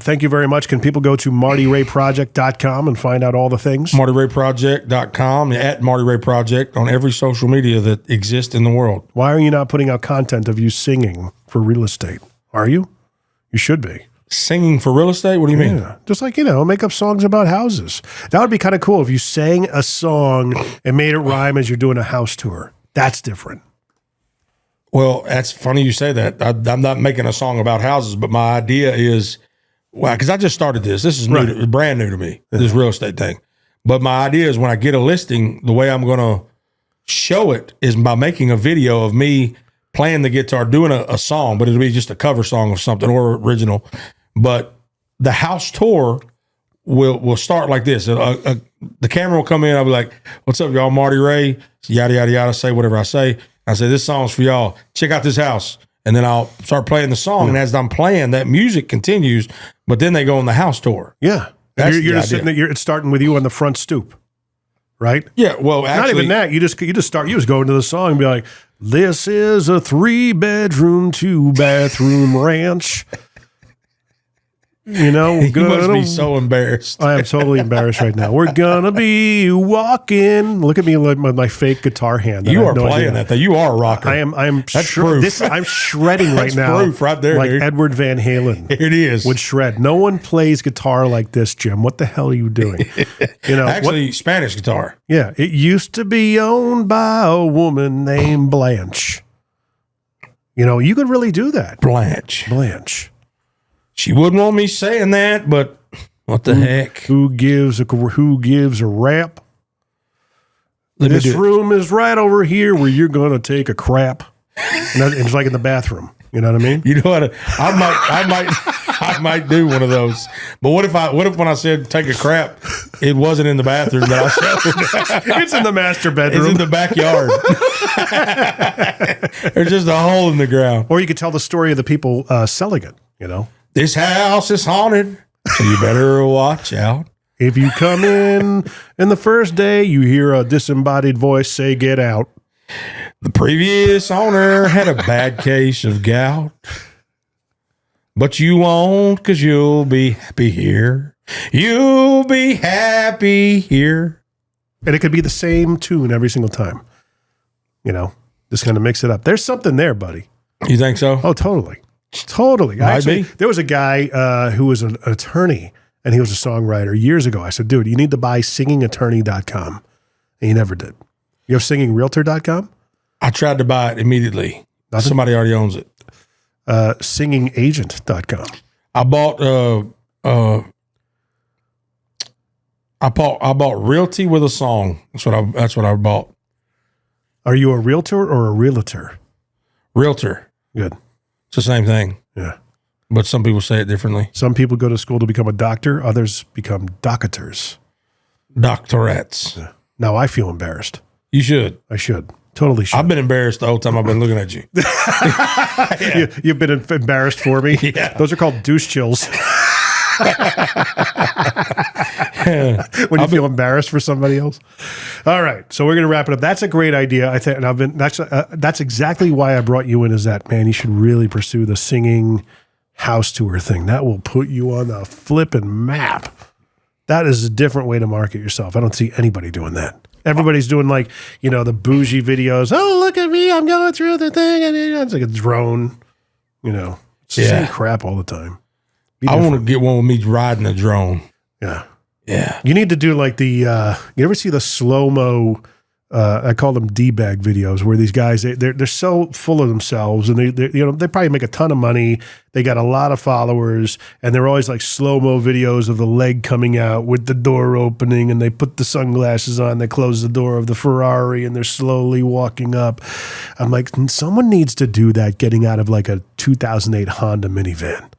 Thank you very much. Can people go to MartyRayProject.com and find out all the things? MartyRayProject.com, at Marty Ray Project on every social media that exists in the world. Why are you not putting out content of you singing for real estate? Are you? You should be. Singing for real estate? What do you mean? Yeah. Just make up songs about houses. That would be kind of cool if you sang a song and made it rhyme as you're doing a house tour. That's different. Well, that's funny you say that. I'm not making a song about houses, but my idea is, because I just started this. This is new brand new to me, this real estate thing. But my idea is when I get a listing, the way I'm going to show it is by making a video of me playing the guitar, doing a song, but it'll be just a cover song of something or original. But the house tour will start like this. The camera will come in. I'll be like, "What's up, y'all? Marty Ray." Yada yada yada. Say whatever I say. I say, "This song's for y'all. Check out this house." And then I'll start playing the song. And as I'm playing, that music continues. But then they go on the house tour. Yeah, That's you're just sitting there. It's starting with you on the front stoop, right? Yeah. Well, actually, not even that. You just go into the song and be like, "This is a 3-bedroom, 2-bathroom ranch." You must be so embarrassed. I am totally embarrassed right now. We're gonna be walking. Look at me with my fake guitar hand. You are playing that. You are a rocker. I am. That's proof. I'm shredding right now. Proof right there, like dude. Edward Van Halen. It is. Would shred. No one plays guitar like this, Jim. What the hell are you doing? Actually, Spanish guitar. Yeah, it used to be owned by a woman named Blanche. You could really do that. Blanche. She wouldn't want me saying that, but what the heck? Who gives a rap? This room is right over here where you're going to take a crap. And it's like in the bathroom. You know what I mean? You know what? I might do one of those. But what if when I said take a crap, it wasn't in the bathroom that I showed? It's in the master bedroom. It's in the backyard. There's just a hole in the ground. Or you could tell the story of the people selling it. This house is haunted, so you better watch out. If you come in the first day, you hear a disembodied voice say, "Get out." The previous owner had a bad case of gout, but you won't, because you'll be happy here. You'll be happy here. And it could be the same tune every single time. Just kind of mix it up. There's something there, buddy. You think so? Oh, totally. Actually, there was a guy who was an attorney, and he was a songwriter years ago. I said, "Dude, you need to buy singingattorney.com." And he never did. You have singingrealtor.com? I tried to buy it immediately. Nothing? Somebody already owns it. Singingagent.com. I bought I bought Realty with a Song. That's what I bought. Are you a realtor or a realtor? Realtor. Good. It's the same thing. Yeah. But some people say it differently. Some people go to school to become a doctor. Others become doctors. Doctorates. Yeah. Now I feel embarrassed. You should. I should. Totally should. I've been embarrassed the whole time I've been looking at you. You've been embarrassed for me? Yeah. Those are called douche chills. When you feel embarrassed for somebody else. All right, so we're going to wrap it up. That's a great idea, I think, and that's exactly why I brought you in. Is that, man, you should really pursue the singing house tour thing. That will put you on the flipping map. That is a different way to market yourself. I don't see anybody doing that. Everybody's doing like, the bougie videos. Oh, look at me, I'm going through the thing, and it's like a drone. It's the same crap all the time. I want to get one with me riding a drone. Yeah. Yeah. You need to do like you ever see the slow-mo, I call them D-bag videos, where these guys, they're so full of themselves, and they probably make a ton of money. They got a lot of followers, and they're always like slow-mo videos of the leg coming out with the door opening, and they put the sunglasses on, they close the door of the Ferrari, and they're slowly walking up. I'm like, someone needs to do that getting out of like a 2008 Honda minivan.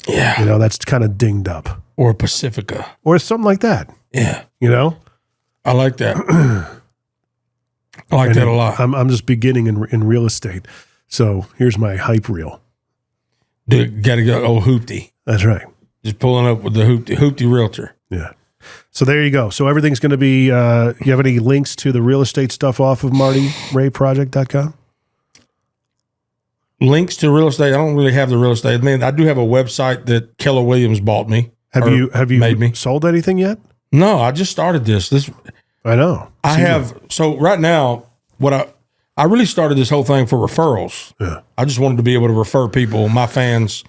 Yeah. That's kind of dinged up. Or a Pacifica. Or something like that. Yeah. I like that. I like that a lot. I'm just beginning in real estate. So here's my hype reel. Got to go old Hoopty. That's right. Just pulling up with the Hoopty Realtor. Yeah. So there you go. So everything's going to be, you have any links to the real estate stuff off of MartyRayProject.com? Links to real estate. I don't really have the real estate. I mean, I do have a website that Keller Williams bought me. Have you made me sold anything yet? No, I just started this. I know. So right now, I really started this whole thing for referrals. Yeah. I just wanted to be able to refer people, my fans,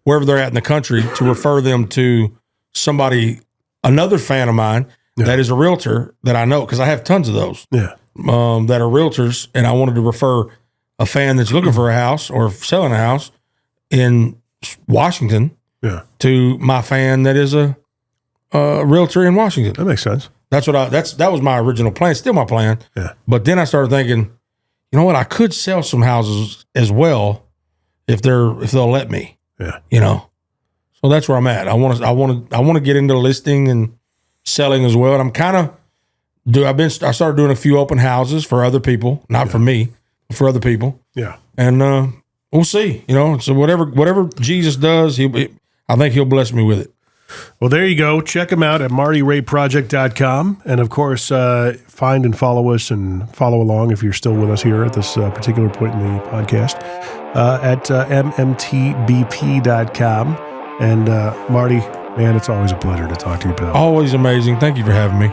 wherever they're at in the country, to refer them to somebody, another fan of mine that is a realtor that I know, because I have tons of those that are realtors, and I wanted to refer a fan that's looking for a house or selling a house in Washington to my fan that is a realtor in Washington. That makes sense. That was my original plan. Still my plan. Yeah. But then I started thinking, you know what? I could sell some houses as well if they'll let me. Yeah. So that's where I'm at. I want to get into listing and selling as well. And I'm kind of I started doing a few open houses for other people, not for me, but for other people. Yeah. And we'll see. So whatever Jesus does, I think he'll bless me with it. Well, there you go. Check him out at MartyRayProject.com. And, of course, find and follow us and follow along if you're still with us here at this particular point in the podcast at MMTBP.com. And, Marty, man, it's always a pleasure to talk to you, pal. Always amazing. Thank you for having me.